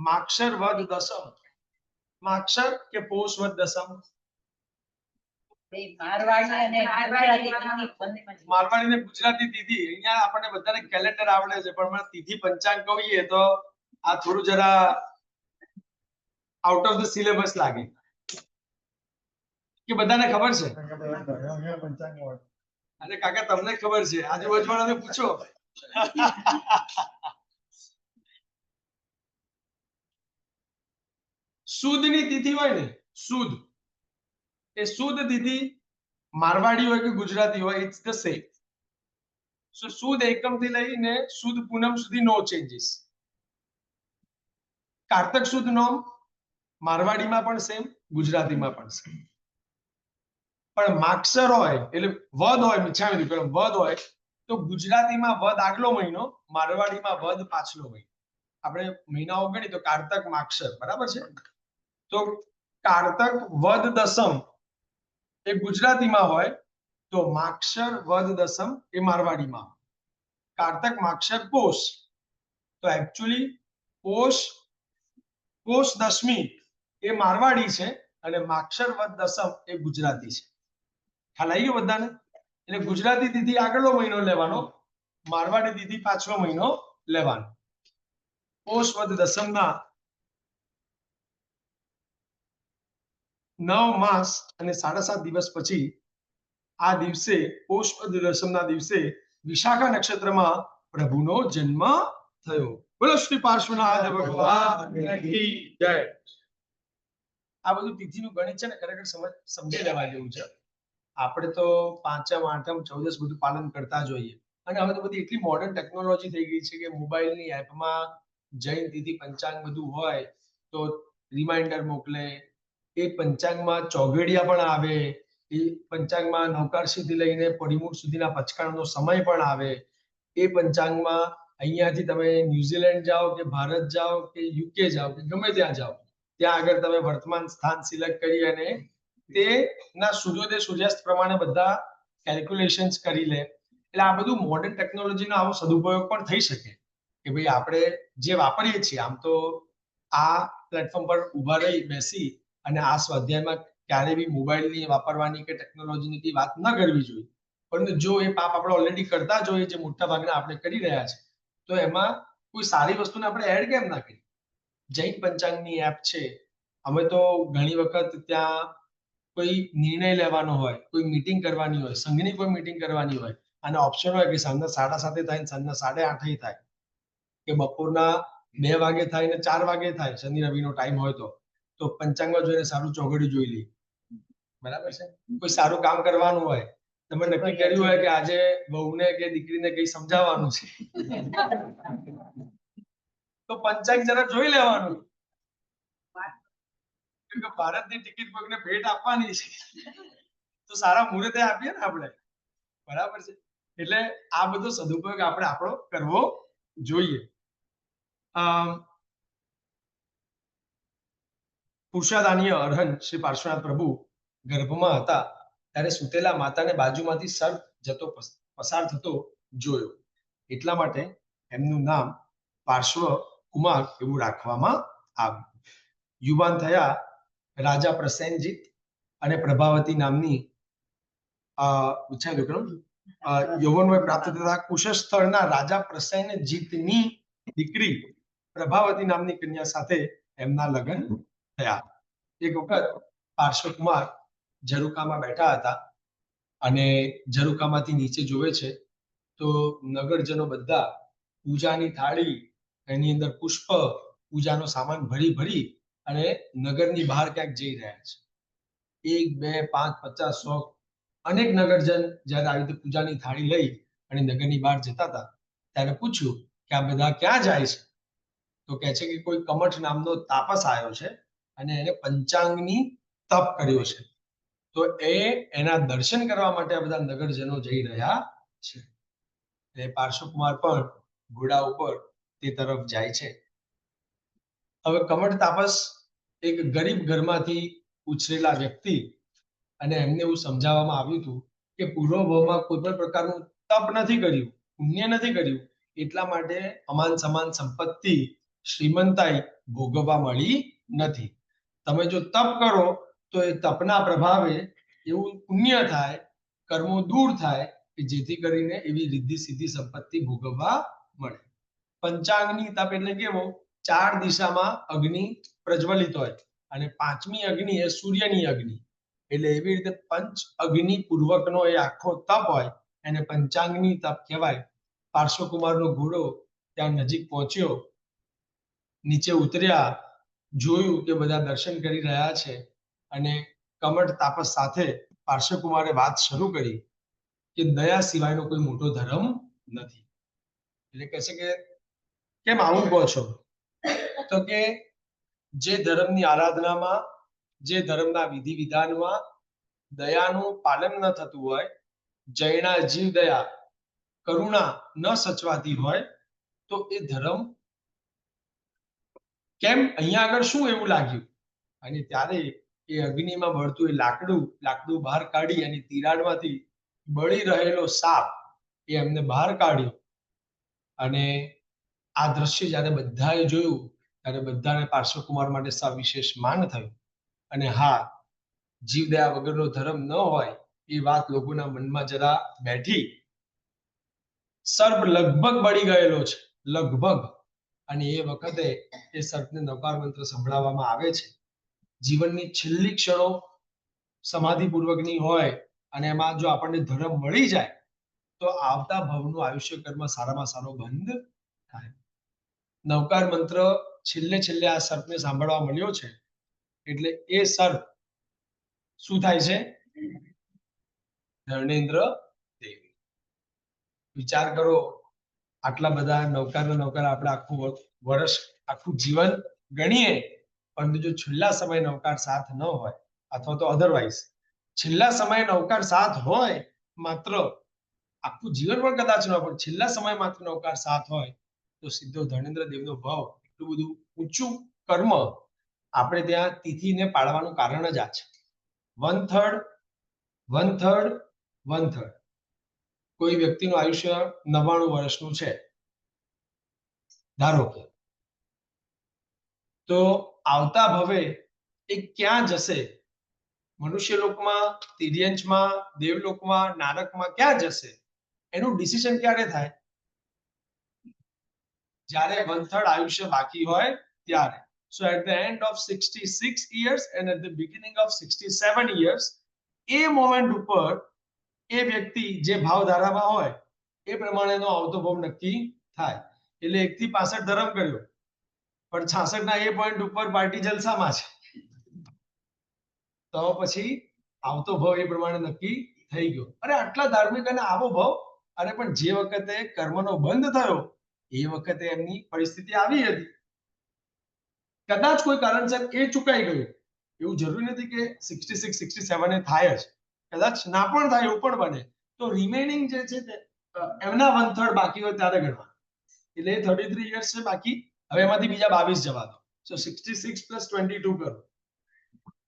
માક્ષર વદ દસમ. માક્ષર કે પોષ વદ દસમ? મારવાડી ને ગુજરાતી તિથિ. અહીંયા આપણને બધાને કેલેન્ડર આવડે છે, પણ તિથિ પંચાંગ કહીએ તો આ થોડું જરા આઉટ ઓફ ધ સિલેબસ લાગે. કે બધાને ખબર છે? અરે કાકા તમને ખબર છે, આજુબાજુવાળાને પૂછો. સુદની તિથિ હોય ને, સુદ, એ સુદ તિથિ મારવાડી હોય કે ગુજરાતી હોય, ઇટ્સ ધ સેમ. સો સુદ એકમ થી લઈને સુદ પૂનમ સુધી નો ચેન્જીસ. કારતક સુદ નોમ મારવાડીમાં પણ સેમ, ગુજરાતીમાં પણ સેમ. પણ માક્ષર હોય એટલે વદ હોય, મિછામી વદ હોય તો ગુજરાતીમાં વદ આગલો મહિનો, મારવાડીમાં વદ પાછલો મહિનો. આપણે મહિનાઓ ગણી તો કારતક માક્ષર, બરાબર છે? તો કારતક વદ દસમ એ ગુજરાતીમાં હોય તો માક્ષર વદ દસમ એ મારવાડીમાં. કારતક માક્ષર પોષ તો એકચ્યુઅલી પોષ દસમી એ મારવાડી છે અને માક્ષર વદ દસમ એ ગુજરાતી છે. ખ્યાલ આવી ગયો બધાને? એટલે ગુજરાતી તિથિ આગળનો મહિનો લેવાનો, મારવાડી તિથિ પાછલો મહિનો લેવાનો. પોષ વદ દસમના 9 માસ અને 7.5 દિવસ પછી આ દિવસે પોષ વદ દસમના દિવસે વિશાખા નક્ષત્રમાં પ્રભુનો જન્મ થયો. બોલો શ્રી પાર્શ્વનાથ ભગવાન કી જય. આ બધું તિથિનું ગણિત છે ને, ખરેખર સમજી લેવા જેવું છે. આપણે તો પાંચમ, આઠમ, ચૌદસ બધું પાલન કરતા જ હોઈએ, અને હવે તો બધી એટલી મોડર્ન ટેકનોલોજી થઈ ગઈ છે કે મોબાઈલની એપમાં જૈન તિથિ પંચાંગ બધું હોય તો રિમાઇન્ડર મોકલે. એ પંચાંગમાં ચોઘડિયા પણ આવે, એ પંચાંગમાં નવકારશીથી લઈને પરિમૂળ સુધીના પચકાણનો સમય પણ આવે. એ પંચાંગમાં અહીંયાથી તમે ન્યુઝીલેન્ડ જાઓ કે ભારત જાઓ કે યુકે જાઓ કે ગમે ત્યાં જાઓ, ત્યાં આગળ તમે વર્તમાન સ્થાન સિલેક્ટ કરી અને તે ના સૂર્યોદય સૂર્યાસ્ત પ્રમાણે બધા કેલ્ક્યુલેશન્સ કરી લે. એટલે આ બધું મોડર્ન ટેકનોલોજીનો આવો સદુપયોગ પણ થઈ શકે કે ભાઈ આપણે જે વાપરીએ છીએ, આમ તો આ પ્લેટફોર્મ પર ઊભા રહી બેસી અને આ સ્વાધ્યાયમાં ક્યારે બી મોબાઈલની વાપરવાની કે ટેકનોલોજીની વાત ન કરવી જોઈએ. પરંતુ જો એ પાપ આપણે ઓલરેડી કરતા જ હોઈએ, જે મોટા ભાગના આપણે કરી રહ્યા છે, તો એમાં કોઈ સારી વસ્તુને આપણે એડ કેમ ના કરીએ? જૈન પંચાંગની એપ છે, અમે તો ઘણી વખત ત્યાં કોઈ નિર્ણય લેવાનો હોય, કોઈ મીટિંગ કરવાની હોય, સંઘની કોઈ મીટિંગ કરવાની હોય, અને ઓપ્શન હોય કે સાંજના 7:30 થાય, સાંજના 8:30 થાય, કે બપોરના 2 વાગે થાય ને 4 વાગે થાય, શનિ રવિનો ટાઈમ હોય તો પંચાંગમાં જોઈને સારું ચોઘડિયું જોઈ લે. બરાબર છે? કોઈ સારું કામ કરવાનું હોય, તમે નક્કી કર્યું હોય કે આજે વહુને કે દીકરીને કઈ સમજાવવાનું છે, તો પંચાંગ જરા જોઈ લેવાનું. ભારતની ટિકિટ કોઈને ભેટ આપવાની છે તો સારા મુહૂર્તે આપીએ ને આપણે, બરાબર છે? એટલે આ બધો સદુપયોગ આપણે આપણો કરવો જોઈએ. પુરુષાદાનીય અર્હન શ્રી પાર્શ્વનાથ પ્રભુ ગર્ભમાં હતા ત્યારે સુતેલા માતાને બાજુમાંથી સર્પ જતો પસાર થતો જોયો, એટલા માટે એમનું નામ પાર્શ્વ કુમાર એવું રાખવામાં આવ્યું. યુવાન થયા રાજા પ્રસેનજીત અને પ્રભાવતી નામની યૌવનવય પ્રાપ્ત થતા કુશસ્થળના રાજા પ્રસેનજીતની દીકરી પ્રભાવતી નામની કન્યા સાથે એમના લગ્ન થયા. એક વખત પાર્શ્વકુમાર ઝરૂખામાં બેઠા હતા અને ઝરૂખામાંથી નીચે જોવે છે તો નગરજનો બધા પૂજાની થાળી, એની અંદર પુષ્પ, પૂજાનો સામાન ભરી ભરી અને નગરની બહાર ક્યાંક જઈ રહ્યા છે. 1, 2, 5, 50, 100 અનેક નગરજન જ્યારે આવી રીતે પૂજાની થાળી લઈ અને નગરની બહાર જતા હતા ત્યારે પૂછ્યું કે આ બધા ક્યાં જાય છે? તો કહે છે કે કોઈ કમઠ નામનો તાપસ આવ્યો છે અને એને પંચાંગની તપ કર્યો છે, તો એના દર્શન કરવા માટે આ બધા નગરજનો જઈ રહ્યા છે. એ પાર્શ્વકુમાર પણ ઘોડા ઉપર તે તરફ જાય છે. હવે કમઠ તાપસ એક ગરીબ ઘરમાંથી ઉછરેલા વ્યક્તિ, અને એમને એવું સમજાવવામાં આવ્યું હતું કે પૂર્વભાવમાં કોઈ પણ પ્રકારનું તપ નથી કર્યું, પુણ્ય નથી કર્યું, એટલા માટે અમાન સમાન સંપત્તિ શ્રીમંતાઈ ભોગવવા મળી નથી. તમે જો તપ કરો તો એ તપના પ્રભાવે એવું પુણ્ય થાય, કર્મો દૂર થાય કે જેથી કરીને એવી રિદ્ધિ સિદ્ધિ સંપત્તિ ભોગવવા મળે. પંચાગ્નિ તપ એટલે કેવો? 4 દિશામાં અગ્નિ પ્રજ્વલિત હોય અને 5મી અગ્નિ એ સૂર્યની અગ્નિ. એટલે એવી રીતે પંચ અગ્નિ પૂર્વકનો એ આખો તપ હોય એને પંચાગ્નિ તપ કહેવાય. પાર્શ્વકુમારનો ઘોડો ત્યાં નજીક પહોંચ્યો, નીચે ઉતર્યા, જોયું કે બધા દર્શન કરી રહ્યા છે અને કમઠ તાપસ સાથે પાર્શ્વકુમારે વાત શરૂ કરી કે દયા સિવાયનો કોઈ મોટો ધર્મ નથી. એટલે કહે છે કે કેમ આવું કહો છો? તો કે જે ધર્મની આરાધનામાં, જે ધર્મના વિધિ વિધાનમાં દયાનું પાલન ન થતું હોય, જૈના જીવ દયા કરુણા ન સચવાતી હોય તો એ ધર્મ કેમ? અહીંયા આગળ શું એવું લાગ્યું? અને ત્યારે એ અગ્નિમાં બળતું એ લાકડું બહાર કાઢી અને તિરાડમાંથી બળી રહેલો સાપ એ એમને બહાર કાઢ્યો. અને આ દ્રશ્ય જ્યારે બધાએ જોયું ત્યારે બધાને પાર્શ્વકુમાર માટે સવિશેષ માન થયું. અને હા, જીવદયા વગરનો ધર્મ ન હોય એ વાત લોકોના મનમાં જરા બેઠી. સર્પ લગભગ બળી ગયેલો છે, લગભગ. અને એ વખતે એ સર્પને નવકાર મંત્ર સંભળાવવામાં આવે છે. જીવનની છેલ્લી ક્ષણો સમાધિપૂર્વકની હોય અને એમાં જો આપણને ધર્મ મળી જાય તો આવતા ભવનું આયુષ્ય કર્મ સારામાં સારો બંધ થાય. નવકાર મંત્ર છેલ્લે આ સર્પને સાંભળવા મળ્યો છે એટલે એ સર્પ શું થાય છે? ધર્મેન્દ્ર દેવ. વિચાર કરો, આટલા બધા નવકાર આપણે આખું વર્ષ, આખું જીવન ગણીએ, પરંતુ જો છેલ્લા સમય નવકાર સાથ ન હોય અથવા તો અધરવાઇઝ છેલ્લા સમય નવકાર સાથ હોય, માત્ર આખું જીવન પણ કદાચ ન, પણ છેલ્લા સમય માત્ર નવકાર સાથ હોય તો સીધો ધર્મેન્દ્ર દેવનો ભાવ, એટલું બધું ઊંચું કર્મ આપણે ત્યાં તિથિને પાડવાનું કારણ જ આ છે. 1/3 કોઈ વ્યક્તિનું આયુષ્ય 99 વર્ષનું છે ધારો કે, તો આવતા ભવે એ ક્યાં જશે? મનુષ્ય લોકમાં, તિર્યંચમાં, દેવલોકમાં, નારકમાં ક્યાં જશે? એનું ડિસિઝન ક્યારે થાય? જ્યારે 1/3 આયુષ્ય બાકી હોય ત્યારે. So at the end of 66 years and at the beginning of 67 years, A moment ઉપર એ વ્યક્તિ જે ભાવધારામાં હોય એ પ્રમાણેનો આવતો ભાવ નક્કી થાય. એટલે 1 થી 65 ધર્મ કર્યો, પણ 66 ના એ પોઈન્ટ ઉપર પાર્ટી જલસામાં છે, તો પછી આવતો ભાવ એ પ્રમાણે નક્કી થઈ ગયો. અરે આટલા ધાર્મિક અને આવો ભાવ, અરે પણ જે વખતે કર્મનો બંધ થયો એ વખતે એમની પરિસ્થિતિ આવી હતી. કદાચ કોઈ કારણસર એ ચૂકાઈ ગયું, એવું જરૂરી નથી કે 66 67 એ થાય જ, કદાચ ના પણ થાય, એવું પણ બને. તો રિમેનિંગ જે છે તે એમના 1/3 બાકી હોય ત્યારે ગણવા. એટલે 33 યર્સ છે બાકી. હવે એમાંથી બીજા 22 જવા દો. સો 66 + 22 કરો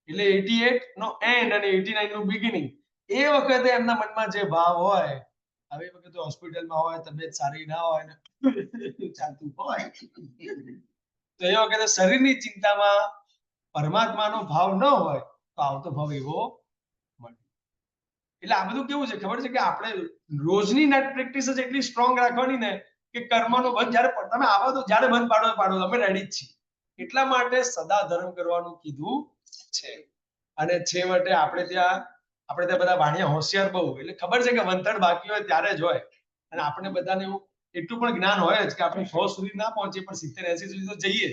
એટલે 88 નો એન્ડ અને 89 નું બિગિનિંગ. એ વખતે એમના મનમાં જે ભાવ હોય, હવે એ વખતે હોસ્પિટલમાં હોય, તબિયત સારી ના હોય ને ચાલતું હોય, તો એ વખતે શરીરની ચિંતામાં પરમાત્માનો ભાવ ન હોય તો આવતો ભાવ એવો મળે. એટલે આ બધું કેવું છે ખબર છે કે આપણે રોજની નેટ પ્રેક્ટિસ જ એટલી સ્ટ્રોંગ રાખવાની ને કે કર્મનો બંધ જ્યારે તમે આવો તો જ્યારે બંધ પાડો અમે રેડી જ છીએ. એટલા માટે સદા ધર્મ કરવાનું કીધું છે. અને છેવટે આપણે ત્યાં બધા વાણિયા હોશિયાર બહુ, એટલે ખબર છે કે 1/3 બાકી હોય ત્યારે જ હોય. અને આપણે બધાને એવું એટલું પણ જ્ઞાન હોય જ કે આપણે 100 સુધી ના પહોંચીએ પણ 70 80 સુધી તો જઈએ.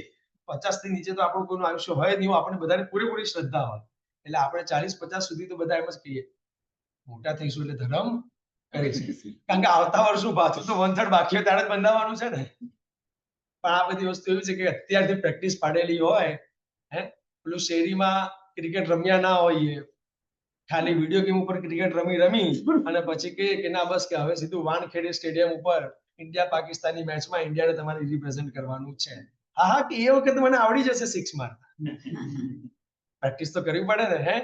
50 થી નીચે તો આપણું કોઈનું આયુષ્ય હોય જ નહીં, આપણે બધાને પૂરેપૂરી શ્રદ્ધા હોય. એટલે આપણે 40 50 સુધી તો બધા એમ જ કહીએ મોટા થઈશું એટલે ધર્મ કરીશું, કારણ કે આવતા વર્ષનું પાછું તો 1/3 બાકી હોય ત્યારે જ બંધાવવાનું છે ને. પણ આ બધી વસ્તુ એવી છે કે અત્યારથી પ્રેક્ટિસ પાડેલી હોય, પેલું શેરીમાં ક્રિકેટ રમ્યા ના હોઈએ, ખાલી વિડીયો ગેમ ઉપર ક્રિકેટ રમી અને પછી કે ના બસ કે હવે સીધું વાનખેડે સ્ટેડિયમ ઉપર ઇન્ડિયા પાકિસ્તાનની મેચમાં ઇન્ડિયાને તમારે રિપ્રેઝન્ટ કરવાનું છે. હા કે એ વખતે મને આવડી જશે 6 માર. પ્રેક્ટિસ તો કરવી પડે ને.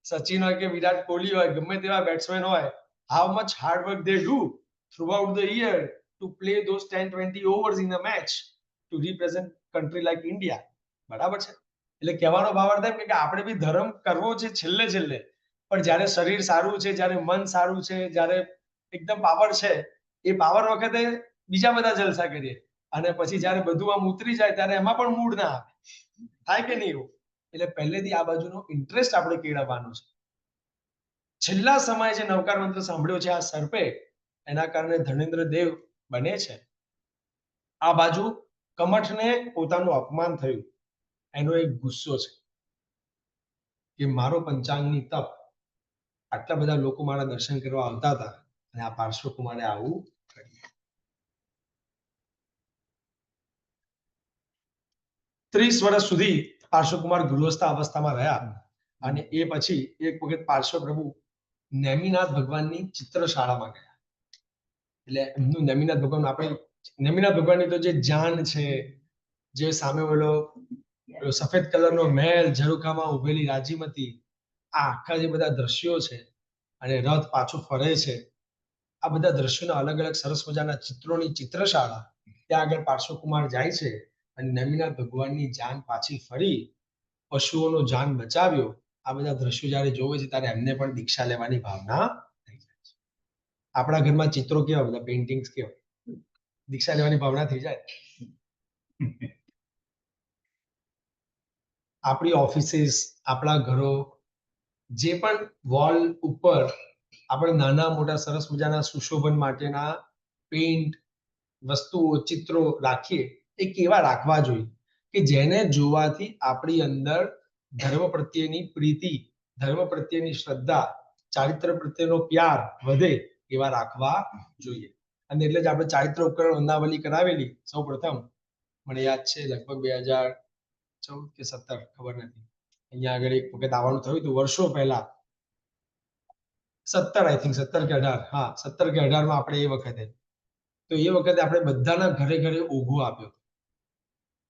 સચિન હોય કે વિરાટ કોહલી હોય, ગમે તેવા બેટ્સમેન હોય, how much hard work they do throughout the year to play those 10-20 overs in a match, to represent country like India. બરાબર છે. એટલે કહેવાનો ભાવ અર્થ એમ કે આપણે બી ધર્મ કરવો છે છેલ્લે છેલ્લે, પણ જ્યારે શરીર સારું છે, જ્યારે મન સારું છે, જ્યારે એકદમ પાવર છે, એ પાવર વખતે બીજા બધા જલસા કરીએ, અને પછી જ્યારે બધું આમ ઉતરી જાય ત્યારે એમાં પણ મૂડ ના આવે. થાય કે નહીં એવું? એટલે પહેલેથી આ બાજુનો ઇન્ટરેસ્ટ આપણે કેળવવાનો છે. છેલ્લા સમયે જે નવકાર મંત્ર સાંભળ્યો છે આ સર્પે, એના કારણે ધર્મેન્દ્ર દેવ બને છે. આ બાજુ કમઠને પોતાનું અપમાન થયું, એનો એક ગુસ્સો છે કે મારો પંચાંગની તપ, આટલા બધા લોકો મારા દર્શન કરવા આવતા હતા અને આ પાર્શ્વકુમારે આવું કર્યું. 30 વર્ષ સુધી પાર્શ્વકુમાર ગૃહસ્થ અવસ્થામાં રહ્યા, અને એ પછી એક વખત પાર્શ્વ પ્રભુ નેમિનાથ ભગવાનની ચિત્રશાળામાં ગયા. એટલે એમનું નેમિનાથ ભગવાન, આપણે નેમિનાથ ભગવાનની તો જે જાન છે, જે સામે ઓલો સફેદ કલરનો મહેલ, ઝરૂખામાં ઉભેલી રાજીમતી, આ આખા જે બધા દ્રશ્યો છે, અને રથ પાછો ફરે છે, આ બધા દ્રશ્યોના અલગ અલગ સરસ મજાના ચિત્રોની ચિત્રશાળા, ત્યાં આગળ પાર્શ્વકુમાર જાય છે અને નેમિનાથ ભગવાનની જાન પાછી ફરી, પશુઓનો જાન બચાવ્યો. આ બધા દ્રશ્યો જ્યારે જોવે છે ત્યારે એમને પણ દીક્ષા લેવાની ભાવના થઈ જાય છે. આપણા ઘરમાં ચિત્રો કેવા, બધા પેઇન્ટિંગ્સ કેવા, દીક્ષા લેવાની ભાવના થઈ જાય. આપણી ઓફિસીસ, આપણા ઘરો, જે પણ વોલ ઉપર આપણે નાના મોટા સરસ મજાના સુશોભન માટેના પેઇન્ટ, વસ્તુઓ, ચિત્રો રાખીએ, એ કેવા રાખવા જોઈએ કે જેને જોવાથી આપણી અંદર ધર્મ પ્રત્યેની પ્રીતિ, ધર્મ પ્રત્યેની શ્રદ્ધા, ચારિત્ર પ્રત્યેનો પ્યાર વધે, એવા રાખવા જોઈએ. અને એટલે જ આપણે ચારિત્ર ઉપકરણ વંદાવલી કરાવેલી સૌ પ્રથમ, મને યાદ છે લગભગ 2014 કે 17, ખબર નથી, અહીંયા આગળ એક વખત આવવાનું થયું હતું વર્ષો પહેલા, 17 આઈ થિંક 17 કે 18, હા 17 કે 18 માં આપણે એ વખતે, તો એ વખતે આપણે બધાના ઘરે ઘરે ઓઘો આપ્યો.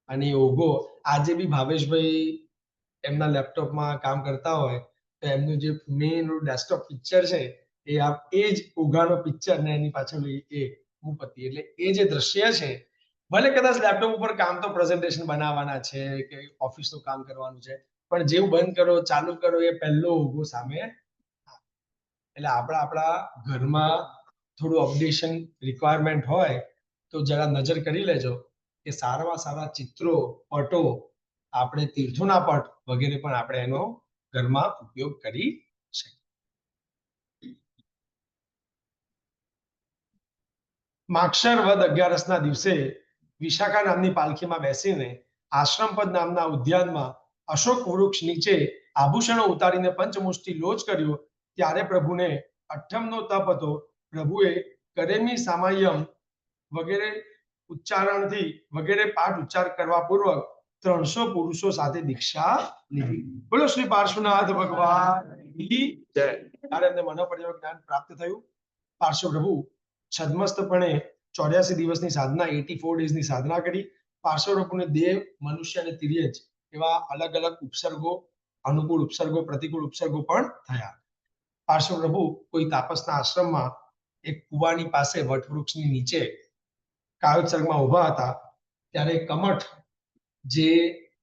અને એ ઓઘો આજે બી ભાવેશભાઈ એમના લેપટોપમાં કામ કરતા હોય તો એમનું જે મેઇન ડેસ્કટોપ પિક્ચર છે, એ જ ઓઘાનો પિક્ચર ને એની પાછળ એ ભૂપતિ, એટલે એ જે દ્રશ્ય છે, ભલે કદાચ લેપટોપ ઉપર કામ તો પ્રેઝન્ટેશન બનાવવાના છે કે ઓફિસનું કામ કરવાનું છે, પણ જેવું બંધ કરો ચાલુ કરો એ પહેલો ઓઘો સામે. એટલે આપણા ઘરમાં થોડું અપડેશન રિક્વાયરમેન્ટ હોય તો જરા નજર કરી લેજો કે સારામાં સારા ચિત્રો, પટો, આપણે તીર્થોના પટ વગેરે પણ આપણે એનો ઘરમાં ઉપયોગ કરી શકીએ. માક્ષર વદ 11ના દિવસે વિશાખા નામની પાલખીમાં બેસીને આશ્રમપદ નામના ઉદ્યાનમાં અશોક વૃક્ષ નીચે આભૂષણો ઉતારીને પંચમુષ્ટિ લોચ કર્યો. ત્યારે પ્રભુને અઠ્ઠમનો તપ હતો. પ્રભુએ કરેમી સામાયમ વગેરે ઉચ્ચારણથી વગેરે પાઠ ઉચ્ચાર કરવા પૂર્વક 300 પુરુષો સાથે દીક્ષા લીધી. બોલો શ્રી પાર્શ્વનાથ ભગવાન કી જય. ત્યારે એમને મનોપરિવર્તન જ્ઞાન પ્રાપ્ત થયું. પાર્શ્વ પ્રભુ છદ્મસ્તપણે 84 દિવસની સાધના, 84 ડેઝની સાધના કરી. પાર્શ્વ પ્રભુને દેવ, મનુષ્ય અને તિર્યજ એવા અલગ અલગ ઉપસર્ગો, અનુકૂળ ઉપસર્ગો, પ્રતિકૂળ ઉપસર્ગો પણ થયા. પાર્શ્વ પ્રભુ કોઈ તાપસના આશ્રમમાં એક કુવાની પાસે વટવૃક્ષની નીચે કાયોત્સર્ગમાં ઉભા હતા. ત્યારે કમઠ, જે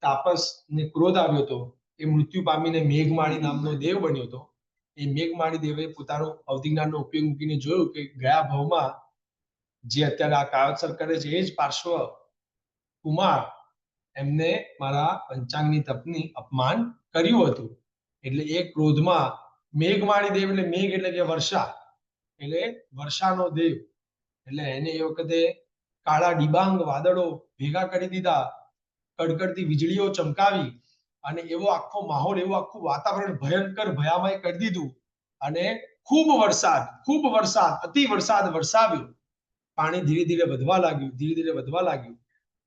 તાપસને ક્રોધ આવ્યો હતો, એ મૃત્યુ પામીને મેઘમાળી નામનો દેવ બન્યો હતો. એ મેઘમાળી દેવે પોતાનો અવધિજ્ઞાનનો ઉપયોગ મૂકીને જોયું કે ગયા ભાવમાં જે અત્યારે આ કાયોત્સર્ગ કરે છે એ જ પાર્શ્વ કુમાર એમને મારા પંચાંગની તપની અપમાન કર્યું હતું. એટલે એ ક્રોધમાં મેઘમાળી દેવ, એટલે મેઘ એટલે કે વર્ષા, એટલે વર્ષાનો દેવ, એટલે એને એ વખતે કાળા ડિબાંગ વાદળો ભેગા કરી દીધા, કડકડતી વીજળીઓ ચમકાવી, અને એવો આખો માહોલ, એવું આખું વાતાવરણ ભયંકર ભયામય કરી દીધું. અને ખૂબ વરસાદ, અતિ વરસાદ વરસાવ્યો. પાણી ધીરે ધીરે વધવા લાગ્યું, ધીરે ધીરે વધવા લાગ્યું.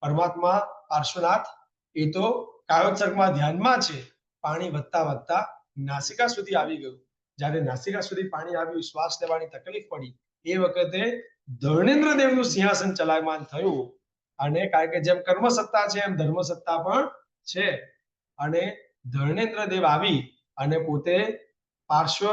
પરમાત્મા પાર્શ્વનાથ એ તો કાયોત્સર્ગમાં ધ્યાનમાં છે. પાણી વધતા વધતા નાસિકા સુધી આવી ગયું. જ્યારે નાસિકા સુધી પાણી આવ્યું, શ્વાસ લેવાની તકલીફ પડી, એ વખતે ધર્મેન્દ્ર દેવનું સિંહાસન ચલાયમાન થયું. અને કારણ કે જેમ કર્મ સત્તા છે એમ ધર્મ સત્તા પણ છે. અને ધર્મેન્દ્ર દેવ આવી અને પોતે પાર્શ્વ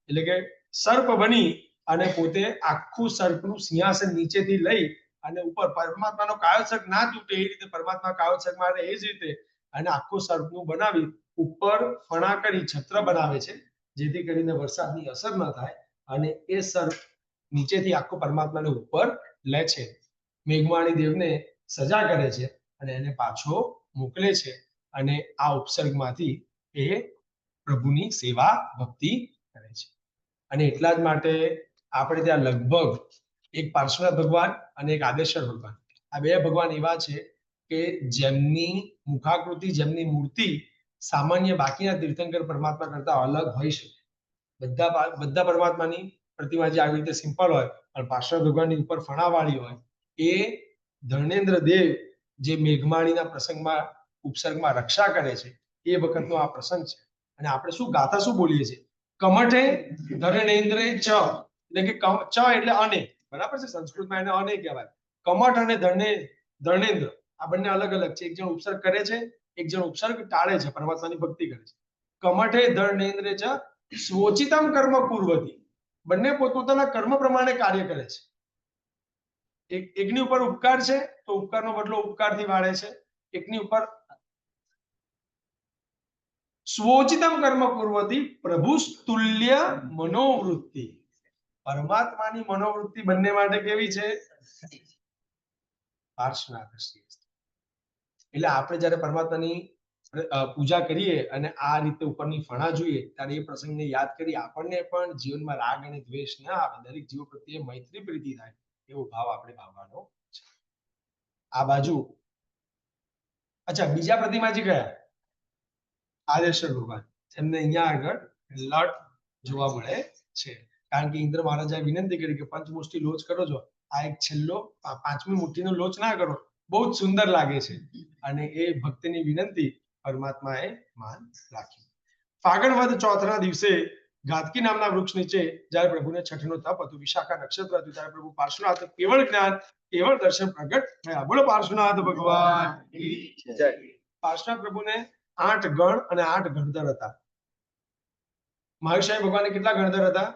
એટલે કે સર્પ બની અને પોતે આખું સર્પનું સિંહાસન નીચેથી લઈ અને ઉપર પરમાત્માનો કાયો સર્ગ ના તૂટે એ રીતે પરમાત્મા કાયો સર્ગ મારે એ જ રીતે અને આખું સર્ગનું બનાવી ઉપર ફણા કરી છત્ર બનાવે છે, જેથી કરીને વરસાદની અસર ન થાય અને એ સર્ગ નીચેથી આખો પરમાત્માને ઉપર લે છે. મેઘમાણી દેવને સજા કરે છે અને એને પાછો મોકલે છે અને આ ઉપસર્ગમાંથી એ પ્રભુની સેવા ભક્તિ કરે છે. અને એટલા જ માટે આપણે ત્યાં લગભગ એક પાર્શ્વનાથ ભગવાન અને એક આદેશ્વર ભગવાન, આ બે ભગવાન એવા છે કે જેમની મુખાકૃતિ, જેમની મૂર્તિ સામાન્ય બાકીના તીર્થંકર પરમાત્મા કરતા અલગ હોઈ શકે. બધા પરમાત્માની પ્રતિમા જે આવી રીતે સિમ્પલ હોય, પણ પાર્શ્વનાથ ભગવાનની ઉપર ફણાવાળી હોય, એ ધર્મેન્દ્ર દેવ જે મેઘમાણીના પ્રસંગમાં ઉપસર્ગમાં રક્ષા કરે છે એ વખતનો આ પ્રસંગ છે. અને આપણે શું ગાથા શું બોલીએ છીએ? કમઠે ધર્મેન્દ્રે ચ, એટલે કે ચ એટલે અને, બરાબર છે, સંસ્કૃતમાં એને અને કહેવાય. કમઠ અને ધર્મેન્દ્ર આ બંને અલગ અલગ છે. એક જણ ઉપસર્ગ કરે છે, એક જણ ઉપસર્ગ ટાળે છે, પરમાત્માની ભક્તિ કરે છે. કમઠે ધર્મેન્દ્રે ચ સ્વોચિતમ કર્મ કુર્વતી, બંને પોતપોતાના કર્મ પ્રમાણે કાર્ય કરે છે. એકની ઉપર ઉપકાર છે તો ઉપકારનો બદલો ઉપકારથી વાળે છે, એકની ઉપર સ્વોચિતમ કર્મ કુર્વતી પ્રભુ તુલ્ય મનોવૃત્તિ, પરમાત્માની મનોવૃત્તિ બંને માટે કેવી છે? પાર્શ્વનાથ. એટલે આપણે જ્યારે પરમાત્માની પૂજા કરીએ અને આ રીતે ઉપરની ફણા જોઈએ ત્યારે એ પ્રસંગને યાદ કરી આપણને પણ જીવનમાં રાગ અને દ્વેષ ના આવે, દરેક જીવ પ્રત્યે મૈત્રી પ્રીતિ થાય એવો ભાવ આપણે ભાવવાનો છે. આ બાજુ અચ્છા, બીજા પ્રતિમાજી કયા? આદેશ્વર ભગવાન, એમને અહીંયા આગળ લટ જોવા મળે છે. કારણ કે ઇન્દ્ર મહારાજાએ વિનંતી કરી કે પંચમુષ્ટિ લોચ કરો છો, આ એક છેલ્લો પાંચમી મુઠ્ઠીનો લોચ ના કરો, બહુ જ સુંદર લાગે છે. અને એ ભક્તની વિનંતી પરમાત્માએ માન રાખી. ફાગણ વદ ચોથના દિવસે ગાતકી નામના વૃક્ષ નીચે જ્યારે પ્રભુને છઠનો તપ હતું, વિશાખા નક્ષત્ર હતું, ત્યારે પ્રભુ પાર્શ્વનાથ કેવળ જ્ઞાન, કેવળ દર્શન પ્રગટ થયા. બોલો પાર્શ્વનાથ ભગવાન. પાર્શ્વનાથ પ્રભુને 8 ગણ અને 8 ગણધર હતા. મહાવીર ભગવાને કેટલા ગણધર હતા?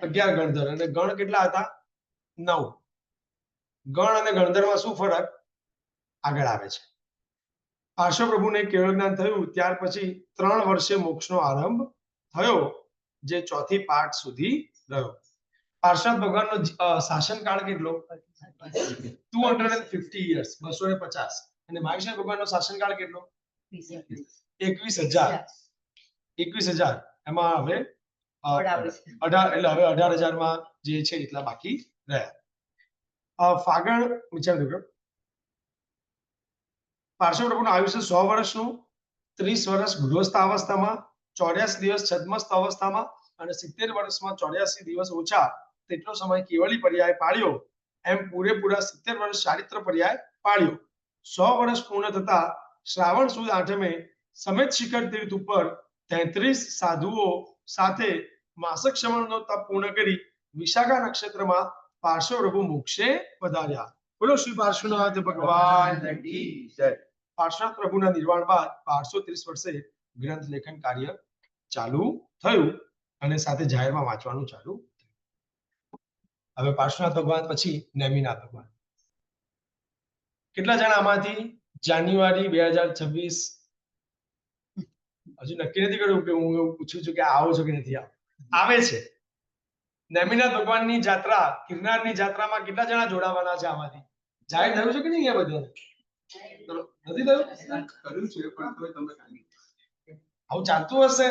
11 ગણધર. અને ગણ કેટલા હતા? 9. ગણ અને ગણધરમાં શું ફરક આગળ આવે છે. પાર્શ્વ પ્રભુને કેવળ જ્ઞાન થયું ત્યાર પછી 3 વર્ષે મોક્ષનો આરંભ થયો, જે ચોથી પાઠ સુધી રહ્યો. પાર્શ્વનાથ ભગવાનનો શાસનકાળ કેટલો? 250 years, 250. અને મહાવીર ભગવાનનો શાસનકાળ કેટલો? 21,000. એમાં હવે 18,000 માં જે છે એટલા બાકી રહ્યા. ફાગણ વિચાર કર્યો. પાર્શ્વ પ્રભુનું આયુષ્ય 100 વર્ષનું, 30 વર્ષ ગૃહસ્થ અવસ્થામાં, 84 દિવસ છદ્મસ્થ અવસ્થામાં અને 70 વર્ષમાં 84 દિવસ ઓછા તેટલો સમય કેવળી પર્યાય પાળ્યો. એમ પૂરેપૂરા 70 વર્ષ ચારિત્ર પર્યાય પાળ્યો. 100 વર્ષ પૂર્ણ થતા શ્રાવણ સુદ આઠમે સમેત શિખર તીર્થ ઉપર 33 સાધુઓ સાથે માસક શ્રવણનો તપ પૂર્ણ કરી વિશાખા નક્ષત્રમાં પાર્શ્વ પ્રભુ મોક્ષે પધાર્યા. બોલો શ્રી પાર્શ્વનાથ ભગવાન. પાર્શ્વનાથ પ્રભુના નિર્વાણ બાદ 1230 વર્ષે ગ્રંથ લેખન કાર્ય ચાલુ થયું અને સાથે જાહેરમાં વાંચવાનું ચાલુ થયું. હવે પાર્શ્વનાથ ભગવાન પછી નેમિનાથ ભગવાન. કેટલા જણા આમાંથી જાન્યુઆરી 2026 હજુ નક્કી નથી કર્યું કે હું એવું પૂછું છું કે આવો છો કે નથી આવે છે? નેમિનાથ ભગવાનની જાત્રા, ગિરનારની જાત્રામાં કેટલા જણા જોડાવાના છે આમાંથી? જાહેર થયું છે કે નહીં? બધા નથી થયું? કર્યું છે પણ તોય તમે આવું ચાલતું હશે.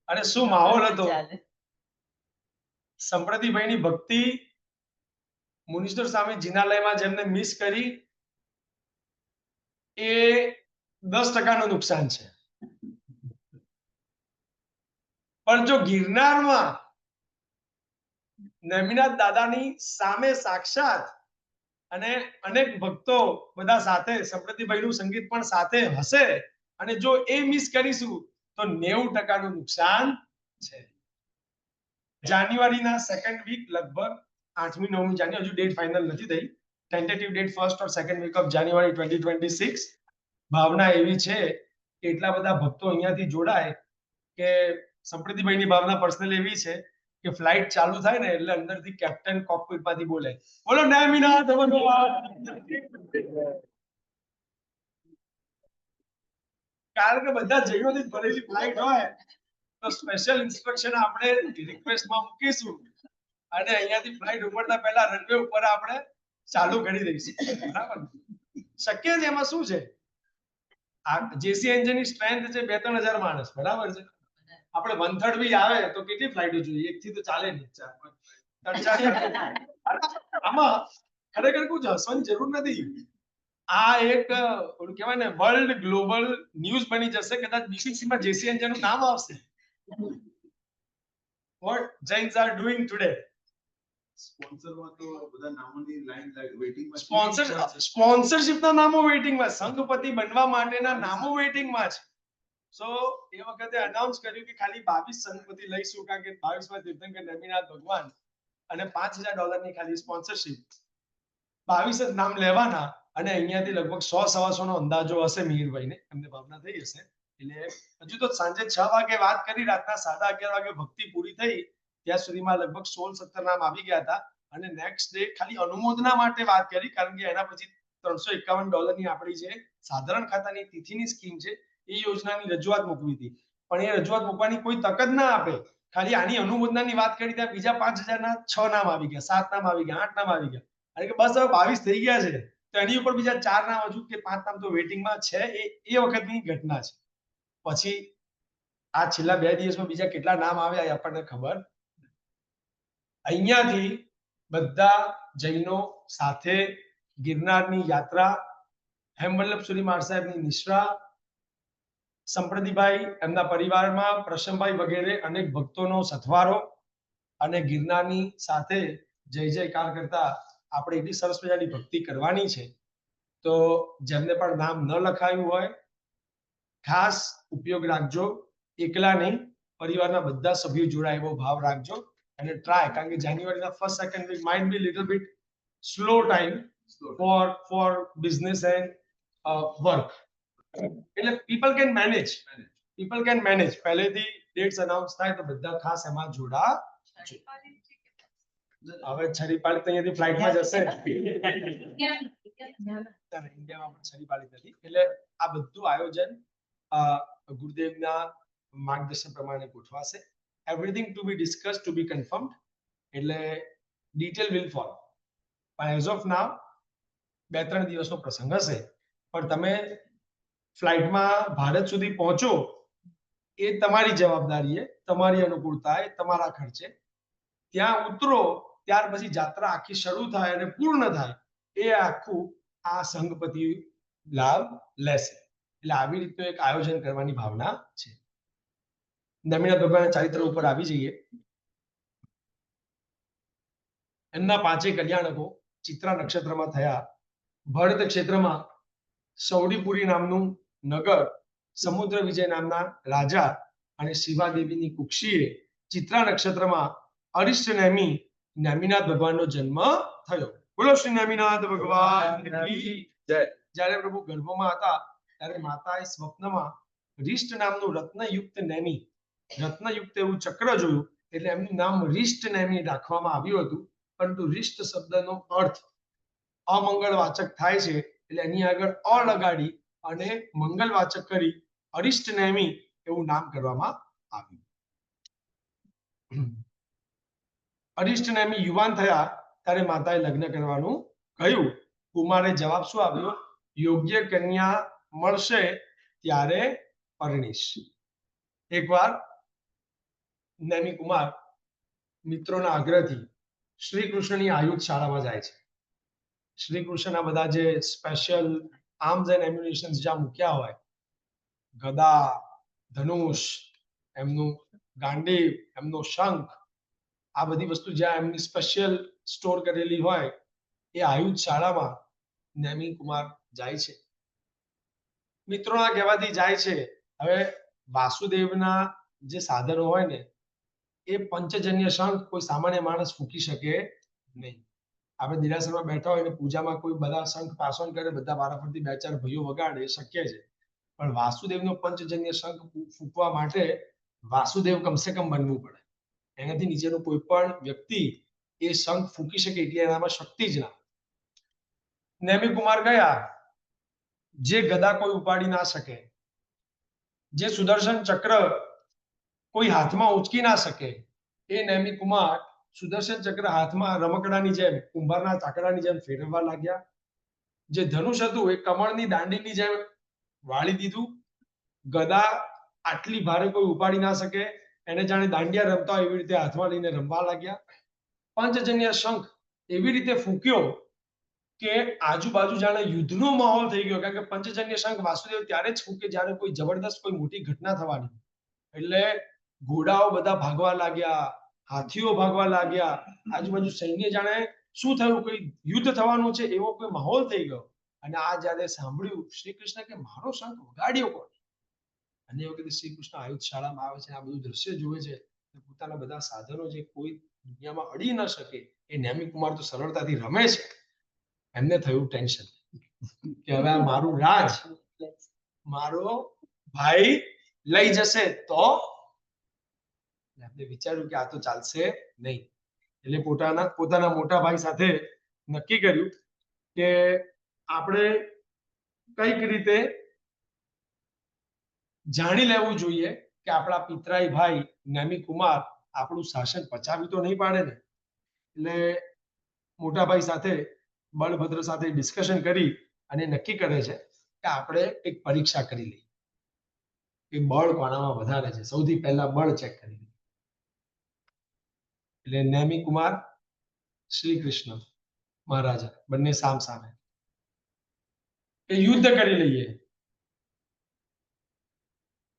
અને શું માહોલ હતો! સંપ્રતિભાઈની ભક્તિ મુનીશ્વર સ્વામી જિનાલયમાં જેમને મિસ કરી એ 10% નુકસાન છે. પણ જો ગિરનારમાં નેમિનાથ દાદાની સામે સાક્ષાત અને અનેક ભક્તો બધા સાથે, સંપ્રતિભાઈનું સંગીત પણ સાથે હશે અને જો એ મિસ કરીશું તો 90% નુકસાન છે. જાન્યુઆરીના સેકન્ડ વીક, લગભગ 8મી 9મી જાન્યુઆરી, હજુ ડેટ ફાઇનલ નથી થઈ, tentative date first or second week of January 2026. ભાવના એવી છે કે એટલા બધા ભક્તો અહીંયાથી જોડાય કે સંપ્રતિભાઈની ભાવના પર્સનલ એવી છે કે ફ્લાઇટ ચાલુ થાય ને એટલે અંદરથી કેપ્ટન કોકપિટ માંથી બોલે, બોલો નેમિનાથ ભગવાન. કારણ કે બધા જૈનોથી ભરેલી ફ્લાઇટ હોય તો સ્પેશિયલ ઇન્સ્ટ્રક્શન આપણે રિક્વેસ્ટમાં મૂકીશું અને અહીંયાથી ફ્લાઇટ ઉપડતા પહેલા રનવે ઉપર આપણે ચાલુ કરી દઈશું. બરાબર? શક્ય છે. એમાં શું છે, આ જેસી એન્જિન ની સ્ટ્રેન્થ છે 2-3 હજાર માણસ. બરાબર છે? આપણે 1/3 બી આવે તો કેટલી ફ્લાઇટો જોઈએ? એક થી તો ચાલે નહીં. 4-5 આમાં ખરેખર કોઈ હસવાની જરૂર નથી. આ એક ઓલું કહેવાય ને, વર્લ્ડ ગ્લોબલ ન્યૂઝ બની જશે. કદાચ બીસીસી માં જેસી એન્જિન નું નામ આવશે. What Jains are doing today. સ્પોન્સરમાં તો બધા નામોની લાઈન વેઇટિંગમાં સ્પોન્સરશિપના નામો વેઇટિંગમાં, સંઘપતિ બનવા માટેના નામો વેઇટિંગમાં છે. સો એ વખતે અનાઉન્સ કર્યું કે ખાલી 22 સંઘપતિ લઈશું, કારણ કે 22 માં તીર્થંકર નેમિનાથ ભગવાન અને $5,000 ની ખાલી સ્પોન્સરશિપ. 22 જ નામ લેવાના અને અહીંયાથી લગભગ 100-125 નો અંદાજો હશે. મિહિરભાઈને એમને ભાવના થઈ હશે. એટલે હજુ તો સાંજે 6 વાગે વાત કરી, રાતના 11:30 વાગે ભક્તિ પૂરી થઈ, ત્યાં સુધીમાં લગભગ 16-17 નામ આવી ગયા હતા. અને નેક્સ્ટ ડે ખાલી અનુમોદના માટે વાત કરી, કારણ કે એના પછી $351 ની આપણી જે સાધારણ ખાતાની તિથિની સ્કીમ છે એ યોજનાની રજૂઆત મૂકવી હતી. પણ એ રજૂઆત મૂકવાની કોઈ તક જ ના આપે. ખાલી આની અનુમોદનાની વાત કરી ત્યાં બીજા 5,000 ના 6 નામ આવી ગયા, 7 નામ આવી ગયા, 8 નામ આવી ગયા. અને કે બસ હવે 22 થઈ ગયા છે તો એની ઉપર બીજા 4 નામ હજુ કે 5 નામ તો વેટિંગમાં છે. એ વખતની ઘટના છે. પછી આ છેલ્લા 2 દિવસમાં બીજા કેટલા નામ આવ્યા એ આપણને ખબર. અહીંયાથી બધા જૈનો સાથે ગિરનારની યાત્રા, હેમવલ્લભસુરી મહારાજ સાહેબની નિશ્રા, સંપ્રતિભાઈ એમના પરિવારમાં, પ્રશમભાઈ વગેરે અનેક ભક્તોનો સથવારો અને ગિરનારની સાથે જય જયકાર કરતા આપણે એટલી સરસ મજાની ભક્તિ કરવાની છે. તો જેમને પણ નામ ન લખાયું હોય ખાસ ઉપયોગ રાખજો. એકલા નહીં, પરિવારના બધા સભ્યો જોડાય એવો ભાવ રાખજો અને ટ્રાય, કારણ કે જાન્યુઆરીના first second week might be little bit slow time for business and work. એટલે પીપલ કેન મેનેજ. પહેલેથી ડેટ્સ અનાઉન્સ થાય તો બધા ખાસ એમાં જોડા. હવે છરીપાળી તો અહીંયાથી ફ્લાઇટમાં જશે. ઇન્ડિયામાં પણ છરીપાળી નથી. એટલે આ બધું આયોજન ગુરુદેવના માર્ગદર્શન પ્રમાણે ગોઠવાશે. એવરીથિંગ ટુ બી ડિસ્કસ, ટુ બી કન્ફર્મ્ડ. એટલે ડિટેલ વિલ ફોલો. પણ એઝ ઓફ નાવ 2-3 દિવસનો પ્રસંગ હશે. પણ તમે ફ્લાઇટમાં ભારત સુધી પહોંચો એ તમારી જવાબદારી, તમારી અનુકૂળતા, તમારા ખર્ચે. ત્યાં ઉતરો ત્યાર પછી યાત્રા આખી શરૂ થાય અને પૂર્ણ થાય એ આખું આ સંઘપતિ લાભ લેશે. એટલે આવી રીતનું એક આયોજન કરવાની ભાવના છે. નેમિનાથ ભગવાનના ચારિત્ર ઉપર આવી જઈએ. એમના 5 કલ્યાણકો ચિત્રા નક્ષત્રમાં થયા. ભરત ક્ષેત્રમાં સૌડીપુરી નામનું નગર, સમુદ્ર વિજય નામના રાજા અને શિવાદેવીની કુક્ષીએ ચિત્રા નક્ષત્રમાં અરિષ્ટ નેમી નેમિનાથ ભગવાનનો જન્મ થયો. બોલો શ્રી નેમિનાથ ભગવાન કી જય. જ્યારે પ્રભુ ગર્ભમાં હતા ત્યારે માતાએ સ્વપ્નમાં રિષ્ટ નામનું રત્નયુક્ત નેમી, રત્નયુક્ત એવું ચક્ર જોયું એટલે એમનું નામ રિષ્ટ નેમી રાખવામાં આવ્યું હતું. પરંતુ રિષ્ટ શબ્દનો અર્થ અમંગળવાચક થાય છે એટલે એની આગળ અ લગાડી અને મંગલવાચક કરી અરિષ્ટ નેમી એવું નામ કરવામાં આવ્યું. અરિષ્ટ નેમી યુવાન થયા ત્યારે માતાએ લગ્ન કરવાનું કહ્યું. કુમારે જવાબ શું આપ્યો? યોગ્ય કન્યા મળશે ત્યારે પરણીશ. એકવાર નેમી કુમાર મિત્રોના આગ્રહથી શ્રી કૃષ્ણની આયુધ શાળામાં જાય છે. શ્રી કૃષ્ણના બધા જે સ્પેશિયલ આર્મ્સ એન્ડ એમ્યુનિશન્સ જ્યાં મૂક્યા હોય, ગદા, ધનુષ, એમનું ગાંડીવ, એમનો શંખ, આ બધી વસ્તુ જ્યાં એમની સ્પેશિયલ સ્ટોર કરેલી હોય એ આયુધ શાળામાં નેમી કુમાર જાય છે. મિત્રોના કહેવાથી જાય છે. હવે વાસુદેવના જે સાધનો હોય ને એ પંચજન્ય શંખ કોઈ સામાન્ય માણસ ફૂંકી શકે નહીં. આપણે દિરાસરમાં બેઠા હોય ને પૂજામાં કોઈ બધા શંખ પાસોન કરે, બધા વારાફરતી 2-4 ભાઈઓ વગાડે, એ શક્ય છે. પણ વાસુદેવનો પંચજન્ય શંખ ફૂંકવા માટે વાસુદેવ કમસે કમ બનવું પડે. એનાથી નીચેનું કોઈ પણ વ્યક્તિ એ શંખ ફૂંકી શકે એટલી એનામાં શક્તિ જ ના. નેમિ કુમાર ગયા, જે ગદા કોઈ ઉપાડી ના શકે, જે સુદર્શન ચક્ર કોઈ હાથમાં ઉંચકી ના શકે, એ નેમિ કુમાર સુદર્શન ચક્ર હાથમાં રમકડાની જેમ, કુંભારના ચાકડાની જેમ ફેરવવા લાગ્યા. જે ધનુષ હતું એ કમળની દાંડીની જેમ વાળી દીધું. ગદા આટલી ભારે કોઈ ઉપાડી ના શકે, એને જાણે દાંડિયા રમતા હોય એવી રીતે હાથમાં લઈને રમવા લાગ્યા. પંચજન્ય શંખ એવી રીતે ફૂંક્યો કે આજુબાજુ જાણે યુદ્ધનો માહોલ થઈ ગયો. કારણ કે પંચજન્ય શંખ વાસુદેવ ત્યારે જ ફૂંકે જ્યારે કોઈ જબરદસ્ત કોઈ મોટી ઘટના થવાની. એટલે ઘોડાઓ બધા ભાગવા લાગ્યા, હાથીઓ ભાગવા લાગ્યા, આજુબાજુ સૈન્ય જાણે શું થયું, કોઈ યુદ્ધ થવાનું છે એવો કોઈ માહોલ થઈ ગયો. અને આ જ્યારે સાંભળ્યું શ્રી કૃષ્ણ કે મારો શંખ વગાડ્યો કોણ? અને એ વખતે શ્રી કૃષ્ણ આયુધ શાળામાં આવે છે, આ બધું દ્રશ્ય જોવે છે, પોતાના બધા સાધનો જે કોઈ દુનિયામાં અડી ન શકે એ નેમિ કુમાર તો સરળતાથી રમે છે. એમને થયું ટેન્શન કે હવે આ મારું રાજ મારો ભાઈ લઈ જશે તો. એમને વિચાર્યું કે આ તો ચાલશે નહીં. એટલે પોતાના મોટા ભાઈ સાથે નક્કી કર્યું કે આપણે કઈક રીતે જાણી લેવું જોઈએ કે આપણા પિતરાઈ ભાઈ નેમિ કુમાર આપણું શાસન પચાવી તો નહીં પાડે ને. એટલે મોટા ભાઈ સાથે બળભદ્ર સાથે ડિસ્કશન કરી અને નક્કી કરે છે કે આપણે એક પરીક્ષા કરી લઈએ કે બળ કોનામાં વધારે છે. સૌથી પહેલા બળ ચેક કરી લઈએ. એટલે નેમિ કુમાર, શ્રી કૃષ્ણ મહારાજા બંને સામ સામે એ યુદ્ધ કરી લઈએ.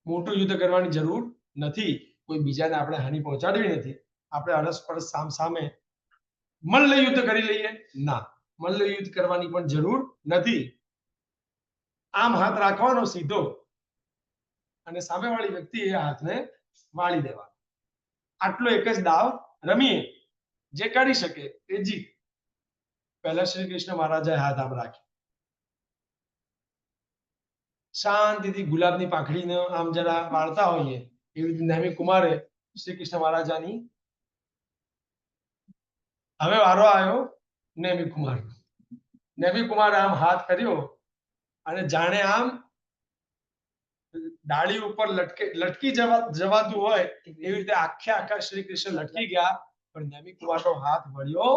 મોટું યુદ્ધ કરવાની જરૂર નથી, કોઈ બીજાને આપણે હાનિ પહોંચાડવી નથી. આપણે અરસપરસ સામ સામે મલ્લ યુદ્ધ કરી લઈએ. ના, મલ્લ યુદ્ધ કરવાની પણ જરૂર નથી. આમ હાથ રાખવાનો સીધો અને સામેવાળી વ્યક્તિ એ હાથને વાળી દેવાનો. આટલો એક જ દાવ રમીએ, જે કરી શકે એ જીત. પહેલા શ્રી કૃષ્ણ મહારાજાએ હાથ આમ રાખ્યો, શાંતિથી ગુલાબની પાંખડીને આમ જરા વાળતા હોઈએ એવી રીતે નેમિ કુમારે શ્રી કૃષ્ણ મહારાજાની. હવે વારો આવ્યો નેમિ કુમાર. નેમિ કુમારે આમ હાથ કર્યો અને જાણે આમ ડાળી ઉપર લટકી જવાતું હોય એવી રીતે આખા શ્રી કૃષ્ણ લટકી ગયા, પણ નેમિ કુમારનો હાથ વળ્યો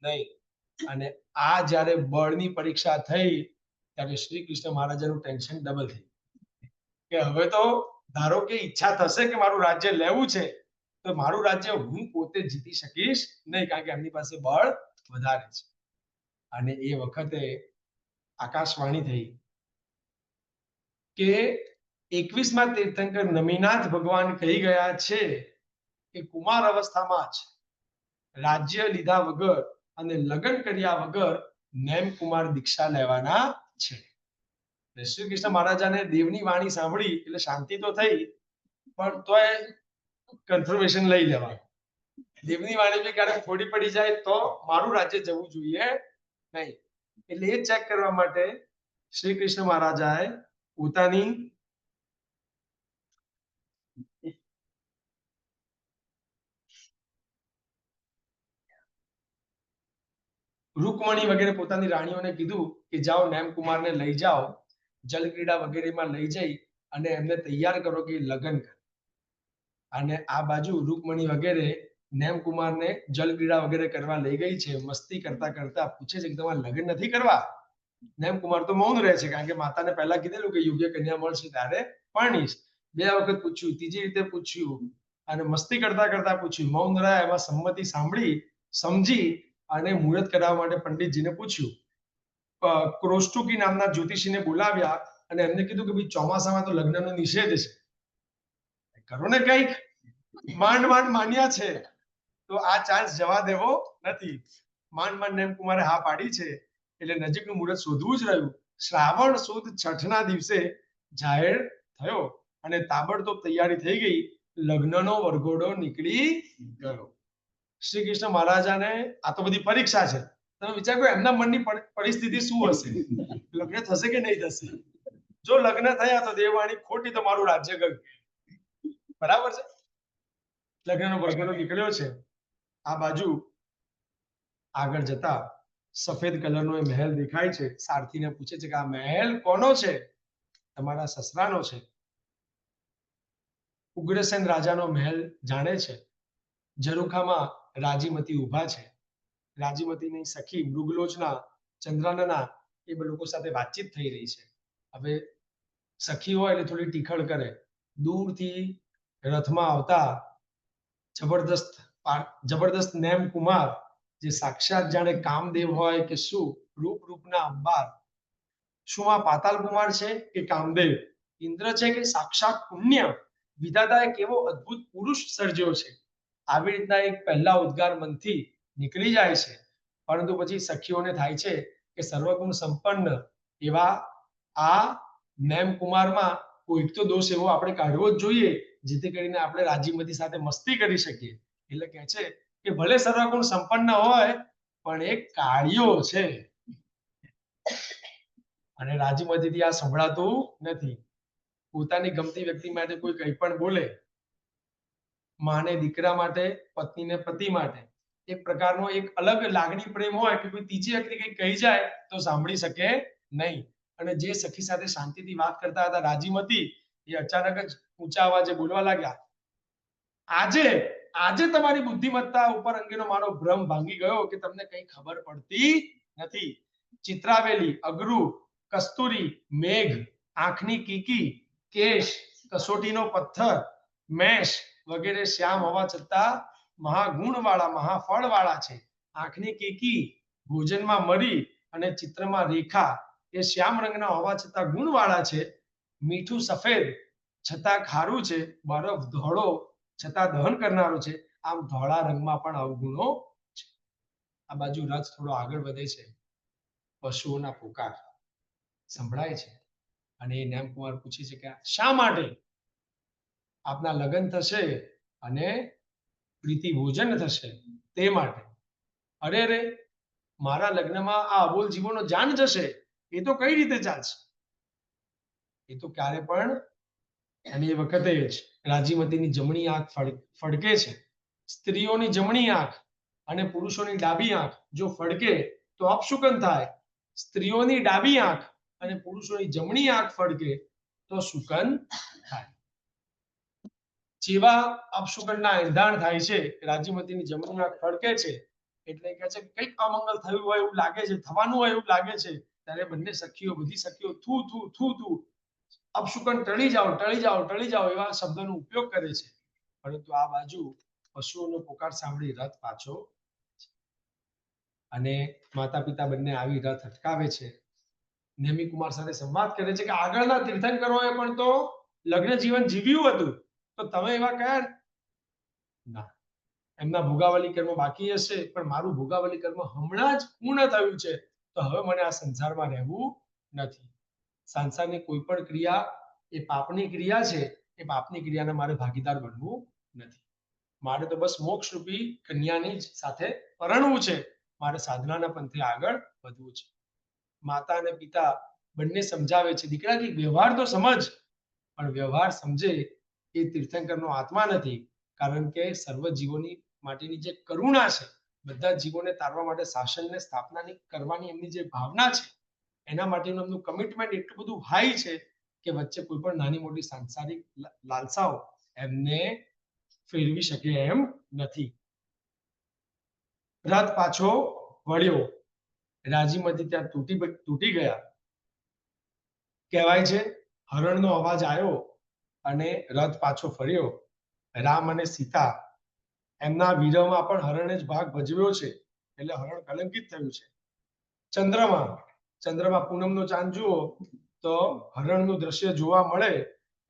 નહીં. અને આ જ્યારે બળની પરીક્ષા થઈ ત્યારે શ્રી કૃષ્ણ મહારાજાનું ટેન્શન ડબલ થઈ કે હવે તો ધારો કે ઈચ્છા થશે કે મારું રાજ્ય લેવું છે તો મારું રાજ્ય હું પોતે જીતી શકીશ નહીં, કારણ કે એમની પાસે બળ વધારે છે. અને એ વખતે આકાશવાણી થઈ કે 21મા તીર્થંકર નમીનાથ ભગવાન કહી ગયા છે કે કુમાર અવસ્થામાં જ રાજ્ય લીધા વગર અને લગ્ન કર્યા વગર નેમ કુમાર દીક્ષા લેવાના છે. શ્રી કૃષ્ણ મહારાજાને દેવની વાણી સાંભળી એટલે શાંતિ તો થઈ, પણ તોય કન્ફર્મેશન લઈ લેવાનું. દેવની વાણી બી ક્યારેક ખોટી પડી જાય તો મારું રાજ્ય જવું જોઈએ નહીં. એટલે એ ચેક કરવા માટે શ્રી કૃષ્ણ મહારાજાએ પોતાની રૂકમણી વગેરે પોતાની રાણીઓને કીધું કે જાઓ નેમ કુમારને લઈ જાઓ, જલક્રીડા વગેરેમાં લઈ જઈ અને એમને તૈયાર કરો કે લગ્ન કરે. અને આ બાજુ રૂકમણી વગેરે નેમ કુમારને જલક્રીડા વગેરે કરવા લઈ ગઈ છે. મસ્તી કરતા કરતા પૂછે છે કે તમારે લગ્ન નથી કરવા? નેમ કુમાર તો મૌન રહે છે, કારણ કે માતાને પહેલા કીધેલું કે યોગ્ય કન્યા મળશે ત્યારે પરણીશ. 2 વખત પૂછ્યું, ત્રીજી રીતે પૂછ્યું અને મસ્તી કરતા કરતા પૂછ્યું. મૌન રહ્યા, એમાં સંમતિ સાંભળી સમજી અને મુહૂર્ત કરાવવા માટે પંડિતજીને પૂછ્યું. ક્રોષ્ટુકી નામના જ્યોતિષીને બોલાવ્યા અને એમને કીધું કે ભાઈ ચોમાસામાં તો લગ્નનો નિષેધ છે, કરો ને કંઈક. માંડ માન્યા છે તો આ ચાન્સ જવા દેવો નથી. માંડ નેમ કુમારે હા પાડી છે એટલે નજીકનું મુહૂર્ત શોધવું જ રહ્યું. શ્રાવણ સુદ છઠના દિવસે જાહેર થયો અને તાબડતોબ તૈયારી થઈ ગઈ. લગ્નનો વરઘોડો નીકળી ગયો. શ્રી કૃષ્ણ મહારાજાને આ તો બધી પરીક્ષા છે. તમે વિચાર કરો એમના મનની પરિસ્થિતિ શું હશે? લગ્ન થશે કે નહીં થશે? જો લગ્ન થયા તો દેવવાણી ખોટી તો મારું રાજ્ય ગયું. બરાબર છે? લગ્નનો વરઘોડો નીકળ્યો છે. આ બાજુ આગળ જતા સફેદ કલરનો એ મહેલ દેખાય છે. સારથીને પૂછે છે કે આ મહેલ કોનો છે? તમારા સસરાનો છે. ઉગ્રસેન રાજાનો મહેલ જાણે છે. ઝરૂખામાં રાજીમતી ઊભા છે. રાજીમતીની સખી મૃગલોચના, ચંદ્રાનના એ લોકો સાથે વાતચીત થઈ રહી છે. હવે સખી હોય એટલે થોડી ટીખળ કરે. દૂરથી રથમાં આવતા જબરદસ્ત નેમ કુમાર, જે સાક્ષાત જાણે કામદેવ હોય કે શું, રૂપના અંબાર. શું આ પાતાલ કુમાર છે કે કામદેવ? ઇન્દ્ર છે કે સાક્ષાત પુણ્ય? વિધાતાએ કેવો અદ્ભુત પુરુષ સર્જ્યો છે. આવી રીતના એક પહેલા ઉદ્ગાર મનથી નીકળી જાય છે. પરંતુ પછી સખીઓને થાય છે કે સર્વગુણ સંપન્ન એવા આ નેમ કુમારમાં કોઈક તો દોષ એવો આપણે કાઢવો જ જોઈએ, જેથી કરીને આપણે રાજીમતી સાથે મસ્તી કરી શકીએ. એટલે કહે છે કે ભલે સર્વગુણ સંપન્ન હોય પણ એક કાળિયો છે. અને રાજીમતીથી આ સંભળાતું નથી. પોતાની ગમતી વ્યક્તિ માટે કોઈ કંઈ પણ બોલે, માને દીકરા માટે, પત્નીને પતિ માટે, એક પ્રકારનો એક અલગ લાગણી પ્રેમ હોય કે કોઈ ત્રીજી વ્યક્તિ કંઈ કહી જાય તો સાંભળી શકે નહીં. અને જે સખી સાથે શાંતિથી વાત કરતા હતા રાજીમતી, એ અચાનક જ ઊંચા અવાજે બોલવા લાગ્યા, આજે તમારી બુદ્ધિમત્તા ઉપર અંગેનો મારો ભ્રમ ભાંગી ગયો કે તમને કંઈ ખબર પડતી નથી. ચિત્રાવેલી, અગરુ, કસ્તુરી, મેઘ, આંખની કીકી, કેશ, કસોટીનો પથ્થર, મેષ વગેરે શ્યામ હોવા છતાં મહાગુણવાળા, મહાફળવાળા છે. આંખની કીકી ભોજનમાં મરી અને ચિત્રમાં રેખા એ શ્યામ રંગના હોવા છતાં ગુણવાળા છે. મીઠું સફેદ છતાં ખારું છે. બરફ ધોળો છતાં દહન કરનારો છે. આમ ધોળા રંગમાં પણ અવગુણો છે. આ બાજુ રથ થોડો આગળ વધે છે. પશુઓના પુકાર સંભળાય છે. અને એ નેમકુમાર પૂછે છે કે શા માટે આપના લગ્ન થશે અને પ્રીતિ ભોજન થશે તે માટે? અરે રે, મારા લગ્નમાં આ અબોલ જીવોનો જાન જશે, એ તો કઈ રીતે ચાલશે? એ તો ક્યારે પણ. અને એ વખતે જ રાજીમતીની જમણી આંખ ફડકે છે. સ્ત્રીઓની જમણી આંખ અને પુરુષોની ડાબી આંખ જો ફડકે તો અપશુકન થાય. સ્ત્રીઓની ડાબી આંખ અને પુરુષોની જમણી આંખ ફડકે તો શુકન થાય. જેવા અપશુકનના એંધાણ થાય છે, રાજીમતીની જમણી આંખ ફડકે છે એટલે કહે છે કંઈક અમંગલ થયું હોય એવું લાગે છે, થવાનું હોય એવું લાગે છે. ત્યારે બંને સખીઓ, બધી સખીઓ થૂ થૂ થૂ થૂ, અપશુકન ટળી જાઓ, ટળી જાઓ, ટળી જાઓ એવા શબ્દોનો ઉપયોગ કરે છે. પરંતુ આ બાજુ પશુઓનો પુકાર સાંભળી રથ પાછો, અને માતા પિતા બંને આવી રથ અટકાવે છે. નેમી કુમાર સાથે સંવાદ કરે છે કે આગળના તીર્થંકરોએ પણ તો લગ્ન જીવન જીવ્યું હતું, તો તમે એવા કયા? ના, એમના ભોગાવલી કર્મ બાકી હશે, પણ મારું ભોગાવલી કર્મ હમણાં જ પૂર્ણ થયું છે. તો હવે મને આ સંસારમાં રહેવું નથી. સંસારની કોઈ પણ ક્રિયા એ પાપની ક્રિયા છે. એ પાપની ક્રિયાને મારે ભાગીદાર બનવું નથી. મારે તો બસ મોક્ષ રૂપી કન્યાની જ સાથે પરણવું છે. મારે સાધનાના પંથે આગળ વધવું છે. માતા અને પિતા બંને સમજાવે છે, દીકરા કે વ્યવહાર તો સમજ. પણ વ્યવહાર સમજે એ તીર્થંકરનો આત્મા નથી. કારણ કે સર્વ જીવોની માટેની જે કરુણા છે, બધા જીવોને તારવા માટે શાસનને સ્થાપનાની કરવાની એમની જે ભાવના છે, એના માટેનું એમનું કમિટમેન્ટ એટલું બધું હાઈ છે કે વચ્ચે કોઈ પણ નાની મોટી સાંસારિક લાલસાઓ એમને ફેરવી શકે એમ નથી. રથ પાછો વળ્યો. રાજીમતી ત્યાં તૂટી ગયા. કહેવાય છે હરણનો અવાજ આવ્યો અને રથ પાછો ફર્યો. રામ અને સીતા એમના વિરહમાં પણ હરણે જ ભાગ ભજવ્યો છે, એટલે હરણ કલંકિત થયું છે. ચંદ્રમાં પૂનમનો ચાંદ જુઓ તો હરણનું દ્રશ્ય જોવા મળે.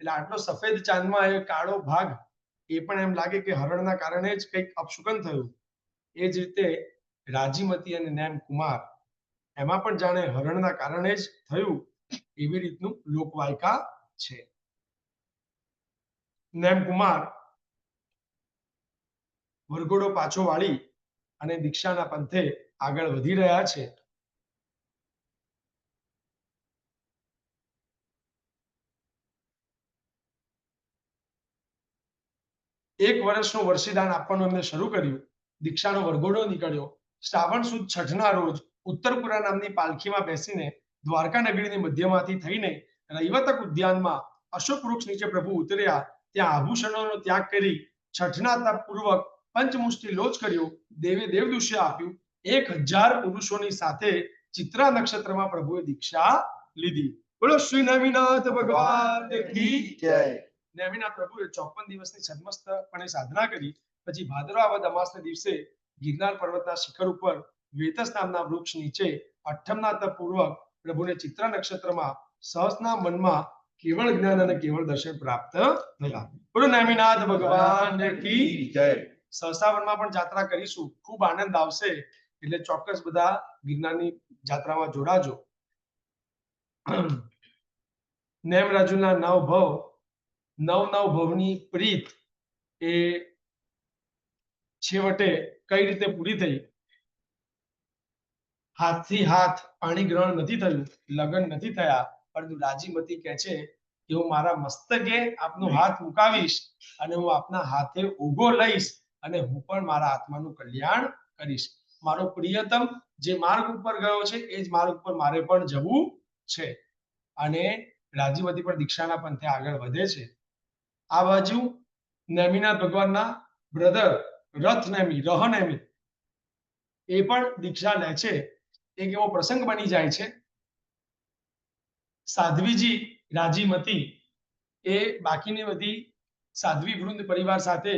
એટલે આટલો સફેદ ચાંદમાં એ કાળો ભાગ, એ પણ એમ લાગે કે હરણના કારણે જ કંઈક અપશુકન થયું. એ જ રીતે રાજીમતી અને નેમ કુમાર, એમાં પણ જાણે હરણના કારણે જ થયું એવી રીતનું લોકવાયકા છે. નેમ કુમાર વરઘોડો પાછો વાળી અને દીક્ષાના પંથે આગળ વધી રહ્યા છે. 1 વર્ષનું વર્ષીદાન આપવાનું એમને શરૂ કર્યું. દીક્ષાનો વરઘોડો નીકળ્યો. શ્રાવણ સુદ છઠના રોજ ઉત્તરપુરા નામની પાલખીમાં બેસીને દ્વારકા નગરીની મધ્યમાંથી થઈને રૈવતક ઉદ્યાનમાં અશોક વૃક્ષ નીચે પ્રભુ ઉતર્યા. ત્યાં આભૂષણોનો ત્યાગ કરી છઠના તપ પૂર્વક પંચમુષ્ટિ લોચ કર્યો. દેવે દેવદુષ્ય આપ્યું. 1000 પુરુષોની સાથે ચિત્રા નક્ષત્રમાં પ્રભુએ દીક્ષા લીધી. બોલો શ્રી નેમિનાથ ભગવાન કી જય. નેમિનાથ પ્રભુએ 54 દિવસની સદમસ્તપણે સાધના કરી. પછી ભાદરવા વદ અમાસના દિવસે ગિરનાર પર્વતના શિખર ઉપર વેતસ નામના વૃક્ષ નીચે અઠમના તપ પૂર્વક પ્રભુને ચિત્રા નક્ષત્રમાં સહસના મનમાં કેવળ જ્ઞાન અને કેવળ દર્શન પ્રાપ્ત થયા. બોલો નેમિનાથ ભગવાન કી જય. સહસાવનમાં પણ જાત્રા કરીશું. ખૂબ આનંદ આવશે. એટલે ચોક્કસ બધા ગિરનારની જાત્રામાં જોડાજો. નેમ રાજુના નવ ભવની પ્રીત એ છેવટે કઈ રીતે પૂરી થઈ? હાથથી હાથ પાણી ગ્રહણ નથી થયું, લગ્ન નથી થયા, પરંતુ રાજીમતી કહે છે કે હું મારા મસ્તકે આપનો હાથ મુકાવીશ અને હું આપના હાથે ઉગો લઈશ અને હું પણ મારા આત્માનું કલ્યાણ કરીશ. મારો પ્રિયતમ જે માર્ગ ઉપર ગયો છે એ જ માર્ગ ઉપર મારે પણ જવું છે. અને રાજીમતી પણ દીક્ષાના પંથે આગળ વધે છે. આ બાજુ નેમિનાથ ભગવાનના બ્રધર રહનેમી એ પણ દીક્ષા લે છે. એક એવો પ્રસંગ બની જાય છે. સાધ્વીજી રાજીમતી એ બાકીની બધી સાધ્વી વૃંદ પરિવાર સાથે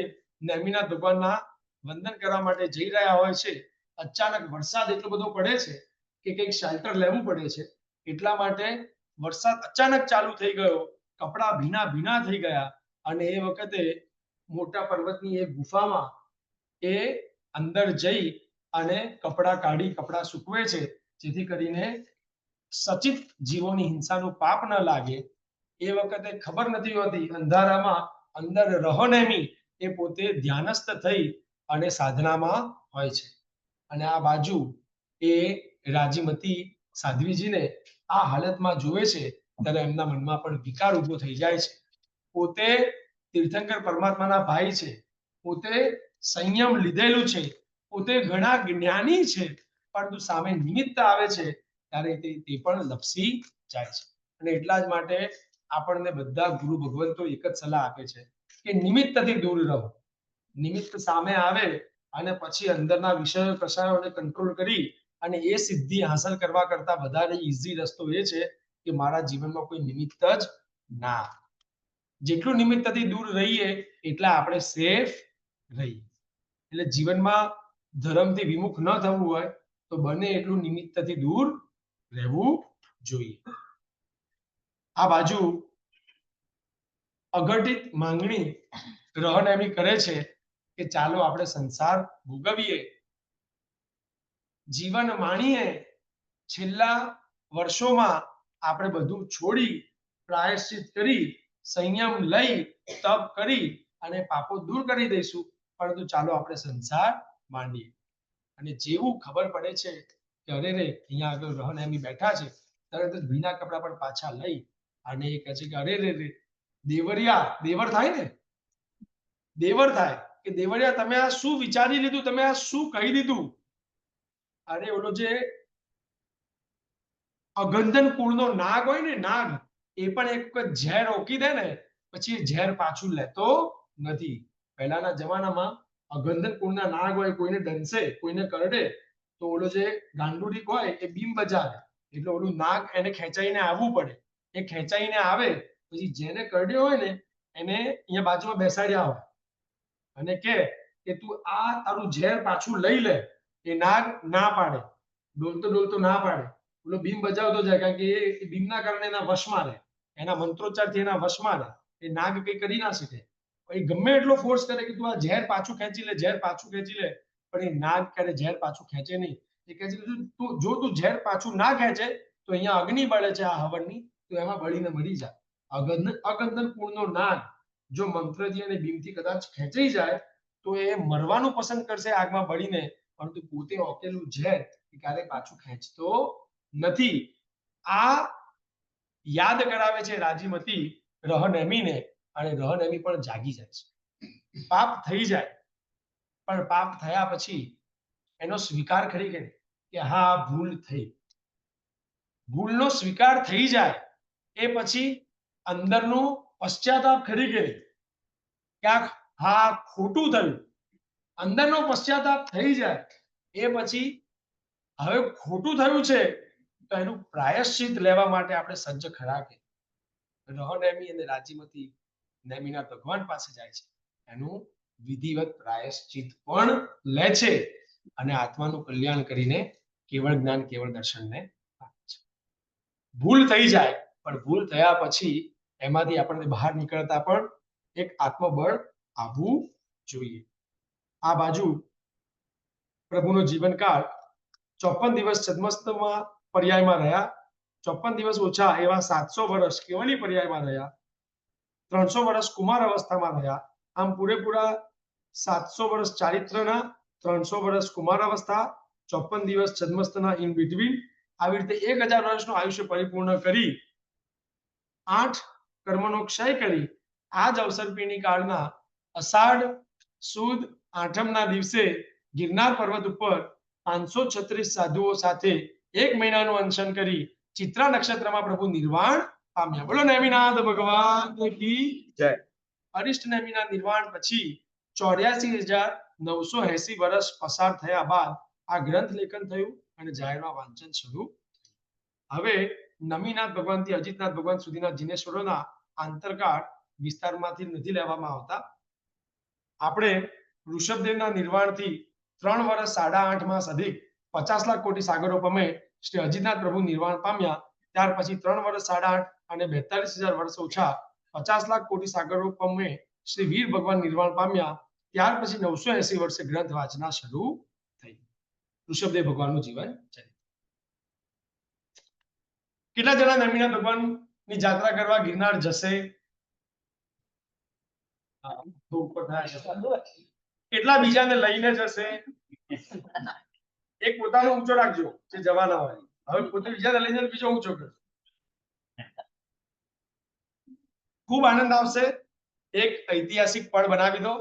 નેમિનાથ ભગવાનના વંદન કરવા માટે જઈ રહ્યા હોય છે. અચાનક વરસાદ એટલો બધો પડે છે કે કંઈક શેલ્ટર લેવું પડે છે. એટલા માટે વરસાદ અચાનક ચાલુ થઈ ગયો. કપડા ભીના થઈ ગયા અને એ વખતે મોટા પર્વતની એક ગુફામાં એ અંદર જઈ અને કપડા સૂકવે છે, જેથી કરીને સચિત જીવોની હિંસાનું પાપ ન લાગે. એ વખતે ખબર નથી હોતી. અંધારામાં અંદર રહનેમી એ પોતે ધ્યાનસ્થ થઈ અને સાધનામાં હોય છે. અને આ બાજુ એ રાજીમતી સાધ્વીજીને આ હાલતમાં જોવે છે ત્યારે એમના મનમાં પણ વિકાર ઉભો થઈ જાય છે. પોતે તીર્થંકર પરમાત્માના ભાઈ છે, પોતે સંયમ લીધેલું છે, પોતે ઘણા જ્ઞાની છે, પરંતુ સામે નિમિત્ત આવે છે ત્યારે તે પણ લપસી જાય છે. અને એટલા જ માટે આપણને બધા ગુરુ ભગવંતો એક જ સલાહ આપે છે કે નિમિત્તથી દૂર રહો. નિમિત્ત સામે આવે અને પછી અંદરના વિષયો કષાયોને કંટ્રોલ કરી અને એ સિદ્ધિ હાંસલ કરવા કરતા વધારે ઈઝી રસ્તો એ છે કે મારા જીવનમાં કોઈ નિમિત્ત જ ના. જેટલું નિમિત્તથી દૂર રહીએ એટલા આપણે સેફ રહીએ. એટલે જીવનમાં ધર્મથી વિમુખ ન થવું હોય તો બને એટલું નિમિત્તથી દૂર રહેવું જોઈએ. આ બાજુ અઘટિત માંગણી રહનેમી કરે છે કે ચાલો આપણે સંસાર ભોગવીએ, જીવન માણીએ. છેલ્લા વર્ષોમાં આપણે બધું છોડી પ્રાયશ્ચિત કરી સંયમ લઈ તપ કરી અને પાપો દૂર કરી દઈશું, પરંતુ ચાલો આપણે સંસાર માંડીએ. અને જેવું ખબર પડે છે કે અરે રે અહીંયા આગળ રહનેમી બેઠા છે, તરત જ ભીના કપડા પણ પાછા લઈ અને એ કહે છે કે અરે રે દેવર થાય ને, દેવર થાય કે દેવરિયા તમે આ શું વિચારી લીધું, તમે આ શું કહી દીધું? અરે ઓલો જે અગંધન કુળનો નાગ હોય ને, નાગ, એ પણ એક ઝેર ઓકી દે ને પછી એ ઝેર પાછું લેતો નથી. પહેલાના જમાનામાં અગંધન કુળના નાગ હોય, કોઈને ડંસે, કોઈને કરડે તો ઓલો જે ગાંડુડીક હોય એ બીમ બજાવે, એટલે ઓલું નાગ એને ખેંચાઈને આવવું પડે. એ ખેંચાઈને આવે પછી જેને કરડ્યો હોય ને એને અહીંયા બાજુમાં બેસાડ્યા હોય અને કે તું આ તારું ઝેર પાછું લઈ લે. એ નાગ ના પાડે, ડોલતો ના પાડે. ઓલો ભીમ બજાવતો જાય, કારણ કે એ ભીમના કારણે એના વશમાં રહે, એના મંત્રોચ્ચારથી એના વશમાં રહે. એ નાગ કઈ કરી ના શકે. એ ગમે એટલો ફોર્સ કરે કે તું આ ઝેર પાછું ખેંચી લે, ઝેર પાછું ખેંચી લે, પણ એ નાગ ક્યારે ઝેર પાછું ખેંચે નહીં. એ કહે છે જો તું ઝેર પાછું ના ખેંચે તો અહીંયા અગ્નિ બળે છે આ હવનની, તો એમાં બળીને મરી જાય. અગંધન કુળનો નાગ જો મંત્રથી અને ભીમથી કદાચ ખેંચાઈ જાય તો એ મરવાનું પસંદ કરશે આગમાં બળીને, પરંતુ પોતે ઓકેલું ઝેર એ ક્યારે પાછું ખેંચતો નથી. આ યાદ કરાવે છે રાજીમતી રહનેમીને, અને રહનેમી પણ જાગી જાય છે. પાપ થઈ જાય પણ પાપ થયા પછી એનો સ્વીકાર કરી કે હા ભૂલ થઈ, ભૂલનો સ્વીકાર થઈ જાય એ પછી અંદરનું પશ્ચાતાપ ખરી કે ક્યાંક હા ખોટું થયું, અંદરનો પશ્ચાતાપ થઈ જાય એ પછી હવે ખોટું થયું છે તો એનું પ્રાયશ્ચિત લેવા માટે આપણે સજ્જ ખરા કે રહનેમી અને રાજીમતી નેમીના ભગવાન પાસે જાય છે, એનું વિધિવત પ્રાયશ્ચિત પણ લે છે અને આત્માનું કલ્યાણ કરીને કેવળ જ્ઞાન કેવળ દર્શનને આપે છે. ભૂલ થઈ જાય પણ ભૂલ થયા પછી એમાંથી આપણને બહાર નીકળતા પણ એક આત્મબળ આવવું જોઈએ. આ બાજુ પ્રભુનો જીવનકાળ 54 દિવસ છદ્મસ્તમાં પર્યાયમાં રહ્યા, 54 દિવસ ઓછા એવા 700 વર્ષ કેવલી પર્યાયમાં રહ્યા, 300 વર્ષ કુમાર અવસ્થામાં રહ્યા. આમ પૂરેપૂરા 700 વર્ષ ચારિત્રના, 300 વર્ષ કુમાર અવસ્થા, 54 દિવસ છદ્મસ્તના ઇન બિટવીન, આવી રીતે 1000 વર્ષનું આયુષ્ય પરિપૂર્ણ કરી 8 કર્મનો ક્ષય કરી આ જ અવસરપીણી કાળના અષાઢ સુદ આઠમના દિવસે ગિરનાર પર્વત ઉપર 536 સાધુઓ સાથે 1 મહિનાનું અનશન કરી ચિત્રા નક્ષત્રમાં પ્રભુ નિર્વાણ પામ્યા. બોલો નેમિનાથ ભગવાન કી જય. અરિષ્ટ નેમિના નિર્વાણ પછી 84,980 વર્ષ પસાર થયા બાદ આ ગ્રંથ લેખન થયું અને જાહેરમાં વાંચન શરૂ. હવે નમીનાથ ભગવાન થી અજીતનાથ ભગવાન સુધીના જિનેશ્વરોના આંતરકાળ વિસ્તારમાંથી નથી લેવામાં આવતા. આપણે ઋષભદેવના નિર્વાણથી 3 વર્ષ 8.5 માસ અધિક 50 લાખ કોટી સાગરોપમે શ્રી અજીતનાથ પ્રભુ નિર્વાણ પામ્યા. ત્યાર પછી 3 વર્ષ 8.5 અને 42,000 વર્ષ ઓછા 50 લાખ કોટી સાગરોપમે શ્રી વીર ભગવાન નિર્વાણ પામ્યા. ત્યાર પછી 980 વર્ષે ગ્રંથ વાંચના શરૂ થઈ. ઋષભદેવ ભગવાનનું જીવન ચરિત્ર. કેટલા જણા નમીનાથ ભગવાનની જાત્રા કરવા ગિરનાર જશે? કેટલા બીજાને લઈને જશે? એક પોતાનો ઊંચો રાખજો જે જવાના હોય. હવે પોતે બીજાને લઈને બીજો ઊંચો કરજો. ખૂબ આનંદ આવશે. એક ઐતિહાસિક પળ બનાવી દો.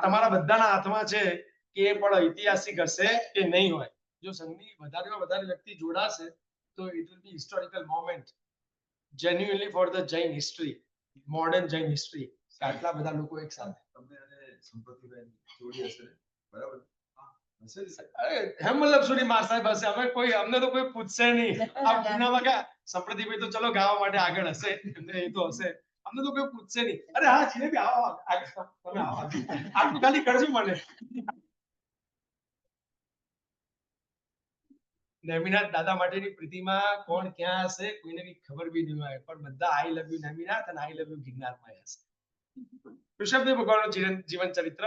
તમારા બધાના હાથમાં છે કે એ પળ ઐતિહાસિક હશે કે નહીં હોય. જો સંઘની વધારેમાં વધારે વ્યક્તિ જોડાશે તો it will be historical moment genuinely for the Jain history, modern Jain history. આટલા બધા લોકો એક સાથે તમને અને સંપત્તિબેન જોડી હશે ને? બરાબર હશે ને? અરે હેમલબ સુરી માર સાહેબ હશે. અમને તો કોઈ પૂછશે નહીં. આ પૂનામાં ક્યાં સંપ્રતિભાઈ તો ચલો ગાવા માટે આગળ હશે, એમને એ તો હશે. અમને તો કોઈ પૂછશે નહીં. અરે હા જીનેબી આવો તમે આવો આટલું ખાલી કરજો મને. નેમિનાથ દાદા માટેની પ્રીતિમાં કોણ ક્યાં હશે કોઈને બી ખબર બી નહીં હોય, પણ બધા આઈ લવ યુ નેમિનાથ અને આઈ લવ યુ ગિરનારમાં હશે. ઋષભદેવ ભગવાનનું જીવન ચરિત્ર.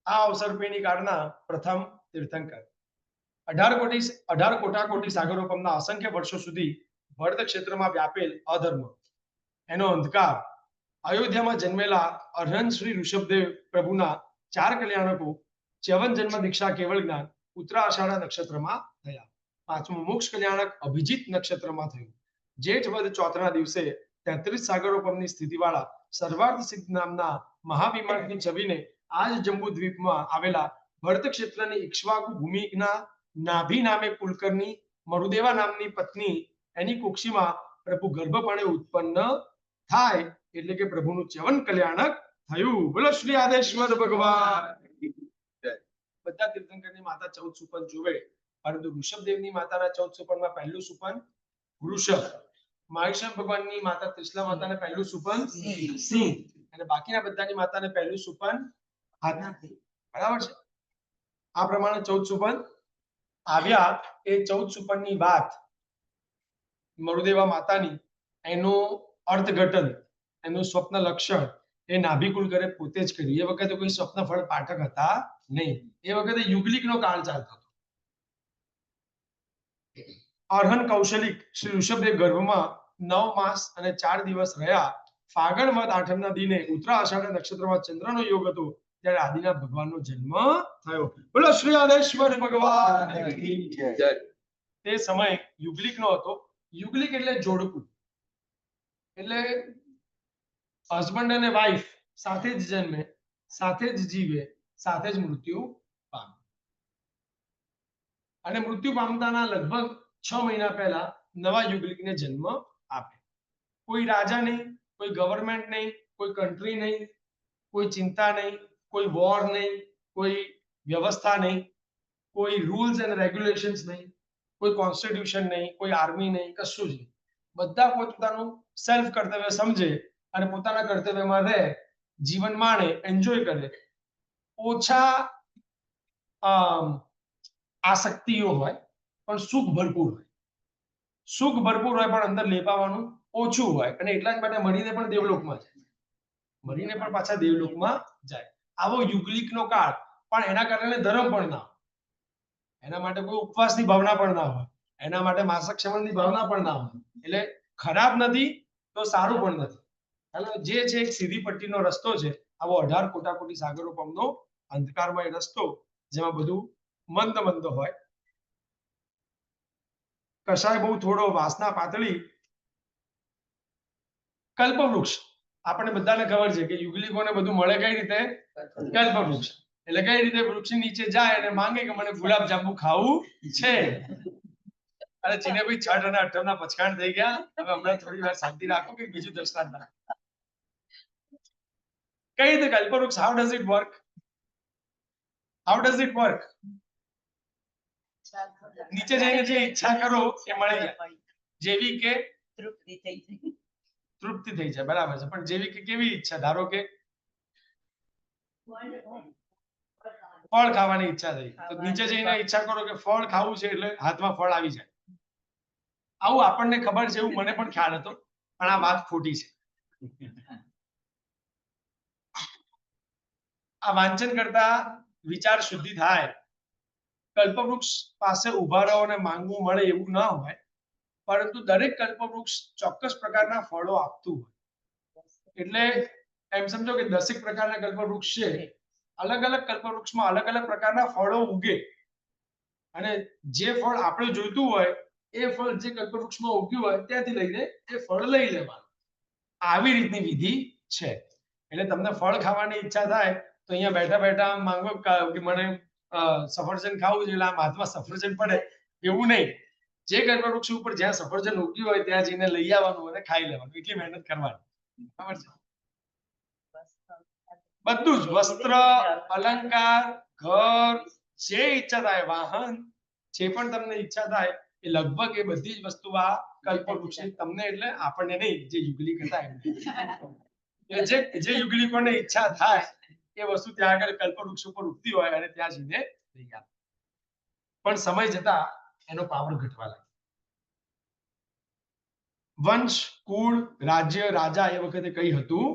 આ અવસરપીણી કાળના પ્રથમ તીર્થંકર. 18 કોટી સાગરોપમના અસંખ્ય વર્ષો સુધી ભરત ક્ષેત્રમાં વ્યાપેલ અધર્મ, એનો અંધકાર, અયોધ્યામાં જન્મેલા અરહંત શ્રી ઋષભદેવ પ્રભુના 4 કલ્યાણકો, 54 જન્મ દીક્ષા કેવળ જ્ઞાન ઉત્તરાષાઢા નક્ષત્રમાં થયા. 5મું મોક્ષ કલ્યાણક અભિજીત નક્ષત્રમાં થયું. જેઠ વદ ચોથના દિવસે 33 સાગરોપમની સ્થિતિવાળા સર્વાર્થ સિદ્ધ નામના મહાવિમાનની છબીને આજ જંબુ દ્વીપમાં આવેલા ભરત ક્ષેત્રની ઇક્ષ્વાકુ ભૂમિના નાભી નામે કુલકર્ણી મરુદેવા નામની પત્ની એની કુક્ષીમાં પ્રભુ ગર્ભપણે ઉત્પન્ન થાય એટલે કે પ્રભુનું ચ્યવન કલ્યાણક થયું. બોલો શ્રી આદેશ્વર ભગવાન. બધા તીર્થંકરની માતા 14 સુપન જોવે, પરંતુ ઋષભદેવની માતાના 14 સુપનમાં પહેલું સુપન વૃષભ, મહેશ્વર ભગવાનની માતા ત્રિશલા માતાને પહેલું સુપન સિંહ અને બાકીના બધાની માતાને પહેલું સુપન હાથી. બરાબર છે. આ પ્રમાણે 14 સુપન આવ્યા. એ 14 સુપનની વાત મરુદેવા માતાની એનું અર્થઘટન, એનું સ્વપ્ન લક્ષણ એ નાભિકુલ કરે પોતે જ કર્યું. એ વખતે કોઈ સ્વપ્ન ફળ પાઠક હતા નહીં. એ વખતે યુગલિકનો કાળ ચાલતો હતો. અર્હન કૌશલિક શ્રી ઋષભદેવ ગર્ભમાં 9 માસ અને 4 દિવસ રહ્યા. ફાગણ વદ આઠમના દિને ઉત્તરાષાઢ નક્ષત્રમાં ચંદ્રનો યોગ હતો ત્યારે આદિનાથ ભગવાનનો જન્મ થયો. બોલો શ્રી આદેશ્વર ભગવાન. તે સમય યુગલિકનો હતો. યુગલિક એટલે જોડકું, એટલે હસબન્ડ અને વાઈફ સાથે જ જન્મે, સાથે જ જીવે, સાથે જ મૃત્યુ પામે. અને મૃત્યુ પામતાના લગભગ 6 મહિના પહેલા નવા યુગલિકને જન્મ આપે. કોઈ રાજા નહીં, કોઈ ગવર્નમેન્ટ નહીં, કોઈ કન્ટ્રી નહીં, કોઈ ચિંતા નહીં, કોઈ વોર નહીં, કોઈ વ્યવસ્થા નહીં, કોઈ રૂલ્સ એન્ડ રેગ્યુલેશન્સ નહીં, કોઈ કોન્સ્ટિટ્યુશન નહીં, કોઈ આર્મી નહીં, કશું જ નહીં. બધા પોતાનું સેલ્ફ કર્તવ્ય સમજે અને પોતાના કર્તવ્યમાં રહે, જીવન માણે, એન્જોય કરે. ઓછા આસક્તિઓ હોય પણ સુખ ભરપૂર હોય. સુખ ભરપૂર હોય પણ અંદર લેપાવાનું ઓછું હોય અને એટલા જ માટે મરીને પણ દેવલોકમાં જાય. મરીને પણ પાછા દેવલોકમાં જાય. આવો યુગલિકનો કાળ, પણ એના કારણે ધર્મ પણ ના હોય. એના માટે કોઈ ઉપવાસની ભાવના પણ ના હોય. એના માટે માસક શમનની ભાવના પણ ના હોય. એટલે ખરાબ નથી તો સારું પણ નથી. એટલે જે છે એક સીધી પટ્ટીનો રસ્તો છે, આવો 18 કોટાકોટી સાગરો પમનો અંધકારમય રસ્તો, જેમાં બધું મંદ મંદ હોય. કશાય બહુ થોડો, વાસના પાતળી. કલ્પવૃક્ષ આપણે બધાને ખબર છે કે યુગલિકોને બધું મળે કઈ રીતે? કલ્પવૃક્ષ. એટલે કઈ રીતે? વૃક્ષની નીચે જાય અને માંગે કે મને ગુલાબ જાંબુ ખાવું છે. અને જીને ભાઈ 6 અને 8 ના પચકાણ થઈ ગયા. હવે હમણાં થોડી વાર શાંતિ રાખો કે બીજું દ્રષ્ટાંત ના. કઈ રીતે કલ્પવૃક્ષ? How does it work? How does it work? નીચે જઈને જે ઈચ્છા કરો એ મળી જાય. જેવી કે તૃપ્તિ થઈ જાય. તૃપ્તિ થઈ જાય, બરાબર છે. પણ જેવી કે કેવી ઈચ્છા? ધારો કે ફળ ખાવાની ઈચ્છા થઈ, તો નીચે જઈને ઈચ્છા કરો કે ફળ ખાવું છે, એટલે હાથમાં ફળ આવી જાય. આવું આપણને ખબર છે, એવું મને પણ ખ્યાલ હતો, પણ આ વાત ખોટી છે. આ વાંચન કરતા વિચાર શુદ્ધિ થાય. કલ્પવૃક્ષ પાસે ઉભા રહો અને માંગવું મળે એવું ના હોય, પરંતુ દરેક કલ્પવૃક્ષ ચોક્કસ પ્રકારના ફળો આપતું હોય. એટલે એમ સમજો કે 10 પ્રકારના કલ્પવૃક્ષ છે. અલગ અલગ કલ્પવૃક્ષમાં અલગ અલગ પ્રકારના ફળો ઉગે અને જે ફળ આપણે જોઈતું હોય એ ફળ જે કલ્પવૃક્ષમાં ઉગ્યું હોય ત્યાંથી લઈને એ ફળ લઈ લેવાનું. આવી રીતની વિધિ છે. એટલે તમને ફળ ખાવાની ઈચ્છા થાય તો અહીંયા બેઠા બેઠા માંગો કે મને સફરજન ખાવું છે, એટલે આમ હાથમાં સફરજન પડે એવું નહીં. જે કલ્પવૃક્ષ ઉપર જ્યાં સફરજન ઉગ્યું હોય ત્યાં જઈને લઈ આવવાનું અને ખાઈ લેવાનું. એટલી મહેનત કરવાની. ખબર છે? બધું જ, વસ્ત્ર, અલંકાર, ઘર, જે ઈચ્છા થાય, વાહન, જે પણ તમને ઈચ્છા થાય એ લગભગ એ બધી જ વસ્તુ આ કલ્પવૃક્ષની તમને, એટલે આપણને નહીં, જે યુગલિક હતા એમને. જે યુગલિકોને ઈચ્છા થાય એ વસ્તુ ત્યાં આગળ કલ્પવૃક્ષ ઉપર ઉગતી હોય અને ત્યાં જઈને લઈ આવે. પણ સમય જતા એનો પાવર ઘટવા લાગે. વંશ, કુળ, રાજ્ય, રાજા એ વખતે કઈ હતું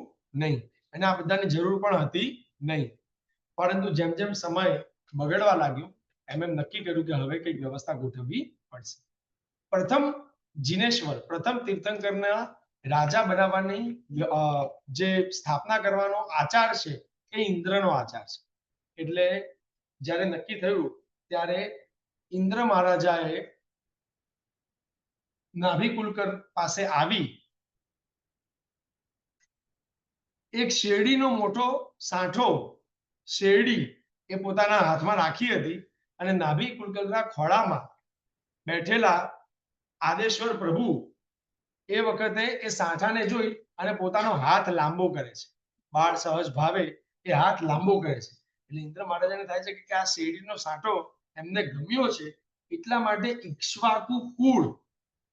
નહીં અને આ બધાની જરૂર પણ હતી નહીં. પરંતુ જેમ જેમ સમય બગડવા લાગ્યો એમ એમ નક્કી કર્યું કે હવે કઈક વ્યવસ્થા ગોઠવવી પડશે. પ્રથમ જીનેશ્વર, પ્રથમ તીર્થંકરના રાજા બનાવવાની જે સ્થાપના કરવાનો આચાર છે એ ઇન્દ્રનો આચાર છે. એટલે જ્યારે નક્કી થયું ત્યારે ઇન્દ્ર મહારાજાએ નાભિકુલકર પાસે આવી એક શેરડીનો મોટો સાંઠો, શેરડી એ પોતાના હાથમાં રાખી હતી અને નાભિકુલકરના ખોળામાં બેઠેલા આદેશ્વર પ્રભુ એ વખતે એ સાંઠાને જોઈ અને પોતાનો હાથ લાંબો કરે છે. બાળ સહજ ભાવે એ હાથ લાંબો કરે છે. એટલે ઇન્દ્ર મહારાજાને થાય છે કે આ શેરડીનો સાંઠો એમને ગમ્યો છે, એટલા માટે ઇક્ષ્વાકુ કુળ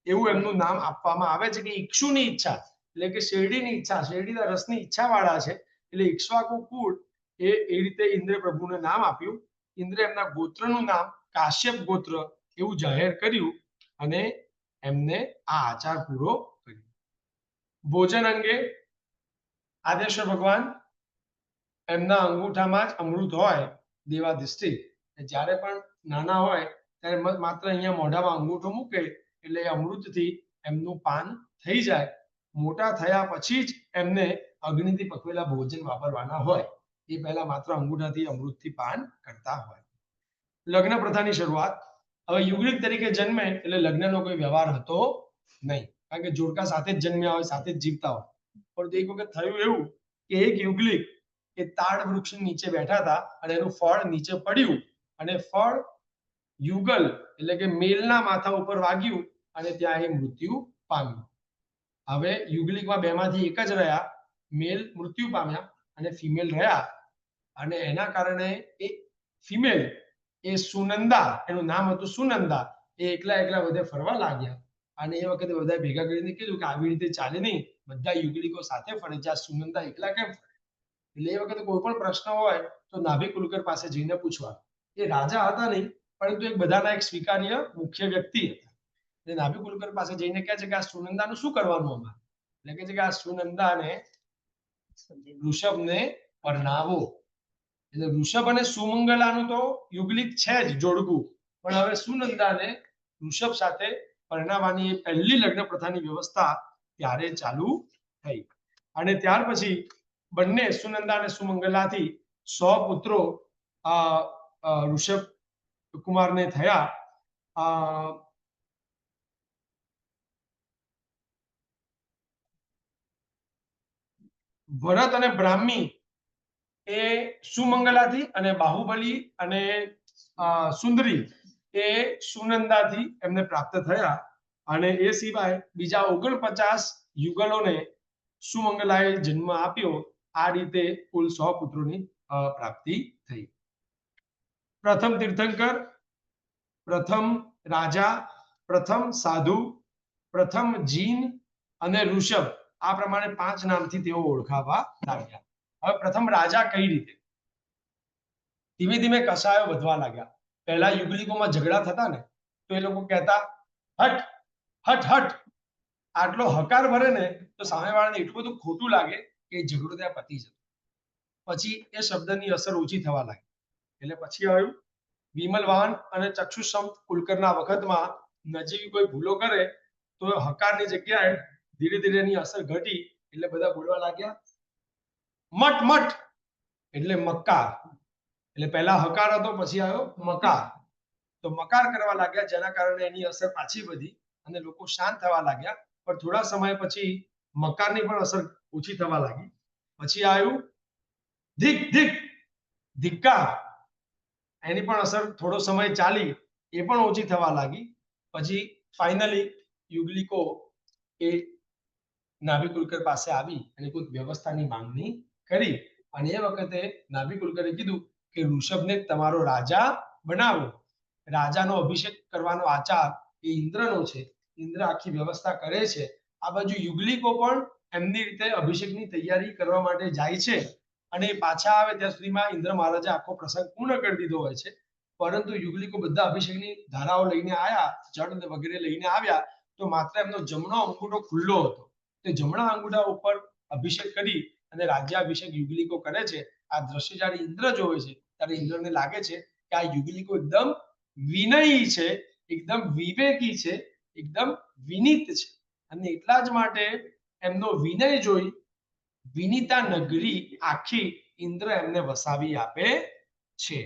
એવું એમનું નામ આપવામાં આવે છે. કે ઇક્ષુની ઈચ્છા એટલે કે શેરડીની ઈચ્છા, શેરડીના રસની ઈચ્છા વાળા છે, એટલે ઇક્ષ્વાકુ કુળ એ રીતે ઇન્દ્ર પ્રભુને નામ આપ્યું. ઇન્દ્રે એમના ગોત્રનું નામ કાશ્યપ ગોત્ર એવું જાહેર કર્યું અને એમને આ આચાર પૂરો કર્યો. ભોજન અંગે આદેશ્વર ભગવાન એમના અંગૂઠામાં જ અમૃત હોય દેવાધિષ્ઠિત. જ્યારે પણ નાના હોય ત્યારે માત્ર અહીંયા મોઢામાં અંગૂઠો મૂકે એટલે અમૃતથી એમનું પાન થઈ જાય. મોટા થયા પછી જ એમને અગ્નિથી પકવેલા ભોજન વાપરવાના હોય. એ પહેલા માત્ર અંગૂઠાથી અમૃતથી પાન કરતા હોય. લગ્ન પ્રથાની શરૂઆત. હવે યુગલિક તરીકે જન્મે એટલે લગ્નનો કોઈ વ્યવહાર હતો નહીં, કારણ કે જોડકા સાથે જ જન્મ્યા હોય, સાથે જ જીવતા હોય. પરંતુ એક વખત થયું એવું કે એક યુગલિક એ તાડ વૃક્ષની નીચે બેઠા હતા અને એનું ફળ નીચે પડ્યું અને ફળ યુગલ એટલે કે મેલના માથા ઉપર વાગ્યું અને ત્યાં એ મૃત્યુ પામ્યું. હવે યુગલિકમાં બેમાંથી એક જ રહ્યા, મેલ મૃત્યુ પામ્યા અને ફિમેલ રહ્યા અને એના કારણે એ ફિમેલ એ સુનંદા, એનું નામ હતું સુનંદા, એ એકલા બધે ફરવા લાગ્યા અને એ વખતે બધા ભેગા કરીને કીધું કે આવી રીતે ચાલે નહીં, બધા યુગલિકો સાથે ફરે છે, આ સુનંદા એકલા કેમ ફરે? એટલે એ વખતે કોઈ પણ પ્રશ્ન હોય તો નાભિક કુલકર પાસે જઈને પૂછવા. એ રાજા હતા નહીં, પરંતુ એક બધાના એક સ્વીકાર્ય મુખ્ય વ્યક્તિ હતા. એટલે નાભિક કુલકર પાસે જઈને કહે છે કે આ સુનંદાનું શું કરવાનું અમારે? એટલે કહે છે કે આ સુનંદાને ઋષભને પરણાવો. એટલે ઋષભ અને સુમંગલાનું તો યુગલિક છે જ જોડકું, પણ હવે સુનંદાને ઋષભ સાથે પરણાવવાની પહેલી લગ્ન પ્રથાની વ્યવસ્થા ત્યારે ચાલુ થઈ. અને ત્યાર પછી બંને સુનંદા અને સુમંગલાથી 100 પુત્રો ઋષભ કુમારને થયા. ભરત અને બ્રાહ્મી એ સુમંગલાથી અને બાહુબલી અને સુંદરી એ સુનંદાથી એમને પ્રાપ્ત થયા અને એ સિવાય બીજા 49 યુગલોને સુમંગલાએ જન્મ આપ્યો. આ રીતે કુલ 100 પુત્રોની પ્રાપ્તિ થઈ. પ્રથમ તીર્થંકર, પ્રથમ રાજા, પ્રથમ સાધુ, પ્રથમ જીન અને ઋષભ, આ પ્રમાણે 5 નામથી તેઓ ઓળખાવા લાગ્યા. હવે પ્રથમ રાજા કઈ રીતે? ધીમે ધીમે કસાયો વધવા લાગ્યા. પહેલા યુગલિકોમાં ઝઘડા થતા ને તો એ લોકો કહેતા હટ હટ હટ, આટલો હકાર ભરે ને તો સામેવાળાને એટલું બધું ખોટું લાગે કે ઝઘડો ત્યાં પતી જતો. પછી એ શબ્દની અસર ઓછી થવા લાગી. એટલે પછી આવ્યું વિમલવાહન અને ચક્ષુસંત કુલકરના વખતમાં નજીવી કોઈ ભૂલો કરે તો હકારની જગ્યાએ ધીરે ધીરે એની અસર ઘટી એટલે બધા બોલવા લાગ્યા મટ મટ, એટલે મક્કાર. એટલે પહેલા હકાર હતો, પછી આવ્યો મકાર. તો મકાર કરવા લાગ્યા, જેના કારણે એની અસર પાછી વધી અને લોકો શાંત થવા લાગ્યા. પણ થોડા સમય પછી મકારની પણ અસર ઓછી થવા લાગી. પછી આવ્યું ધિક ધિક, ધિક્કાર. એની પણ અસર થોડો સમય ચાલી, એ પણ ઓછી થવા લાગી. પછી ફાઇનલી યુગલિકો એ નાભિક કુલકર પાસે આવી અને કોઈ વ્યવસ્થાની માંગણી કરી અને એ વખતે નાભિક કુલકરે કીધું કે ઋષભને તમારો રાજા બનાવો. રાજાનો અભિષેક કરવાનો આચાર એ ઇન્દ્રનો છે. ઇન્દ્ર આખી વ્યવસ્થા કરે છે. આ બાજુ યુગલિકો પણ એમની રીતે અભિષેકની તૈયારી કરવા માટે જાય છે અને પાછા આવે ત્યાં સુધીમાં ઇન્દ્ર મહારાજે આખો પ્રસંગ પૂર્ણ કરી દીધો હોય છે. પરંતુ યુગલિકો બધા અભિષેકની ધારાઓ લઈને આવ્યા, જળ વગેરે લઈને આવ્યા, તો માત્ર એમનો જમણો અંગૂઠો ખુલ્લો હતો. તે જમણા અંગૂઠા ઉપર અભિષેક કરી અને રાજ્યાભિષેક યુગલિકો કરે છે. આ દ્રશ્ય જ્યારે ઇન્દ્ર જોવે છે ત્યારે ઇન્દ્રને લાગે છે કે આ યુગલિકો એકદમ વિનયી છે, એકદમ વિવેકી છે, એકદમ વિનીત છે અને એટલા જ માટે એમનો વિનય જોઈ વિનીતા નગરી આખી ઇન્દ્ર એમને વસાવી આપે છે.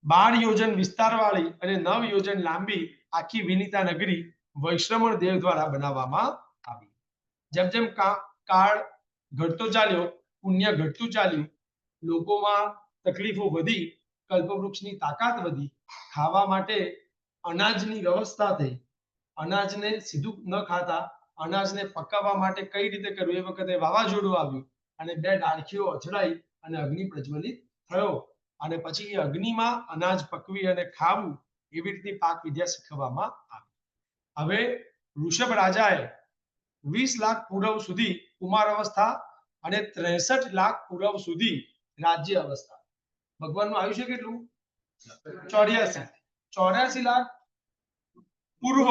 12 યોજન વિસ્તારવાળી અને 9 યોજન લાંબી આખી વિનીતા નગરી વૈશ્રવણ દેવ દ્વારા બનાવવામાં આવી. જેમ જેમ કાળ ઘટતો ચાલ્યો, પુણ્ય ઘટતું ચાલ્યું, લોકોમાં તકલીફો વધી, કલ્પવૃક્ષની તાકાત વધી, ખાવા માટે અનાજની વ્યવસ્થા થઈ. અનાજને સીધું ન ખાતા અનાજને પકાવવા માટે કઈ રીતે કરવું એ વખતે વાવાઝોડું આવ્યું અને 2 ડાળખીઓ અથડાઈ અને અગ્નિ પ્રજ્વલિત થયો અને પછી એ અગ્નિમાં અનાજ પકવી અને ખાવું એવી રીતની પાક વિદ્યા શીખવવામાં આવી. હવે ઋષભ રાજાએ 20 લાખ પૂરવ સુધી કુમાર અવસ્થા અને 63 લાખ પૂરવ સુધી રાજ્ય અવસ્થા. ભગવાનનું આયુષ્ય કેટલું? 84 લાખ પૂર્વ.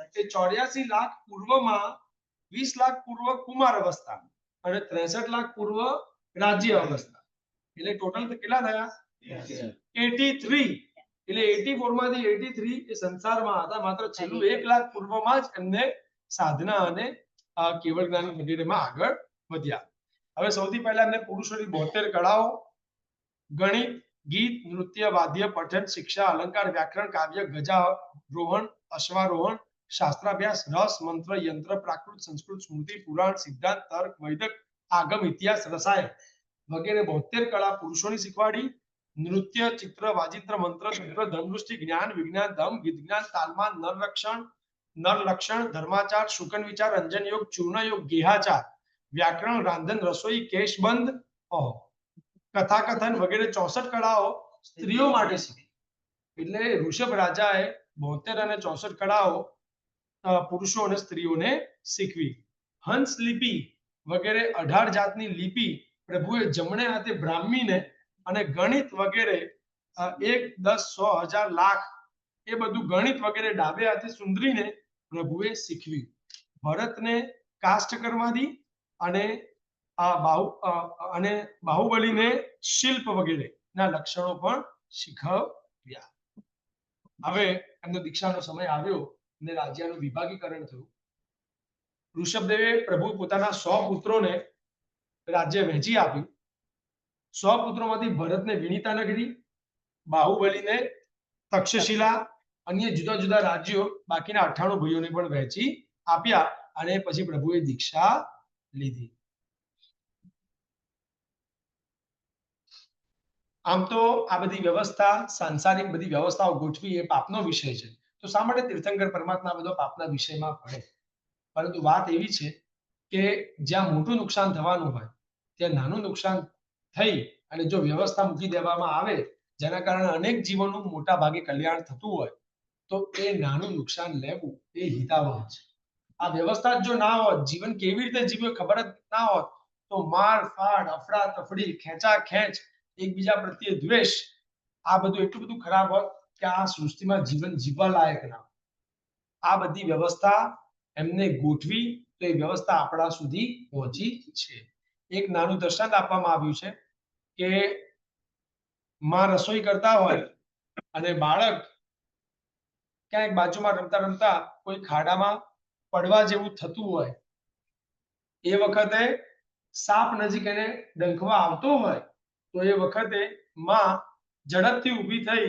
એ 84 લાખ પૂર્વમાં 20 લાખ પૂર્વ કુમાર અવસ્થા અને 63 લાખ પૂર્વ રાજ્ય અવસ્થા. એટલે ટોટલ કેટલા થયા? 83. એટલે 84 માંથી 83 એ સંસારમાં હતા. માત્ર છેલ્લું 1 લાખ પૂર્વમાં જ એમને સાધના અને કેવળ જ્ઞાન વગેરેમાં આગળ વધ્યા. હવે સૌથી પહેલા એમને પુરુષોની 72 કળાઓ, ગણિત, ગીત, નૃત્ય, વાદ્ય, પઠન, શિક્ષા, અલંકાર, વ્યાકરણ, કાવ્ય, ગજારોહણ, અશ્વારોહણ, શાસ્ત્રાભ્યાસ, રસ, મંત્ર, યંત્ર, પ્રાકૃત, સંસ્કૃત, સ્મૃતિ, પુરાણ, સિદ્ધાંત, તર્ક, વૈદક, આગમ, ઇતિહાસ, રસાયણ વગેરે 72 કળા પુરુષોની શીખવાડી. નૃત્ય, ચિત્ર, વાજિત્ર, મંત્ર, તંત્ર, ધર્મદૃષ્ટિ, જ્ઞાન, વિજ્ઞાન, ધમ, વિજ્ઞાન, તાલમાન, નરલક્ષણ, ધર્માચાર, શુકન વિચાર, રંજન યોગ, ચૂર્ણ યોગ, ગેહાચાર, વ્યાકરણ, રાંધન, રસોઈ, કેશબંધ, કથાકથન વગેરે 64 કળાઓ સ્ત્રીઓ માટે શીખી. એટલે ઋષભ રાજાએ 72 અને 64 કળાઓ પુરુષો અને સ્ત્રીઓને શીખવી. હંસ લિપિ વગેરે 18 જાતની લિપિ પ્રભુએ જમણે હાથે બ્રાહ્મીને અને ગણિત વગેરે 1, 10, 100, 1000, લાખ એ બધું ગણિત વગેરે ડાબે હાથે સુંદરીને પ્રભુએ શીખવી. ભરતને કાષ્ઠ કરવાથી અને બાહુબલીને શિલ્પ વગેરે ના લક્ષણો પણ શીખવ્યા. હવે એમનો દીક્ષાનો સમય આવ્યો અને રાજ્યનું વિભાગીકરણ થયું. ઋષભદેવે પ્રભુ પોતાના 100 પુત્રોને રાજ્ય વહેંચી આપ્યું. 100 પુત્રોમાંથી ભરતને વિનીતા નગરી, બાહુબલીને તક્ષશિલા, અન્ય જુદા જુદા રાજ્યો બાકીના 98 ભાઈઓને પણ વહેંચી આપ્યા અને પછી પ્રભુએ દીક્ષા લીધી. આમ તો આ બધી વ્યવસ્થા, સાંસારિક બધી વ્યવસ્થાઓ ગોઠવી એ પાપનો વિષય છે. તો શા માટે તીર્થંકર પરમાત્મા બધો પાપના વિષયમાં પડે? પરંતુ વાત એવી છે કે જ્યાં મોટું નુકસાન થવાનું હોય ત્યાં નાનું નુકસાન થઈ અને જો વ્યવસ્થા મૂકી દેવામાં આવે જેના કારણે અનેક જીવોનું મોટા ભાગે કલ્યાણ થતું હોય તો એ નાનું નુકસાન લેવું એ હિતાવહ છે. આ વ્યવસ્થા જો ના હોત, જીવન કેવી રીતે જીવ્યું ખબર જ ના હોત તો માર ફાડ, અફડા તફડી, ખેંચા ખેંચ, એકબીજા પ્રત્યે દ્વેષ, આ બધું એટલું બધું ખરાબ હોત કે આ સૃષ્ટિમાં જીવન જીવવા લાયક ના. આ બધી વ્યવસ્થા એમને ગોઠવી તો એ વ્યવસ્થા આપણા સુધી પહોંચી છે. એક નાનું દ્રષ્ટાંત આપવામાં આવ્યું છે કે માં રસોઈ કરતા હોય અને બાળક ક્યાંક બાજુમાં રમતા રમતા કોઈ ખાડામાં પડવા જેવું થતું હોય, એ વખતે સાપ નજીક એને ડંખવા આવતો હોય તો એ વખતે માં ઝડપથી ઊભી થઈ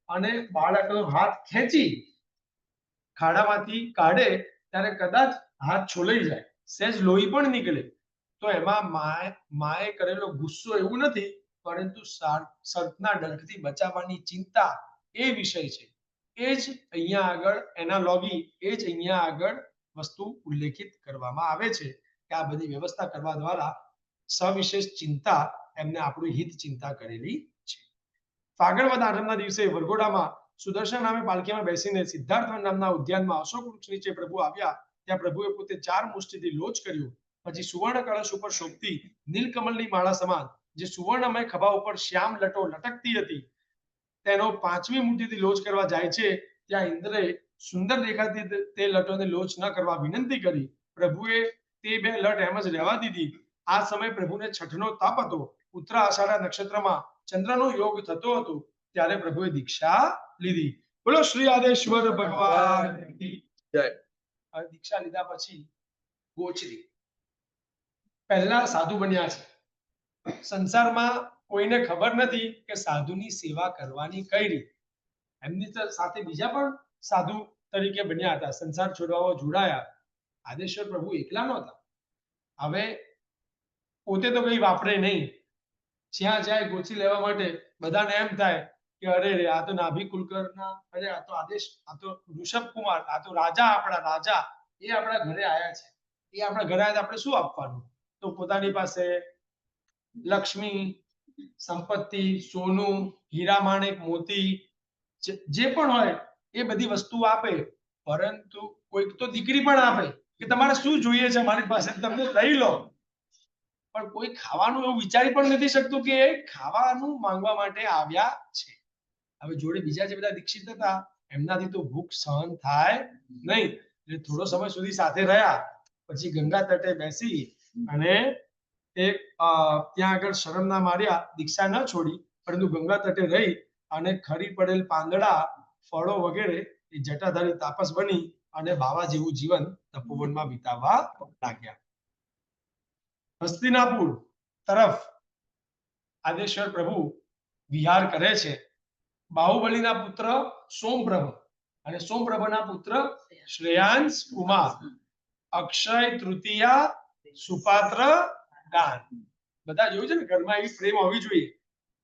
અને બાળકનો હાથ ખેંચી ખાડામાંથી કાઢે ત્યારે કદાચ હાથ છોલાઈ જાય, સહેજ લોહી પણ નીકળે તો એમાં માએ કરેલો ગુસ્સો એવું નથી, પરંતુ સર્પના ડંખથી બચાવવાની ચિંતા એ વિષય છે. એ જ અહીંયા આગળ એનાલોગી, એ જ અહીંયા આગળ વસ્તુ ઉલ્લેખિત કરવામાં આવે છે કે આ બધી વ્યવસ્થા કરવા દ્વારા સવિશેષ ચિંતા એમને આપણું હિત ચિંતા કરેલી છે. ફાગણ વદ આઠમના દિવસે વરઘોડામાં સુદર્શન નામે પાલખીમાં બેસીને સિદ્ધાર્થ નામના ઉદ્યાનમાં અશોક વૃક્ષ નીચે પ્રભુ આવ્યા. ત્યાં પ્રભુએ પોતે 4 મુષ્ટિથી લોચ કર્યો. પછી સુવર્ણ કળશ ઉપર શોભતી નીલકમલની માળા સમાન જે સુવર્ણમય ખભા ઉપર શ્યામ લટો લટકતી હતી તેનો 5મી મુઠ્ઠીથી લોચ કરવા જાય છે. ત્યાં ઇન્દ્રએ સુંદર દેખાતી તે લટોને લોચ ન કરવા વિનંતી કરી. પ્રભુએ તે 2 લટ એમ જ રહેવા દીધી. આ સમય પ્રભુને છઠનો તપ હતો. ઉત્તરા આષાઢા નક્ષત્રમાં ચંદ્રનો યોગ થતો હતો. ત્યારે પ્રભુએ દીક્ષા લીધી. બોલો શ્રી આદેશ્વર ભગવાન કી જય. દીક્ષા લીધા પછી ગોચરી પહેલા સાધુ બન્યા છે. સંસારમાં કોઈને ખબર નથી કે સાધુની સેવા કરવાની કઈ રીતે. એમની સાથે બીજા પણ સાધુ તરીકે બન્યા હતા, સંસાર છોડવામાં જોડાયા. આદેશ્વર પ્રભુ એકલા નહોતા. હવે પોતે તો કઈ વાપરે નહીં, જ્યાં જાય ગોચરી લેવા માટે બધાને એમ થાય કે અરે રે આ તો નાભી કુલકર્ણના, અરે આ તો આ તો ઋષભ કુમાર, આ તો રાજા, આપણા રાજા, એ આપણા ઘરે આયા છે. એ આપણા ઘરે આયા આપણે શું આપવાનું? તો પોતાની પાસે લક્ષ્મી, સંપત્તિ, સોનું, હીરા માણેક, મોતી જે પણ હોય એ બધી વસ્તુ આપે. પરંતુ કોઈક તો દીકરી પણ આપે કે તમારે શું જોઈએ છે મારી પાસે, તમને લઈ લો. પણ કોઈ ખાવાનું એવું વિચારી પણ નથી શકતું કે ખાવાનું માંગવા માટે આવ્યા છે. હવે જોડે બીજા જે બધા દીક્ષિત હતા એમનાથી તો ભૂખ સહન થાય નહીં, એટલે થોડો સમય સુધી સાથે રહ્યા. પછી ગંગા તટે બેસી અને એક ત્યાં આગળ શરમ ના માર્યા દીક્ષા ન છોડી, પરંતુ ગંગા તટે રહી અને ખરી પડેલ પાંદડા, ફળો વગેરે એ જટાધારી તાપસ બની અને બાવા જેવું જીવન તપોવનમાં વિતાવવા લાગ્યા. હસ્તિનાપુર તરફ આદેશ્વર પ્રભુ વિહાર કરે છે. બાહુબલીના પુત્ર સોમપ્રભ અને સોમપ્રભાના પુત્ર શ્રેયાંશ કુમાર, અક્ષય તૃતીયા સુપાત્ર દાન. બધા જોયું છે ને, ઘરમાં એવી પ્રેમ હોવી જોઈએ.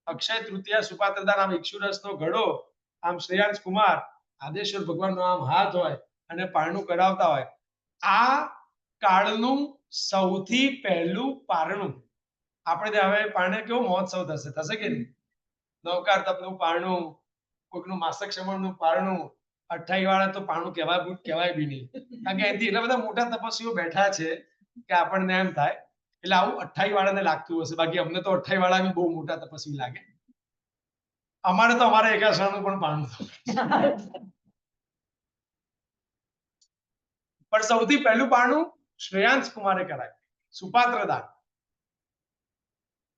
અક્ષય તૃતીયા સુપાત્ર દાન, આમ ઇક્ષુરસનો ઘડો, આમ શ્રેયાંશ કુમાર, આદેશ્વર ભગવાનનો આમ હાથ હોય અને પારણું કરાવતા હોય. આ કાળનું સૌથી પહેલું પારણું. આપણે ત્યાં હવે પારણે કેવો મહોત્સવ થશે કે નહીં? નવકાર તપનું પારણું, કોઈકનું માસક શ્રમણનું પારણું, 28 વાળા તો પારણું કહેવાય બી નહીં. કારણ કે અહીંથી એટલા બધા મોટા તપસ્વીઓ બેઠા છે કે આપણને એમ થાય એટલે આવું 28 વાળાને લાગતું હશે. બાકી અમને તો 28 વાળા બી બહુ મોટા તપસ્વી લાગે. અમારે તો અમારા એકાશાનું પણ પારણું થયું. પણ સૌથી પહેલું પારણું શ્રેયાંશ કુમારે કરાય, સુપાત્ર દાન.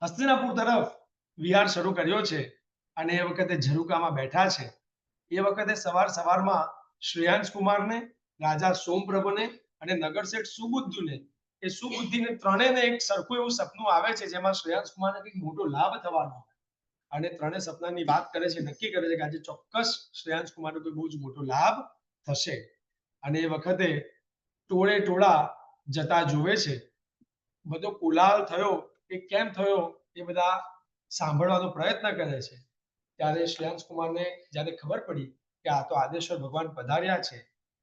હસ્તિનાપુર તરફ વિહાર શરૂ કર્યો છે અને એ વખતે ઝરૂકામાં બેઠા છે. એ વખતે સવારમાં શ્રેયાંશ કુમારને, રાજા સોમપ્રભુને અને નગરશેઠ સુબુદ્ધુને, એ સુબુદ્ધિને ત્રણેયને એક સરખું એવું સપનું આવે છે જેમાં શ્રેયાંશ કુમારને કંઈક મોટો લાભ થવાનો. અને ત્રણેય સપનાની વાત કરે છે, નક્કી કરે છે કે આજે ચોક્કસ શ્રેયાંશ કુમારને કોઈ બહુ જ મોટો લાભ થશે. અને એ વખતે ટોળે ટોળા જતા જોવે છે. બધો કોલાહલ થયો એ કેમ થયો એ બધા સાંભળવાનો પ્રયત્ન કરે છે. ત્યારે શ્રેયાંશ કુમારને જ્યારે ખબર પડી કે આ તો આદેશ્વર ભગવાન પધાર્યા છે,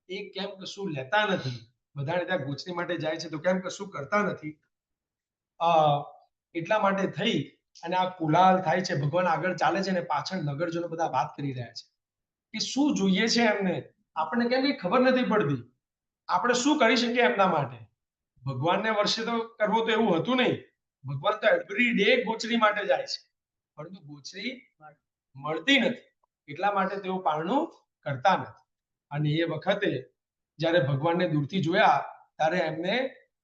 એ કેમ કશું લેતા નથી, બધાને ત્યાં ગોચરી માટે જાય છે તો કેમ કશું કરતા નથી, એટલા માટે થઈ અને આ કોલાહલ થાય છે. ભગવાન આગળ ચાલે છે અને પાછળ નગરજનો બધા વાત કરી રહ્યા છે કે શું જોઈએ છે એમને, આપણને કેમ કઈ ખબર નથી પડતી, આપણે શું કરી શકીએ એમના માટે. ભગવાનને વર્ષે તો કરવો તો એવું હતું નહીં. ભગવાન તો એવરી ડે ગોચરી માટે જાય છે, પરંતુ ગોચરી મળતી નથી, એટલા માટે તેઓ પારણું કરતા નથી. અને એ વખતે જ્યારે ભગવાનને દૂરથી જોયા ત્યારે એમને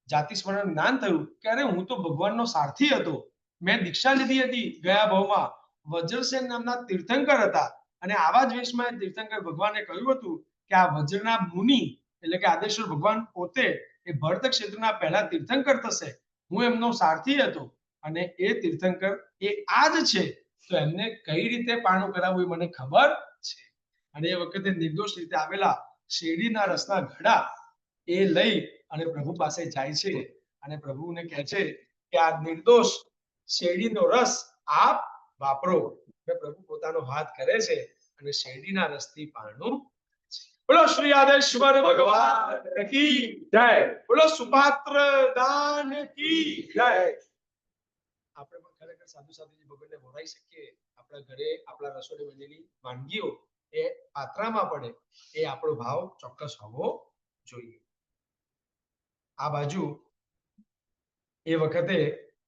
જાતિ સ્મરણ જ્ઞાન થયું કે અરે હું તો ભગવાનનો સારથી હતો, મેં દીક્ષા લીધી હતી ગયા ભાવમાં, વજ્રસેન નામના તીર્થંકર હતા અને આવા જ વેશમાં તીર્થંકર ભગવાને કહ્યું હતું કે આ વજ્રના મુનિ એટલે કે આદેશ્વર ભગવાન પોતે એ ભરત ક્ષેત્રના પહેલા તીર્થંકર થશે, હું એમનો સારથી હતો અને એ તીર્થંકર એ આ જ છે, તો એમને કઈ રીતે પારણું કરાવવું એ મને ખબર છે. અને એ વખતે નિર્દોષ રીતે આવેલા શેરડીના રસના ઘડા એ લઈ અને પ્રભુ પાસે જાય છે અને પ્રભુને કહે છે કે આ નિર્દોષ શેરડીનો રસ આપ વાપરો. પ્રભુ પોતાનો હાથ કરે છે અને શેરડીના રસથી પારણું. બોલો શ્રી આદેશ્વર ભગવાન કી જય, બોલો સુપાત્ર દાન કી જય. આપણે પણ ખરેખર સાધુ સાધુજી ભગવાનને વરાઈ શકીએ. આપણા ઘરે આપણા રસોડે બનેલી વાનગીઓ એ પાત્રામાં પડે, એ આપણો ભાવ ચોક્કસ હોવો જોઈએ. આ બાજુ એ વખતે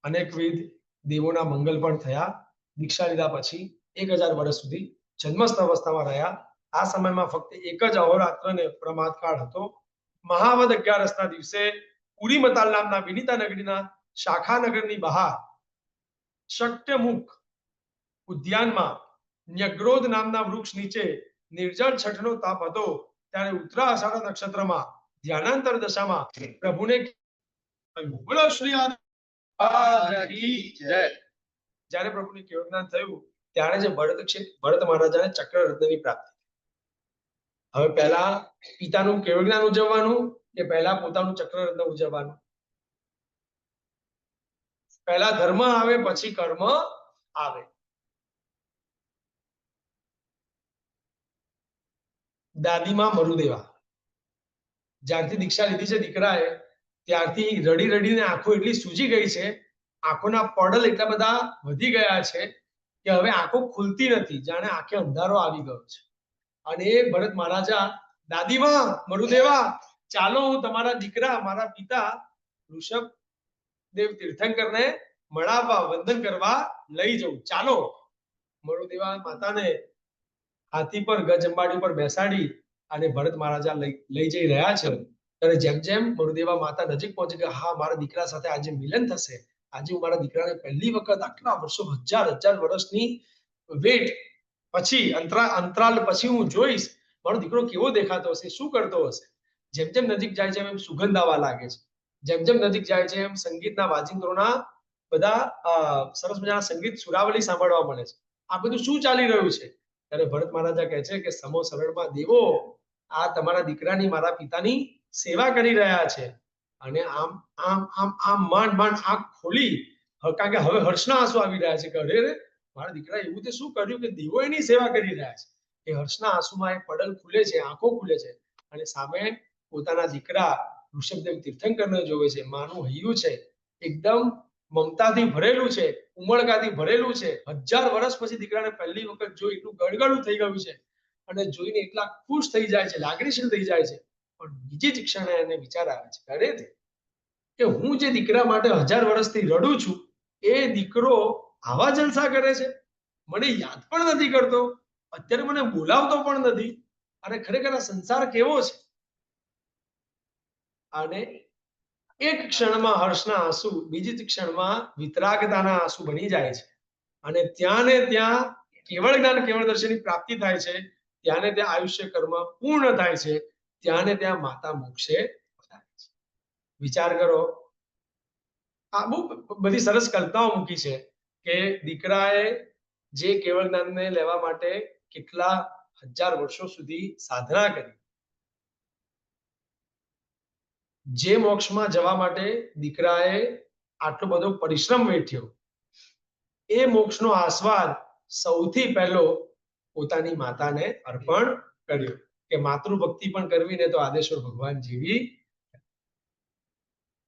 અનેકવિધ દેવોના મંગલ પણ થયા. દીક્ષા લીધા પછી 1000 વર્ષ સુધી જન્મસ્થ અવસ્થામાં રહ્યા. આ સમયમાં ફક્ત એક જ અહોરાત્રને પ્રમાદકાળ હતો. મહાવદ 11ના દિવસે પુરીમતાલ નામના વિનીતા નગરીના શાખાનગરની બહાર શક્યમુખ ઉદ્યાનમાં ન્યગ્રોધ નામના વૃક્ષ નીચે નિર્જળ છઠનો તાપ હતો. ત્યારે ઉત્તરા અષાઢ નક્ષત્રમાં ધ્યાનાંતર દશામાં પ્રભુને બોલો શ્રી જ્યારે પ્રભુને કેવળ જ્ઞાન થયું ત્યારે જે ભરત મહારાજાને ચક્ર રત્નની પ્રાપ્તિ. હવે પહેલા પિતાનું કેવળ જ્ઞાન ઉજવવાનું કે પહેલા પોતાનું ચક્ર રત્ન ઉજવવાનું? પહેલા ધર્મ આવે પછી કર્મ આવે. દાદીમાં મરુદેવા જ્યારથી દીક્ષા લીધી છે દીકરાએ ત્યારથી રડી રડીને આંખો એટલી સૂજી ગઈ છે, આંખોના પડલ એટલા બધા વધી ગયા છે કે હવે આંખો ખુલતી નથી, જાણે આંખે અંધારો આવી ગયો છે. અને એ ભરત મહારાજા દાદીમાં મરુદેવા ચાલો હું તમારા દીકરા મારા પિતા ઋષભદેવ તીર્થંકરને મળાવવા વંદન કરવા લઈ જવું, ચાલો. મરુદેવા માતાને હાથી પર ગજ અંબાડી પર બેસાડી અને ભરત મહારાજા લઈ જઈ રહ્યા છે. ત્યારે જેમ જેમ મરુદેવા માતા નજીક પહોંચે કે હા મારા દીકરા સાથે આજે મિલન થશે, આજે હું મારા દીકરાને પહેલી વખત આટલા વર્ષો હજાર વર્ષની વેટ પછી અંતરાલ પછી હું જોઈશ, મારો દીકરો કેવો દેખાતો હશે, શું કરતો હશે. જેમ જેમ નજીક જાય છે એમ સુગંધ આવવા લાગે છે. જેમ જેમ નજીક જાય છે એમ સંગીતના વાજિંત્રોના બધા સરસ મજાના સંગીત સુરાવલી સાંભળવા મળે છે. આ બધું શું ચાલી રહ્યું છે? ત્યારે ભરત મહારાજા કહે છે કે સમો સરળમાં દેવો આ તમારા દીકરાની મારા પિતાની સેવા કરી રહ્યા છે. અને આમ આમ આમ આમ માંડ માંડ આંખ ખોલી, કારણ કે હવે હર્ષના આંસુ આવી રહ્યા છે કે અરે રે, મારા દીકરા એવું તે શું કર્યું કે દેવો એની સેવા કરી રહ્યા છે. એ હર્ષના આંસુમાં એ પડલ ખુલે છે, આંખો ખુલે છે, અને સામે પોતાના દીકરા ઋષભદેવ તીર્થંકરને જોવે છે. માનું હૈયું છે એકદમ મમતાથી ભરેલું છે, ઉમળકાથી ભરેલું છે. 1000 વર્ષ પછી દીકરાને પહેલી વખત જોઈ એટલું ગળગળું થઈ ગયું છે અને જોઈને એટલા ખુશ થઈ જાય છે, લાગણીશીલ થઈ જાય છે. પણ બીજી જ ક્ષણે એને વિચાર આવે છે, અરે રે, કે હું જે દીકરા માટે 1000 વર્ષથી રડું છું, એ દીકરો આવા જલસા કરે છે, મને યાદ પણ નથી કરતો, અત્યારે મને બોલાવતો પણ નથી, અને ખરેખર આ સંસાર કેવો છે. અને એક ક્ષણમાં હર્ષના આંસુ બીજી જ ક્ષણમાં વિતરાગતાના આંસુ બની જાય છે. અને ત્યાં ને ત્યાં કેવળ જ્ઞાન કેવળ દર્શનની પ્રાપ્તિ થાય છે. ત્યાં ને ત્યાં આયુષ્ય કર્મ પૂર્ણ થાય છે. ત્યાં ને ત્યાં માતા મોક્ષે પધારે છે. વિચાર કરો, આ બહુ બધી સરસ કલ્પનાઓ મૂકી છે કે દીકરાએ જે કેવળ જ્ઞાનને લેવા માટે કેટલા 1000 વર્ષો સુધી સાધના કરી, જે મોક્ષમાં જવા માટે દીકરાએ આટલો બધો પરિશ્રમ વેઠ્યો, એ મોક્ષનો આસ્વાદ સૌથી પહેલો પોતાની માતાને અર્પણ કર્યો. કે માતૃભક્તિ પણ કરવી ને તો આદેશ્વર ભગવાન જેવી.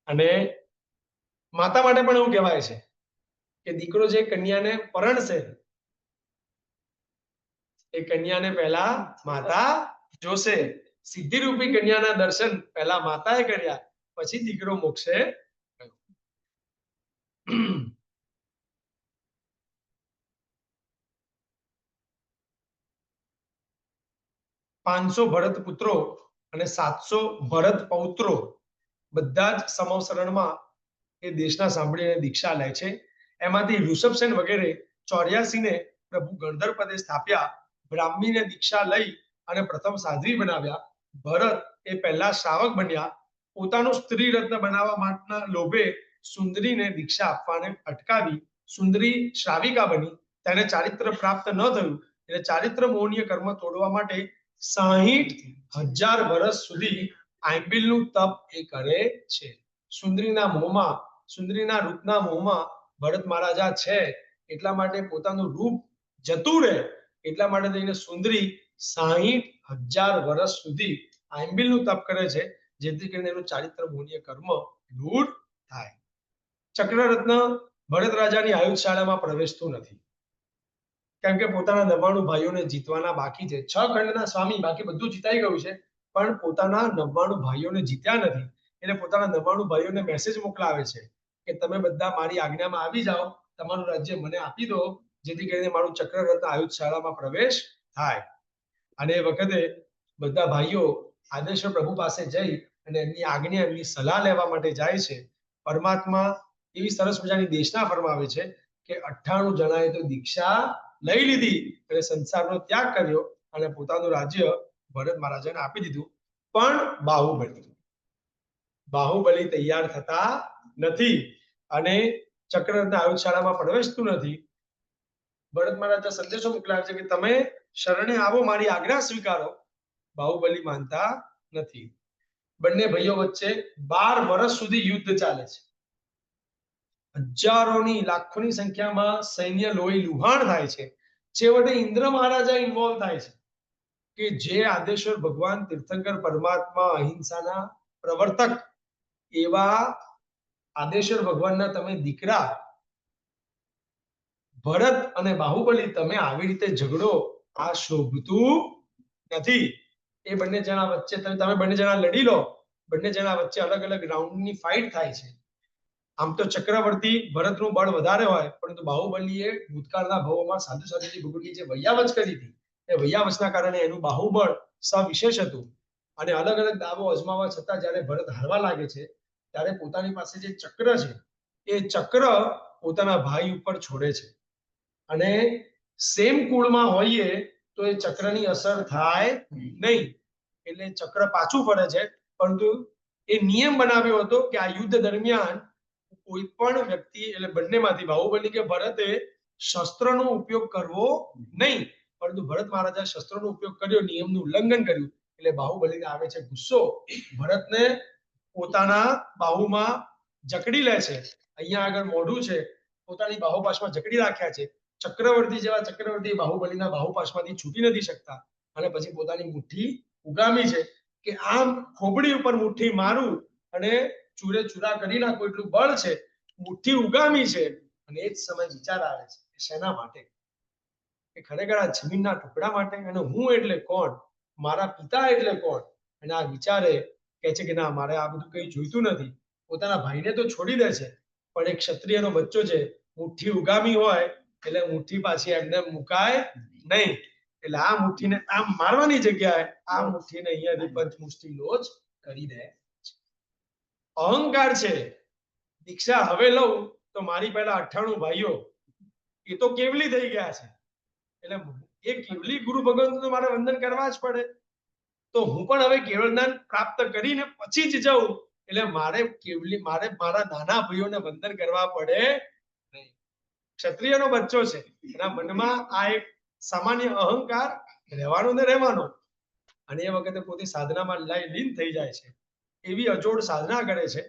અને માતા માટે પણ એવું કહેવાય છે કે દીકરો જે કન્યાને પરણશે, એ કન્યાને પહેલા માતા જોશે. સિદ્ધિરૂપી કન્યાના દર્શન પહેલા માતાએ કર્યા, પછી દીકરો મોક્ષે ગયો. 500 ભરત પુત્રો અને 700 ભરત પૌત્રો બધા જ સમવસરણમાં એ દેશના સાંભળીને દીક્ષા લે છે. એમાંથી ઋષભસેન વગેરે 84 ને પ્રભુ ગણધર પદે સ્થાપ્યા. બ્રાહ્મીને દીક્ષા લઈ અને પ્રથમ સાધ્વી બનાવ્યા. ભરત એ પહેલા શ્રાવક બન્યા. પોતાનું સ્ત્રી રત્ન બનાવવા માટેના લોભે સુંદરીને દીક્ષા આપવાને અટકાવી સુંદરી શ્રાવિકા બની. તેને ચારિત્ર પ્રાપ્ત ન થયું એટલે ચારિત્ર મોહનીય કર્મ તોડવા માટે 60,000 વર્ષ સુધી આંબિલનું તપ એ કરે છે. સુંદરીના મોહમાં, સુંદરીના રૂપના મોહમાં ભરત મહારાજા છે, એટલા માટે પોતાનું રૂપ જતું રહે એટલા માટે થઈને સુંદરી 60,000 વર્ષ સુધી આંબિલનું તપ કરે છે, જેથી કરીને એનું ચારિત્ર મોહનીય કર્મ દૂર થાય. ચક્રરત્ન ભરત રાજાની આયુધશાળામાં પ્રવેશતું નથી, કેમ કે પોતાના 99 ભાઈઓને જીતવાના બાકી છે. 6 ખંડના સ્વામી, બાકી બધું જીતાઈ ગયું છે, પણ પોતાના 99 ભાઈઓને જીત્યા નથી. એટલે પોતાના 99 ભાઈઓને મેસેજ મોકલાવે છે કે તમે બધા મારી આજ્ઞામાં આવી જાઓ, તમારું રાજ્ય મને આપી દો, જેથી કરીને મારું ચક્રરત્ન આયુધશાળામાં પ્રવેશ થાય. અને એ વખતે બધા ભાઈઓ આદેશ્વર પ્રભુ પાસે જઈ અને એમની આજ્ઞા, એમની સલાહ લેવા માટે જાય છે. પરમાત્મા એવી સરસ મજાની દેશના ફરમાવે છે કે 98 જણાએ તો દીક્ષા લઈ લીધી અને સંસારનો ત્યાગ કર્યો અને પોતાનું રાજ્ય ભરત મહારાજાને આપી દીધું. પણ બાહુબલી તૈયાર થતા નથી અને ચક્રરત્ન આયુધશાળામાં પ્રવેશતું નથી. ભરત મહારાજા સંદેશો મોકલાવે છે કે તમે શરણે આવો, મારી આજ્ઞા સ્વીકારો. બાહુબલી માનતા નથી. બંને ભાઈઓ વચ્ચે 12 વર્ષ સુધી યુદ્ધ ચાલે છે. હજારોની, લાખોની સંખ્યામાં સૈન્ય લોહી લુહાણ થાય છે. છેવટે ઇન્દ્ર મહારાજા ઇન્વોલ્વ થાય છે કે જે આદેશ્વર ભગવાન તીર્થંકર પરમાત્મા અહિંસાના પ્રવર્તક એવા આદેશ્વર ભગવાનના તમે દીકરા ભરત અને બાહુબલી, તમે આવી રીતે ઝઘડો, આ શોભતું નથી. એ બંને જણા વચ્ચે તમે બંને જણા લડી લો. બંને જણા વચ્ચે અલગ અલગ રાઉન્ડની ફાઇટ થાય છે. આમ તો ચક્રવર્તી ભરતનું બળ વધારે હોય, પરંતુ બાહુબલીએ ભૂતકાળના ભવોમાં સાધુ સાધુજી ભગવતી જે વૈયાવચ કરી હતી, એ વૈયાવચના કારણે એનું બાહુબળ સવિશેષ હતું. અને અલગ અલગ દાવો અજમાવવા છતાં જ્યારે ભરત હારવા લાગે છે, ત્યારે પોતાની પાસે જે ચક્ર છે, એ ચક્ર પોતાના ભાઈ ઉપર છોડે છે. અને સેમ કુળમાં હોઈએ તો એ ચક્રની અસર થાય નહીં, એટલે ચક્ર પાછું ફરે છે. પરંતુ એ નિયમ બનાવ્યો હતો કે આ યુદ્ધ દરમિયાન કોઈ પણ વ્યક્તિ, એટલે બંનેમાંથી બાહુબલી કે ભરતે શસ્ત્રનો ઉપયોગ કરવો નહીં. પરંતુ ભરત મહારાજા શસ્ત્રનો ઉપયોગ કર્યો, નિયમનું ઉલ્લંઘન કર્યું, એટલે બાહુબલીને આવે છે ગુસ્સો. ભરતને પોતાના બાહુમાં જકડી લે છે. અહીંયા આગળ મોઢું છે, પોતાની બાહુપાશમાં જકડી રાખ્યા છે. ચક્રવર્તી જેવા ચક્રવર્તી બાહુબલીના બાહુપાશમાંથી છૂટી નથી શકતા અને પછી પોતાની મુઠ્ઠી ઉગામી છે કે આમ ખોબડી ઉપર મુઠ્ઠી મારું અને ચૂરે ચૂરા કરી નાખું એટલું બળ છે. મુઠ્ઠી ઉગામી છે અને એ જ સમય વિચાર આવે છે કે શેના માટે? કે ખરેખર આ જમીનના ટુકડા માટે, અને હું એટલે કોણ, મારા પિતા એટલે કોણ? અને આ વિચારે કહે છે કે ના, મારે આ બધું કઈ જોઈતું નથી. પોતાના ભાઈને તો છોડી દે છે, પણ એક ક્ષત્રિયનો બચ્ચો છે, મુઠ્ઠી ઉગામી હોય એટલે મુઠ્ઠી પાછી એમને મુકાય નહીં. એટલે આ મુઠ્ઠીને આમ મારવાની જગ્યાએ આ મુઠ્ઠીને અહીંયાથી પંચમુષ્ટિ લોચ કરી દે. અહંકાર છે. દીક્ષા હવે લઉં તો મારી પહેલા 98 ભાઈઓ એ તો કેવલી થઈ ગયા છે, એટલે એ કેવલી ગુરુ ભગવંતનું મારે વંદન કરવા જ પડે. તો હું પણ હવે કેવળ જ્ઞાન પ્રાપ્ત કરીને પછી જ જાઉં, એટલે મારે મારા નાના ભાઈઓને વંદન કરવા પડે નહીં. ક્ષત્રિયનો બચ્ચો છે, એના મનમાં આ એક સામાન્ય અહંકાર રહેવાનો ને રહેવાનો, અને એ વખતે પોતે સાધનામાં લીન થઈ જાય છે. એવી અજોડ સાધના કરે છે.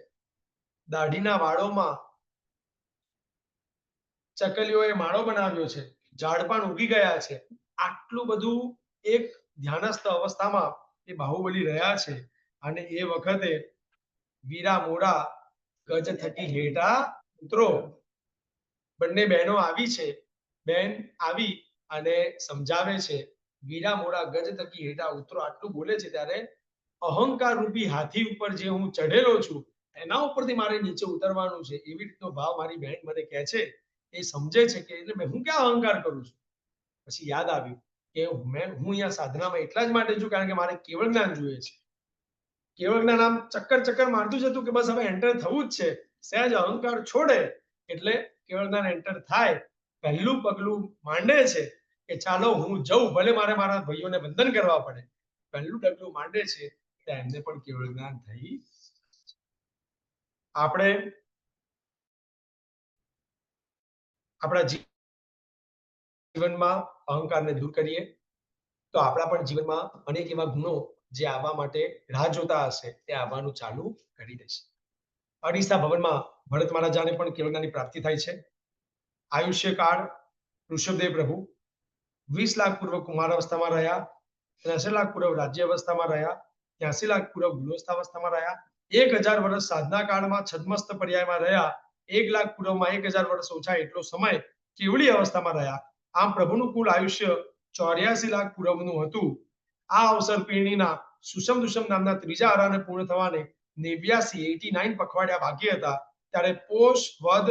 દાઢીના વાળોમાં ચકલીઓએ માળો બનાવ્યો છે, ઝાડપાન ઉગી ગયા છે. આટલું બધું એક ધ્યાનસ્થ અવસ્થામાં એ બાહુબલી રહ્યા છે. અને એ વખતે વીરા મોરા ગજ થકી હેઠા ઉતરો. બંને બહેનો આવી છે. બેન આવી અને સમજાવે છે, વીરા મોરા ગજ થકી હેઠા ઉતરો. આટલું બોલે છે ત્યારે અહંકાર રૂપી હાથી ઉપર જે હું ચઢેલો છું એના ઉપરથી મારે નીચે ઉતરવાનું છે, એવી રીતનો ભાવ મારી બહેન મને કહે છે. એ સમજે છે કે એટલે હું ક્યાં અહંકાર કરું છું. પછી યાદ આવ્યું કે હું અહીંયા સાધનામાં એટલા જ માટે છું કારણ કે મારે કેવળ જ્ઞાન જોઈએ છે. કેવળ જ્ઞાન આમ ચક્કર મારતું જતું કે બસ હવે એન્ટર થવું જ છે. સહેજ અહંકાર છોડે એટલે કેવળ જ્ઞાન એન્ટર થાય. પહેલું પગલું માંડે છે કે ચાલો હું જઉં, ભલે મારે મારા ભાઈઓને વંદન કરવા પડે. પહેલું ડગલું માંડે છે ત્યાં એમને પણ કેવળ જ્ઞાન થઈ. આપણે આપણા જીવનમાં અહંકારને દૂર કરીએ તો આપણા પણ જીવનમાં અનેક એવા ગુણો જે આવવા માટે રાહ જોતા હશે તે આવવાનું ચાલુ કરી દેશે. અડીસા ભવનમાં ભરત મહારાજાને પણ કેવળ જ્ઞાનની પ્રાપ્તિ થાય છે. આયુષ્યકાળ ઋષભદેવ પ્રભુ 20 લાખ પૂર્વ કુમાર અવસ્થામાં રહ્યા, 83 લાખ પૂર્વ રાજ્ય અવસ્થામાં રહ્યા, 83 લાખ પૂર્વ ગૃહસ્થ અવસ્થામાં રહ્યા, 1000 વર્ષ સાધના કાળમાં છદ્મસ્ત પર્યાયમાં રહ્યા, 1 લાખ પૂર્વમાં 1000 વર્ષ ઓછા એટલો સમય કેવળી અવસ્થામાં રહ્યા. આમ પ્રભુનું કુલ આયુષ્ય 84 લાખ પૂર્વનું હતું. આ અવસર પેણીના સુષમ દુષમ નામના ત્રીજા આરાને પૂર્ણ થવાને 89 પખવાડિયા બાકી હતા. ત્યારે પોષ વદ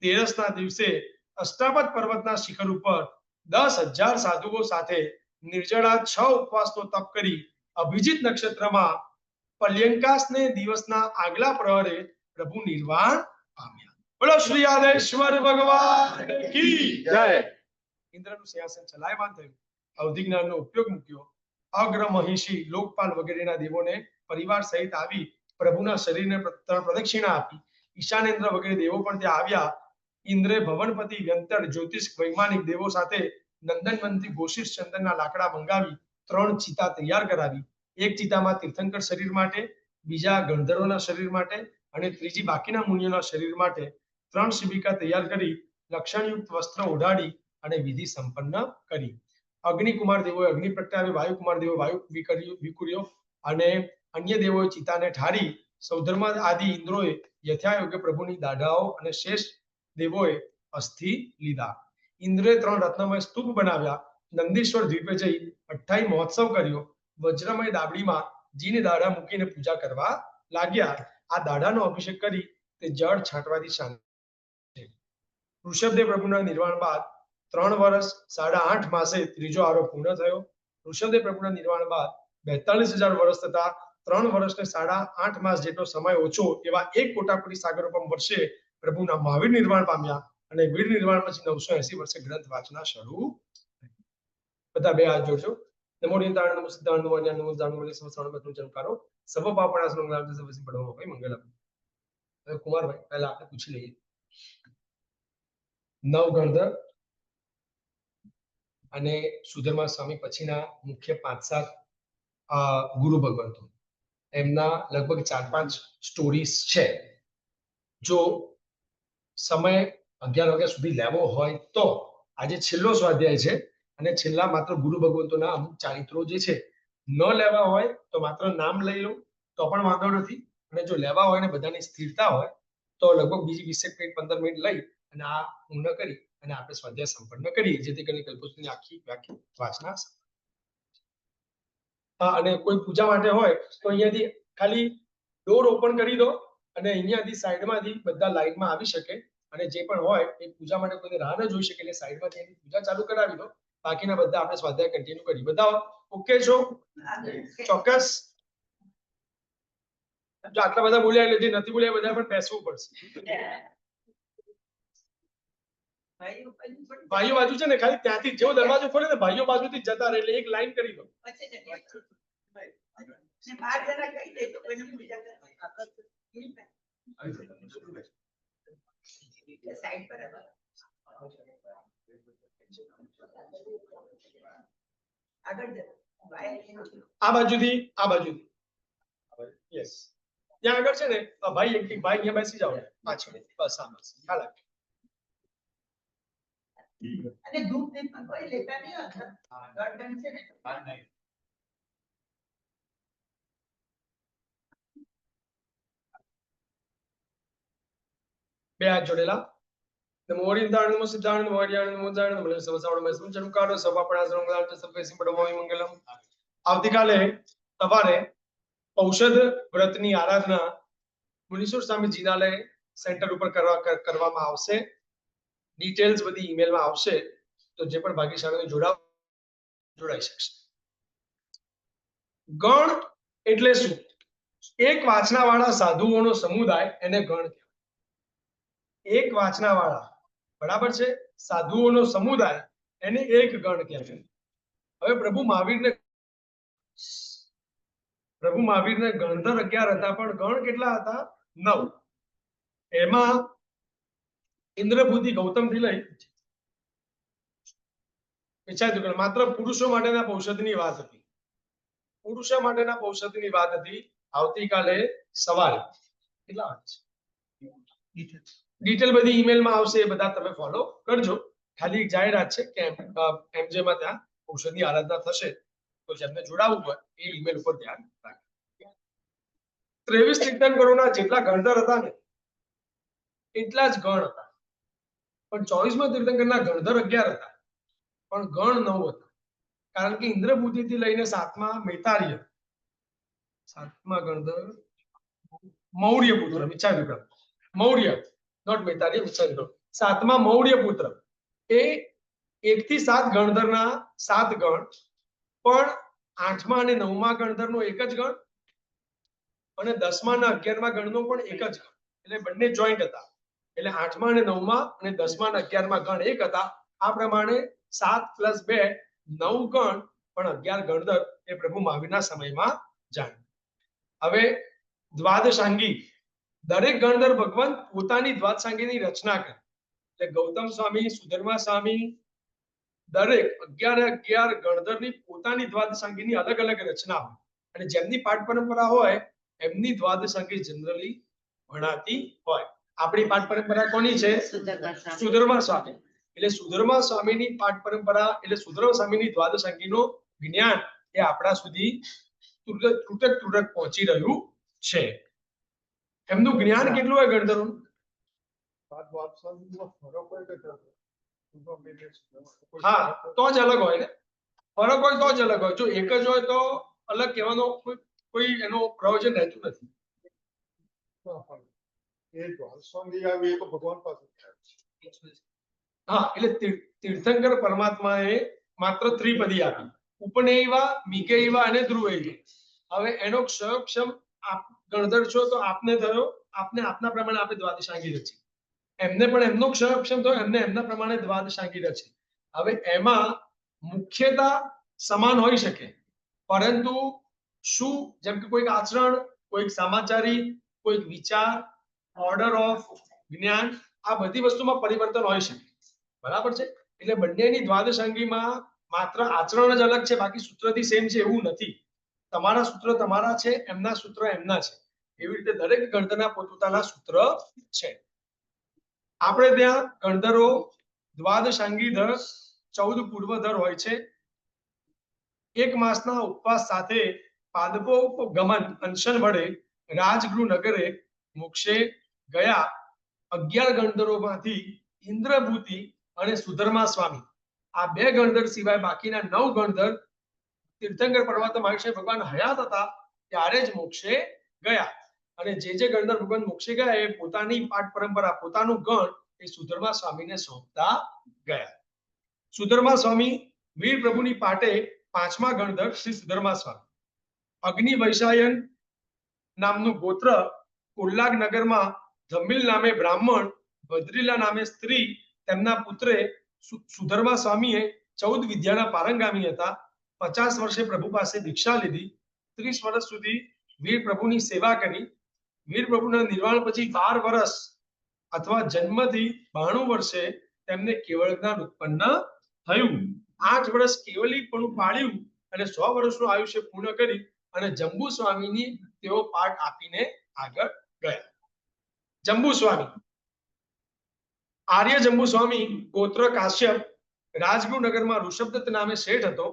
13 ના દિવસે અષ્ટાવત પર્વતના શિખર ઉપર 10,000 સાધુઓ સાથે નિર્જળા 6 ઉપવાસનો તપ કરી અભિજીત નક્ષત્રમાં પલ્યંકાસને દિવસના આગલા પ્રહરે પ્રભુ નિર્વાણ પામ્યા. બોલો શ્રી આદેશ્વર ભગવાન કી જય. ઇન્દ્રનું સિંહાસન ચલાયમાન થયું. અવધિ જ્ઞાનનો ઉપયોગ મૂક્યો. અગ્ર મહિષી લોકપાલ વગેરેના દેવોને પરિવાર સહિત આવી પ્રભુના શરીરને પ્રદક્ષિણા આપી. ઈશાનેન્દ્ર વગેરે દેવો પણ ત્યાં આવ્યા. ઇન્દ્રે ભવનપતિ વ્યંતર જ્યોતિષ વૈમાનિક દેવો સાથે નંદનવનથી ઘોષિત ચંદનના લાકડા મંગાવી 3 ચિતા તૈયાર કરાવી. એક ચિતામાં તીર્થંકર શરીર માટે, બીજા ગંધર્વના શરીર માટે અને ત્રીજી બાકીના મુનિઓના શરીર માટે 3 શિબિકા તૈયાર કરી લક્ષણયુક્ત વસ્ત્ર ઓઢાડી અને વિધિ સંપન્ન કરી. અગ્નિકુમાર દેવોએ અગ્નિ પ્રગટાવી, વાયુકુમાર દેવો વાયુ વિકુર્યો અને અન્ય દેવોએ ચિતાને ઠારી. સૌધર્મા આદિ ઇન્દ્રોએ યથાયોગ્ય પ્રભુની દાઢાઓ અને શેષ દેવોએ અસ્થિ લીધા. ઇન્દ્રે 3 રત્નમય સ્તૂપ બનાવ્યા. નંદીશ્વર દ્વીપે જઈ 28 મહોત્સવ કર્યો. વજ્રમય દાબડીમાં જીને દાઢા મૂકીને પૂજા કરવા લાગ્યા. આ દાઢાનો અભિષેક કરી તે જળ છાંટવાથી શાંત. ઋષભદેવ પ્રભુના નિર્વાણ બાદ 3 વર્ષ 8.5 માસે ત્રીજો આરો પૂર્ણ થયો. ઋષભદેવ પ્રભુના નિર્વાણ બાદ 42,000 વર્ષ તથા 3 વર્ષ ને 8.5 માસ જેટલો સમય ઓછો એવા 1 કોટાકોટી સાગરોપમ વર્ષે પ્રભુના મહાવીર નિર્વાણ પામ્યા અને વીર નિર્વાણ પછી 980 વર્ષે ગ્રંથ વાંચના શરૂ. બધા બે હાથ જોડજો. નમો નિતાણ નમો સિદ્ધાંત નમો જ્ઞાન નમો દાન નમો સમસ્ત બતનું ચમકારો સબ પાપણાસ મંગલામ સબ સિંહ પડવા હોય મંગલ. હવે કુમારભાઈ પહેલા આપણે પૂછી લઈએ. નવગણધર અને સુધર્મા સ્વામી પછીના મુખ્ય 5-7 ગુરુ ભગવંતો એમના લગભગ 4-5 સ્ટોરીઝ છે. જો સમય 11 વાગ્યા સુધી લેવો હોય તો આજે છેલ્લો સ્વાધ્યાય છે અને છેલ્લા માત્ર ગુરુ ભગવંતોના અમુક ચારિત્રો જે છે ન લેવા હોય તો માત્ર નામ લઈ લો તો પણ વાંધો નથી, અને જો લેવા હોય ને બધાની સ્થિરતા હોય તો લગભગ બીજી 20 મિનિટ 15 મિનિટ લઈ અને આ પૂર્ણ કરી અને આપણે સ્વાધ્યાય સંપન્ન કરીએ, જેથી કરીને કલ્પસૂત્રની આખી વાંચના. અને કોઈ પૂજા માટે હોય તો અહીંયાથી ખાલી ડોર ઓપન કરી દો અને અહીંયાથી સાઈડમાંથી બધા લાઈનમાં આવી શકે, અને જે પણ હોય એ પૂજા માટે કોઈને રાહ ન જોઈ શકે એટલે સાઈડમાંથી એની પૂજા ચાલુ કરાવી દો. બાકીના બધા આપણે સ્વાધ્યાય કન્ટિન્યુ કરીએ. બધા ઓકે છો? ચોક્કસ. જો આટલા બધા બોલ્યા એટલે જે નથી બોલ્યા બધા પણ બેસવું પડશે. ભાઈઓ બાજુ છે ને ખાલી ત્યાંથી જેવો દરવાજો ખોલે ને ભાઈઓ બાજુથી જતા રહે એટલે એક લાઈન કરી દો. આ બાજુથી યસ ત્યાં આગળ છે ને ભાઈ એક ભાઈ અહીંયા બેસી જાઓ પાછળ. બસ આ બસ ખ્યાલ રાખજો. અને ધૂપ દીપમાં કોઈ લેતા નહીં હોતા. ગરદન છે ને બે હાથ જોડેલા. નમો હરિદાણ નમો સિદ્ધાણ નમો હરિયાણ નમો જાણ નમો સવસાવણ મેં સંચરણ કાઢો સભાપણા સંગલાટ સભ્ય પડવાય મંગલમ. આવતીકાલે સવારે ઔષધ વ્રતની આરાધના મુનીશ્વર સ્વામી જીનાલય સેન્ટર ઉપર કરવામાં આવશે. ડિટેલ્સ બધી ઈમેલમાં આવશે, તો જે પણ ભાગ્યશાળી જોડાઈ શકશે. ગણ એટલે શું? એક વાંચનાવાળા સાધુઓનો સમુદાય એને ગણ કહેવાય. એક વાંચનાવાળા, બરાબર છે, સાધુઓનો સમુદાય એને એક ગણ કહેવાય. હવે પ્રભુ મહાવીરને ગણધર 11 હતા, પણ ગણ કેટલા હતા? 9. એમાં ઇન્દ્રભૂતિ ગૌતમથી લઈ વિચાર્યું માત્ર પુરુષો માટેના ઔષધની વાત હતી. પુરુષો માટેના ઔષધની વાત હતી. આવતીકાલે સવારે કેટલા વાગે છે ડિટેલ બધી ઈમેલમાં આવશે, એ બધા તમે ફોલો કરજો. ખાલી એક જાહેરાત છે કે એમજેમાં ત્યાં ઔષધની આરાધના થશે, તો જેમને જોડાવવું હોય એ ઈમેલ ઉપર ધ્યાન રાખજો. 23 તીર્થંકરોના જેટલા ગણધર હતા ને એટલા જ ગણ હતા, પણ 24મા તીર્થંકરના ગણધર 11 હતા પણ ગણ 9 હતા. કારણ કે ઇન્દ્રભૂતિથી લઈને 7મા મૈતાર્ય, 7મા ગણધર મૌર્ય પુત્ર, વિચાર્યું મૌર્ય નોટ મૈતાર્ય, વિચાર્યું 7મા મૌર્ય પુત્ર એ 1 થી 7 ગણધરના 7 ગણ, પણ 8મા અને 9મા ગણધરનો એક જ ગણ અને 10મા અને 11મા ગણનો પણ એક જ ગણ, એટલે બંને જોઈન્ટ હતા. એટલે 8મા અને 9મા અને 10મા અને 11મા ગણ એક હતા. આ પ્રમાણે 7 + 2 9 ગણ, પણ 11 ગણધર એ પ્રભુ મહાવીરના સમયમાં જાણ્યું. હવે દ્વાદશાંગી, દરેક ગણધર ભગવાન પોતાની દ્વાદશાંગીની રચના કરે. એટલે ગૌતમ સ્વામી, સુધર્મા સ્વામી, દરેક 11 ગણધરની પોતાની દ્વાદશાંગીની અલગ અલગ રચના હોય, અને જેમની પાઠ પરંપરા હોય એમની દ્વાદશાંગી જનરલી ભણાતી હોય. આપણી પાઠ પરંપરા કોની છે? સુધર્મા સ્વામી. એટલે સુધર્મા સ્વામીની પાઠ પરંપરા, એટલે સુધર્મા સ્વામીની દ્વાદશાંગીનો જ્ઞાન એ આપણા સુધી તૂટક પહોંચી રહ્યું છે. એમનું જ્ઞાન કેટલું હોય ગણધરોનું? હા, તો જ અલગ હોય ને. ફરક હોય તો જ અલગ હોય. જો એક જ હોય તો અલગ કહેવાનો કોઈ એનો પ્રયોજન રહેતું નથી. હા, એટલે તીર્થંકર પરમાત્માએ માત્ર ત્રિપદી આપી, ઉપનેયવા, મિગેયવા અને ધ્રુવૈવા. હવે એનો ક્ષયક્ષમ આપ ગણધર છો તો આપને થયો, આપને આપના પ્રમાણે આપણે દ્વાદશાંગી રચી. એમને પણ એમનો ક્ષયક્ષમ થયો, એમને એમના પ્રમાણે દ્વાદશાંગી રચી. હવે એમાં મુખ્યતા સમાન હોઈ શકે, પરંતુ શું, જેમ કે કોઈક આચરણ, કોઈક સમાચારી, કોઈક વિચાર, ઓર્ડર ઓફ જ્ઞાન, આ બધી વસ્તુમાં પરિવર્તન હોઈ શકે. બરાબર છે? એટલે બંનેની દ્વાદશાંગીમાં માત્ર આચરણ જ અલગ છે, બાકી સૂત્રથી સેમ છે એવું નથી. તમારા સૂત્ર તમારા છે, એમના સૂત્ર એમના છે. એવી રીતે દરેક ગણધરના પોતપોતાના સૂત્ર છે. આપણે ત્યાં ગણધરો દ્વાદશાંગી ધર, 14 પૂર્વધર હોય છે. એક માસના ઉપવાસ સાથે પાદપોપગમન અનશન વડે રાજગૃહ નગરે મોક્ષે ગયા 11 ગણધરોમાંથી ઇન્દ્રભૂતિ અને સુધર્મા સ્વામી, આ 2 ગણધર સિવાય બાકીના 9 ગણધર તીર્થંકર પરમાત્મા મહાવીર ભગવાન હયાત હતા ત્યારે જ મોક્ષે ગયા. અને જે ગણધર ભગવાન મોક્ષે ગયા એ પોતાની પાઠ પરંપરા, પોતાનું ગણ એ સુધર્મા સ્વામીને સોંપતા ગયા. સુધર્મા સ્વામી વીર પ્રભુની પાટે 5મા ગણધર શ્રી સુધર્મા સ્વામી. અગ્નિ વૈશાયન નામનું ગોત્ર, ઉલ્લાગ નગરમાં ધમ્મિલ નામે બ્રાહ્મણ, ભદ્રીલા નામે સ્ત્રી, તેમના પુત્રે સુધર્મા સ્વામીએ 14 વિદ્યાના પારંગામી હતા. 50 વર્ષે પ્રભુ પાસે દીક્ષા લીધી. 30 વર્ષ સુધી વીર પ્રભુની સેવા કરી. વીર પ્રભુના નિર્વાણ પછી 12 વર્ષ અથવા જન્મથી 92 વર્ષે તેમને કેવળ જ્ઞાન ઉત્પન્ન થયું. 8 વર્ષ કેવલીપણું પાળ્યું અને 100 વર્ષનું આયુષ્ય પૂર્ણ કરી અને જંબુ સ્વામીની તેઓ પાઠ આપીને આગળ ગયા. જંબુ સ્વામી, આર્ય જંબુ સ્વામી, ગોત્ર કાશ્યપ, રાજગૃહ નગરમાં ઋષભદત્ત નામે શેઠ હતો.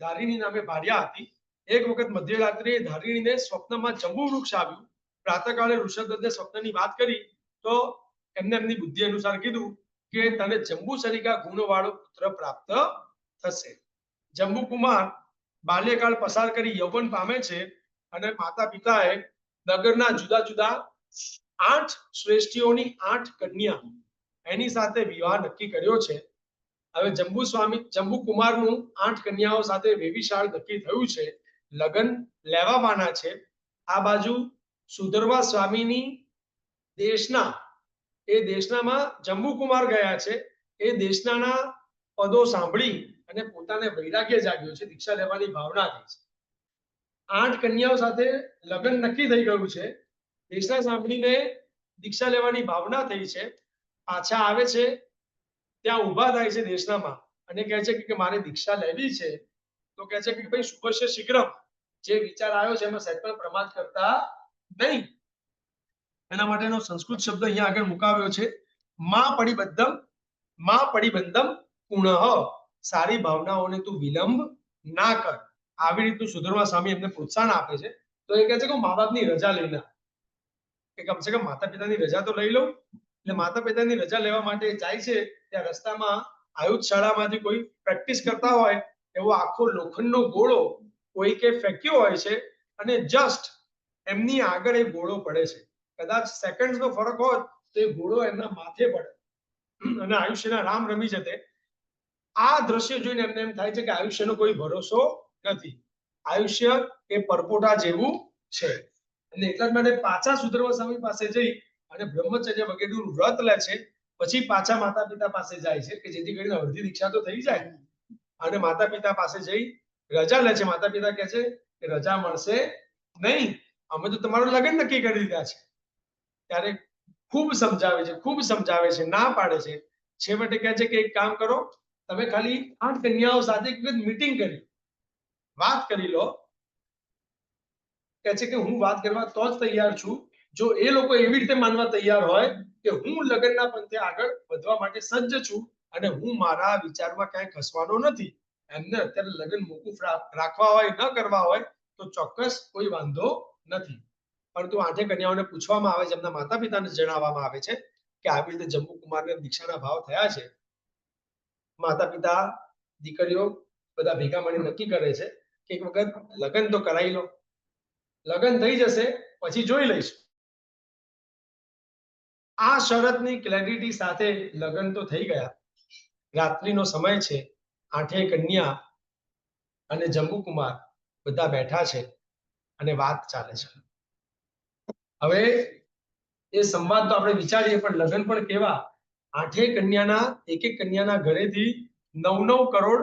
ધારિણી નામે ભાર્યા હતી. એક વખત મધ્યરાત્રિએ ધારિણીને સ્વપ્નમાં જંબુ વૃક્ષ આવ્યું. પ્રાતઃકાળે ઋષભદત્તને સ્વપ્નની વાત કરી તો એમને એમની બુદ્ધિ અનુસાર કીધું કે તને જંબુ સરિકા ગુણવાળો પુત્ર પ્રાપ્ત થશે. જંબુ કુમાર બાલ્યકાળ પસાર કરી યૌવન પામે છે અને માતા પિતાએ નગરના જુદા જુદા 8 શ્રેષ્ઠીઓની 8 કન્યા એની સાથે વિવાહ નક્કી કર્યો છે. હવે જંબુ કુમારનું 8 કન્યાઓ સાથે વેવિશાળ નક્કી થયું છે. લગ્ન લેવાવાના છે. આ બાજુ સુધર્મા સ્વામીની દેશનામાં જંબુ કુમાર ગયા છે. એ દેશનાના પદો સાંભળી અને પોતાને વૈરાગ્ય જાગ્યો છે, દીક્ષા લેવાની ભાવના થઈ છે. 8 કન્યાઓ સાથે લગ્ન નક્કી થઈ ગયું છે. દેશના સાંભળીને દીક્ષા લેવાની ભાવના થઈ છે. પાછા આવે છે, ત્યાં ઊભા થાય છે દેશનામાં અને કહે છે કે મારે દીક્ષા લેવી છે. તો કહે છે કે ભાઈ શુભસ્ય શીઘ્રમ, જે વિચાર આવ્યો છે એમાં સહેજ પણ પ્રમાદ કરતા નહીં. એના માટેનો સંસ્કૃત શબ્દ અહીંયા આગળ મુકાવ્યો છે, માં પડિબંધમ પુનઃ, સારી ભાવનાઓને તું વિલંબ ના કર. આવી રીતનું સુધર્મા સ્વામી એમને પ્રોત્સાહન આપે છે. તો એ કહે છે કે મા બાપની રજા લઈ લે, કે કમસે કમ માતા પિતાની રજા તો લઈ લઉં. એટલે માતા પિતાની રજા લેવા માટે જાય છે. ત્યાં રસ્તામાં આયુધ શાળામાંથી કોઈ પ્રેક્ટિસ કરતા હોય એવો આખો લોખંડનો ગોળો કોઈકે ફેંક્યો હોય છે અને જસ્ટ એમની આગળ એ ગોળો પડે છે. કદાચ સેકન્ડ્સનો ફરક હોત તો એ ગોળો એમના માથે પડે અને આયુષ્યના રામ રમી જતે. આ દ્રશ્ય જોઈને એમને એમ થાય છે કે આયુષ્યનો કોઈ ભરોસો નથી. આયુષ્ય એ પરપોટા જેવું છે. અને એટલા જ માટે પાછા સુધર્મા સ્વામી પાસે જઈ અને બ્રહ્મચર્ય વગેરેનું વ્રત લે છે. પછી પાછા માતા પિતા પાસે જાય છે કે જેથી કરીને અડધી દીક્ષા તો થઈ જાય. અને માતા પિતા પાસે જઈ રજા લે છે. માતા પિતા કહે છે કે રજા મળશે નહીં, અમે તો તમારું લગ્ન નક્કી કરી દીધા છે. ત્યારે ખૂબ સમજાવે છે, ના પાડે છે. છેવટે કહે છે કે એક કામ કરો, તમે ખાલી 8 કન્યાઓ સાથે એક વખત મીટિંગ કરી વાત કરી લો. કહે છે કે હું વાત કરવા તો જ તૈયાર છું જો એ લોકો એવી રીતે માનવા તૈયાર હોય કે હું લગ્નના પંથે આગળ વધવા માટે સજ્જ છું અને હું મારા વિચારમાં ક્યાંય ખસવાનો નથી. એમને અત્યારે લગ્ન મોકૂફ રાખવા હોય, ન કરવા હોય તો ચોક્કસ કોઈ વાંધો નથી. પરંતુ 8 કન્યાઓને પૂછવામાં આવે છે, એમના માતા પિતાને જણાવવામાં આવે છે કે આવી રીતે જંબુ કુમારને દીક્ષાના ભાવ થયા છે. માતા પિતા દીકરીઓ બધા ભેગા મળી નક્કી કરે છે કે એક વખત લગ્ન તો કરાવી લો, લગ્ન થઈ જશે પછી જોઈ લઈશું. આ શરતની ક્લેરિટી સાથે લગ્ન તો થઈ ગયા. રાત્રિનો સમય છે. 8 કન્યા અને જંબુકુમાર બધા બેઠા છે અને વાત ચાલે છે. હવે એ સંવાદ તો આપણે વિચારીએ પણ લગ્ન પણ કેવા. 8 કન્યાના એક કન્યાના ઘરેથી 9 કરોડ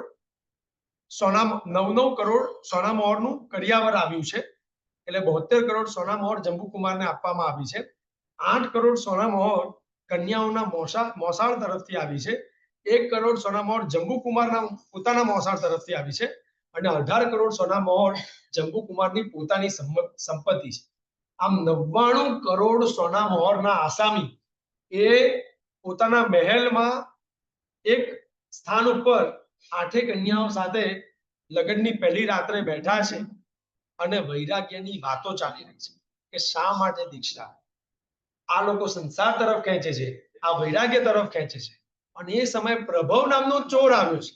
સોના મોહરનું કરિયાવર આવ્યું છે. એટલે 72 કરોડ સોના મોહર જંબુકુમારને આપવામાં આવી છે. 8 કરોડ સોના મોહર કન્યાઓના મોસાળ તરફથી આવી છે. 1 કરોડ સોના મોહર જંબુકુમારના પોતાના મોસાળ તરફથી આવી છે અને 18 કરોડ સોના મોહર જંબુકુમારની પોતાની સંપત્તિ છે. આમ 99 કરોડ સોના મોહરના આસામી એ પોતાના મહેલમાં એક સ્થાન ઉપર 8 કન્યાઓ સાથે લગ્નની પહેલી રાત્રે બેઠા છે અને વૈરાગ્યની વાતો ચાલી રહી છે કે શા માટે દીક્ષા. આ લોકો સંસાર તરફ ખેંચે છે, આ વૈરાગ્ય તરફ ખેંચે છે. અને એ સમયે પ્રભવ નામનો ચોર આવ્યો છે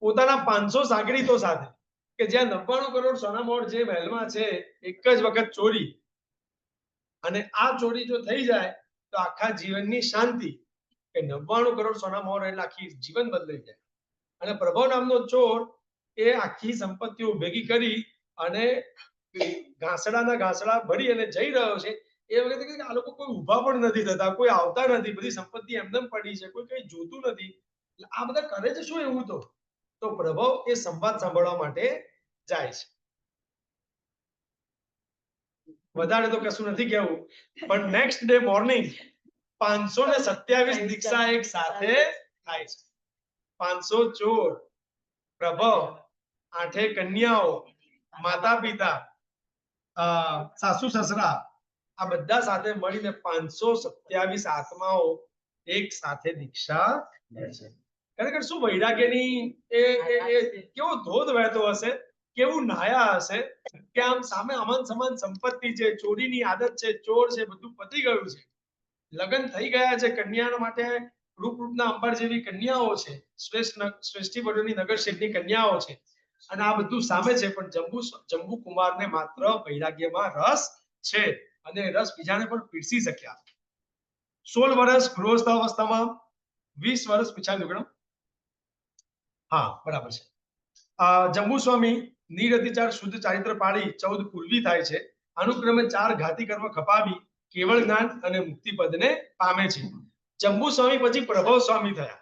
પોતાના 500 સાગરીતો સાથે, કે જ્યાં 99 કરોડ સોના મોહર જે મહેલમાં છે એક જ વખત ચોરી, અને આ ચોરી જો થઈ જાય તો આખા જીવનની શાંતિ, કે 99 કરોડ સોના મોહર એટલે આખી જીવન બદલાઈ જાય. અને પ્રભવ નામનો ચોર એ આખી સંપત્તિઓ ભેગી કરી અને ઘાસડા ભરી અને જઈ રહ્યો છે. એ વખતે કે આ લોકો કોઈ ઊભા પણ નથી થતા, કોઈ આવતા નથી, બધી સંપત્તિ એમનેમ પડી છે, કોઈ કઈ જોતું નથી. આ બધા કરે છે શું એવું? તો પ્રભવ એ સંવાદ સાંભળવા માટે જાય છે. વધારે તો કશું નથી કહેવું, પણ નેક્સ્ટ ડે મોર્નિંગ 527 દીક્ષા એક સાથે થાય છે. 500 ચોર, પ્રભવ, 8 કન્યાઓ, માતા પિતા, સાસુ સસરા, આ બધા સાથે મળીને 527 આત્માઓ એક સાથે દીક્ષા લે છે. ખરેખર શું વૈરાગ્યની કેવો ધોધ વહેતો હશે, કેવું નાયા હશે કે આમ સામે અમન સમાન સંપત્તિ છે, ચોરીની આદત છે, ચોર છે, બધું પતી ગયું છે, લગ્ન થઈ ગયા છે, કન્યાઓ માટે રૂપના અંબર જેવી કન્યાઓ છે, શ્રેષ્ઠી વડોની નગર શેઠની કન્યાઓ છે, અને આ બધું સામે છે. પણ જંબુ કુમારને માત્ર વૈરાગ્યમાં રસ છે અને રસ બીજાને પણ પીરસી શક્યા. 16 વર્ષ ગૃહસ્થ અવસ્થામાં, 20 વર્ષ પીછા નીકળો. હા, બરાબર છે. જંબુ સ્વામી નિરતિચાર શુદ્ધ ચારિત્ર પાળી 14 પૂર્વી થાય છે. અનુક્રમે 4 ઘાતી કર્મ ખપાવી કેવળ જ્ઞાન અને મુક્તિ પદને પામે છે. જંબુ સ્વામી પછી પ્રભવ સ્વામી થયા.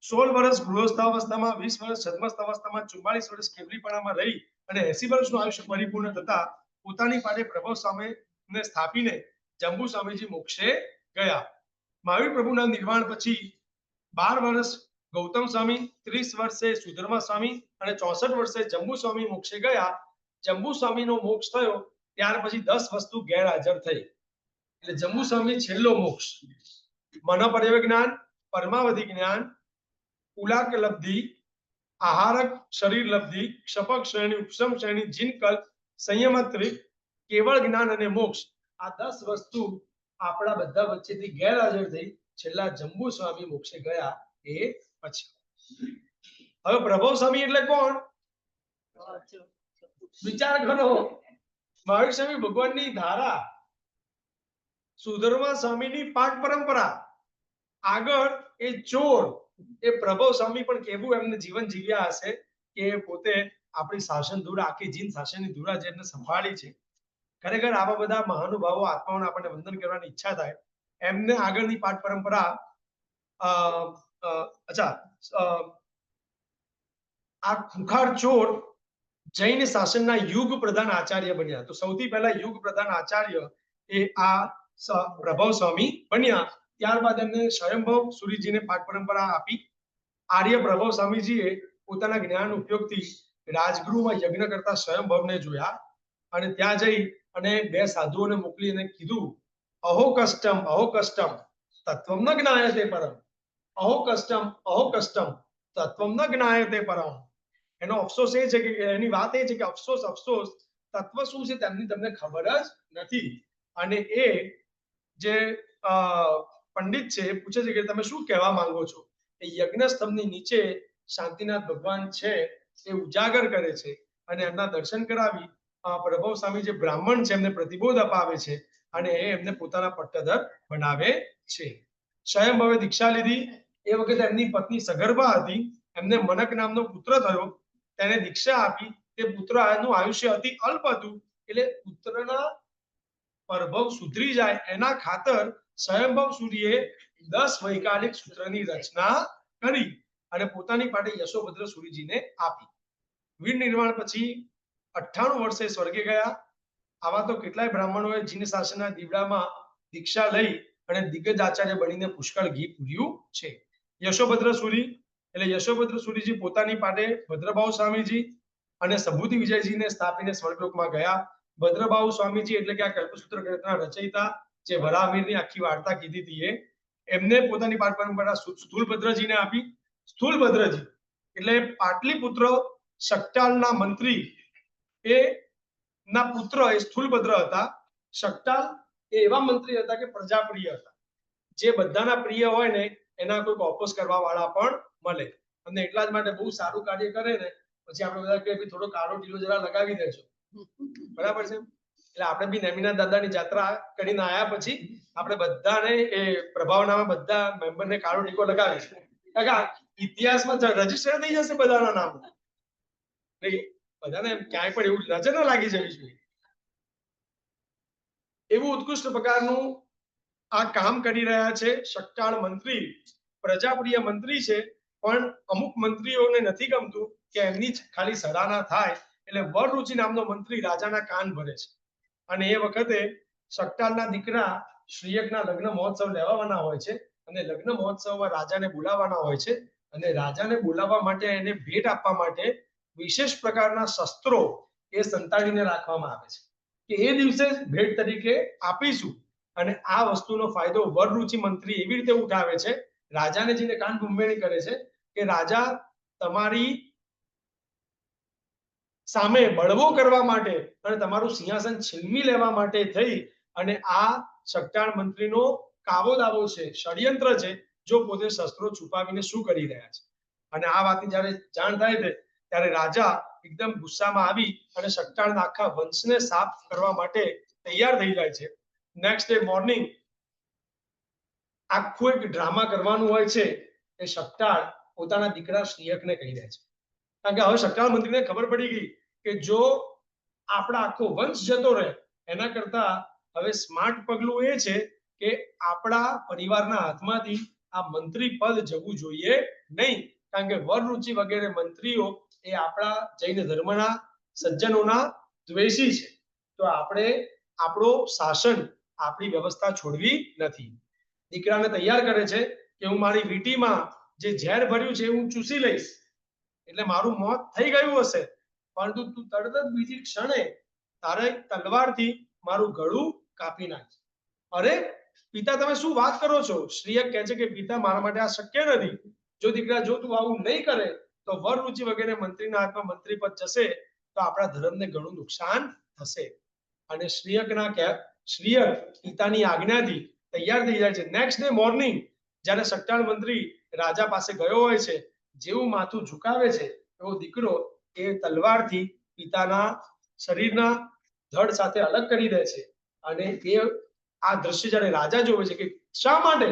16 વર્ષ ગૃહસ્થ અવસ્થામાં, 20 વર્ષ સદમસ્ત અવસ્થામાં, 44 વર્ષ કેવલીપણામાં રહી અને 80 વર્ષનું આયુષ્ય પરિપૂર્ણ થતા પોતાની પાસે પ્રભવ સ્વામીને સ્થાપીને જંબુ સ્વામીજી મોક્ષે ગયા. મહાવીર પ્રભુના નિર્વાણ પછી 12 વર્ષ ગૌતમ સ્વામી, 30 વર્ષે સુધર્મા સ્વામી અને 64 વર્ષે જંબુ સ્વામી મોક્ષે ગયા. જંબુ સ્વામીનો મોક્ષ થયો ત્યાર પછી 10 વસ્તુ ગેરહાજર થઈ, એટલે જંબુ સ્વામી છેલ્લો મોક્ષ. મનોપર્યવ જ્ઞાન, પરમાવધિ જ્ઞાન, પુલાક લબ્ધિ, આહારક શરીર લબ્ધિ, ક્ષપક શ્રેણી, ઉપસમ શ્રેણી, જીનકલ્પ, સંયમત્રિક, કેવળ જ્ઞાન અને મોક્ષ, આ 10 વસ્તુ આપણા બધા વચ્ચેથી ગેરહાજર થઈ છેલ્લા જંબુ સ્વામી મોક્ષે ગયા એ પછી. હવે પ્રભવ સ્વામી એટલે કોણ? વિચાર કરો. મહાવીર સ્વામી ભગવાનની ધારા, સુધર્મા સ્વામીની પાઠ પરંપરા, આગળ એ ચોર, એ પ્રભવ સ્વામી પણ કેવું એમને જીવન જીવ્યા હશે કે પોતે આપણી શાસન ધુરા, આખી જીન શાસનની ધુરા જેમને સંભાળી છે. ખરેખર આવા બધા મહાનુભાવો આત્માઓને આપણને વંદન કરવાની ઈચ્છા થાય. એમને આગળની પાઠ પરંપરા આ ખુખાર ચોર જૈન શાસનના યુગ પ્રધાન આચાર્ય બન્યા. તો સૌથી પહેલા યુગ પ્રધાન આચાર્ય એ આ પ્રભવ સ્વામી બન્યા. ત્યારબાદ એમને સ્વયંભવ સુરીજીને પાઠ પરંપરા આપી. આર્ય પ્રભવ સ્વામીજીએ પોતાના જ્ઞાન ઉપયોગથી રાજગૃહમાં યજ્ઞ કરતા સ્વયંભવને જોયા અને ત્યાં જઈ અને 2 સાધુઓને મોકલી અને કીધું, અહો કષ્ટમ તત્વમ ન જ્ઞાયતે પરમ. અહો કષ્ટમ તત્વમ ન જ્ઞાયતે પરમ. એનો અફસોસ એ છે કે એની વાત એ છે કે અફસોસ તત્વ શું છે તેમની તમને ખબર જ નથી. અને એ જે પંડિત છે એ પૂછે છે કે તમે શું કહેવા માંગો છો? એ યજ્ઞ સ્તંભની નીચે શાંતિનાથ ભગવાન છે એ ઉજાગર કરે છે અને એમના દર્શન કરાવી પ્રભવ સ્વામી જે બ્રાહ્મણ છે એમને પ્રતિબોધ અપાવે છે અને એ એમને પોતાના પટ્ટધર બનાવે છે. સ્વયંભવે દીક્ષા લીધી. એ વખતે એમની પત્ની સગર્ભા હતી. એમને મનક નામનો પુત્ર થયો. તેને દીક્ષા આપી. તે પુત્રનું આયુષ્ય અતિ અલ્પ હતું, એટલે પુત્રના પ્રભવ સુધરી જાય એના ખાતર સ્વયંભવ સૂર્યે 10 વૈકાલિક સૂત્રની રચના કરી અને પોતાની પાસે યશોભદ્ર સૂરીજીને આપી. વીર નિર્વાણ પછી 98 વર્ષે સ્વર્ગે ગયા. આવા તો કેટલાય બ્રાહ્મણોએ જીન શાસનના દીવડામાં દીક્ષા લઈ અને દિગ્ગજ આચાર્ય બનીને પુષ્કળ ઘી પૂર્યું છે. યશોભદ્ર સૂરી એટલે યશોભદ્ર સૂરીજી પોતાની પાટે ભદ્રભાવ સ્વામીજી અને સંભૂતિ વિજયજીને સ્થાપીને સ્વર્ગલોકમાં ગયા. ભદ્રભાવ સ્વામીજી એટલે કે આ કલ્પસૂત્ર ગ્રંથના રચયિતા, જે વરાહમીરની આખી વાર્તા કીધી હતી, એમને પોતાની પાઠ પરંપરા સ્થૂલભદ્રજીને આપી. સ્થૂલભદ્રજી એટલે પાટલીપુત્ર શકટાલના મંત્રી એ ના પુત્ર એ સ્થૂલભદ્ર હતા. શકટાલ એ એવા મંત્રી હતા કે પ્રજાપ્રિય હતા. જે બધાના પ્રિય હોય ને એના કોઈ ઓપોઝ કરવા વાળા પણ મળે. અને એટલા જ માટે બહુ સારું કાર્ય કરે ને પછી આપણે બધા કહીએ થોડો કાળો ટીલો જરા લગાવી દેજો, બરાબર છે. એટલે આપણે બી નેમિના દાદાની જાત્રા કરીને આયા પછી આપણે બધાને એ પ્રભાવનામાં બધા મેમ્બરને કાળો ટીકો લગાવીશું. કારણ કે ઇતિહાસમાં રજીસ્ટર થઈ જશે બધાના નામ. બધાને ક્યાંય પણ એવું નજર ન લાગી જવી જોઈએ. એવું ઉત્કૃષ્ટ પ્રકારનું આ કામ કરી રહ્યા છે શકટાળ મંત્રી. પ્રજાપ્રિય મંત્રી છે, પણ અમુક મંત્રીઓને નથી ગમતું કે એમની ખાલી સરાહના થાય, એટલે વરરુચિ નામનો મંત્રી રાજાના કાન ભરે છે. અને એ વખતે શકટાળના દીકરા શ્રીયકના લગ્ન મહોત્સવ લેવાના હોય છે, અને લગ્ન મહોત્સવમાં રાજાને બોલાવવાના હોય છે. અને રાજાને બોલાવવા માટે, એને ભેટ આપવા માટે વિશેષ પ્રકારના શસ્ત્રો એ સંતાડીને રાખવામાં આવે છે કે એ દિવસે ભેટ તરીકે આપીશું. અને આ વસ્તુનો ફાયદો વરરુચિ મંત્રી એવી રીતે ઉઠાવે છે, રાજાને જઈને કાન ભૂંભેણી કરે છે કે રાજા તમારી સામે બળવો કરવા માટે અને તમારું સિંહાસન છીનવી લેવા માટે થઈ અને આ શકટાળ મંત્રીનો કાવો દાવો છે, ષડયંત્ર છે. જો પોતે શસ્ત્રો છુપાવીને શું કરી રહ્યા છે. અને આ વાતની જ્યારે જાણ થાય છે ત્યારે રાજા એકદમ ગુસ્સામાં આવી અને શકટાળના આખા વંશને સાફ કરવા માટે તૈયાર થઈ જાય છે. નેક્સ્ટ ડે મોર્નિંગ આખું એક ડ્રામા કરવાનું હોય છે. એ શકટાળ પોતાના દીકરા શ્રીયકને કહી દે છે, કારણ કે હવે શકટાળ મંત્રીને ખબર પડી ગઈ કે જો આપણા આખો વંશ જતો રહે એના કરતા હવે સ્માર્ટ પગલું એ છે કે આપણા પરિવારના હાથમાંથી આ મંત્રી પદ જવું જોઈએ નહીં. કારણ કે વરરુચિ વગેરે મંત્રીઓ એ આપણા જૈન ધર્મના સજ્જનોના દ્વેષી છે. તો આપણે આપણો શાસન, આપણી વ્યવસ્થા છોડવી નથી. દીકરાને તૈયાર કરે છે કે હું મારી વીંટીમાં જે ઝેર ભર્યું છે હું ચૂસી લઈશ, એટલે મારું મોત થઈ ગયું હશે, પરંતુ તું તરત જ બીજી ક્ષણે તારે તલવારથી મારું ગળું કાપી નાખ. અરે પિતા, તમે શું વાત કરો છો? શ્રીયક કહે છે કે પિતા, મારા માટે આ શક્ય નથી. જો દીકરા, જો તું આવું નહીં કરે તો વરરુચિ વગેરે મંત્રીના હાથમાં મંત્રી પદ જશે તો આપણા ધર્મને ઘણું નુકસાન થશે. અને શ્રીયક પિતાની આજ્ઞાથી તૈયાર થઈ જાય છે. નેક્સ્ટ ડે મોર્નિંગ જ્યારે શકટાળ મંત્રી રાજા પાસે ગયો હોય છે, જેવું માથું ઝુકાવે છે એવો દીકરો એ તલવારથી પિતાના શરીરના ધડ સાથે અલગ કરી દે છે. અને એ આ દ્રશ્ય જ્યારે રાજા જોવે છે કે શા માટે,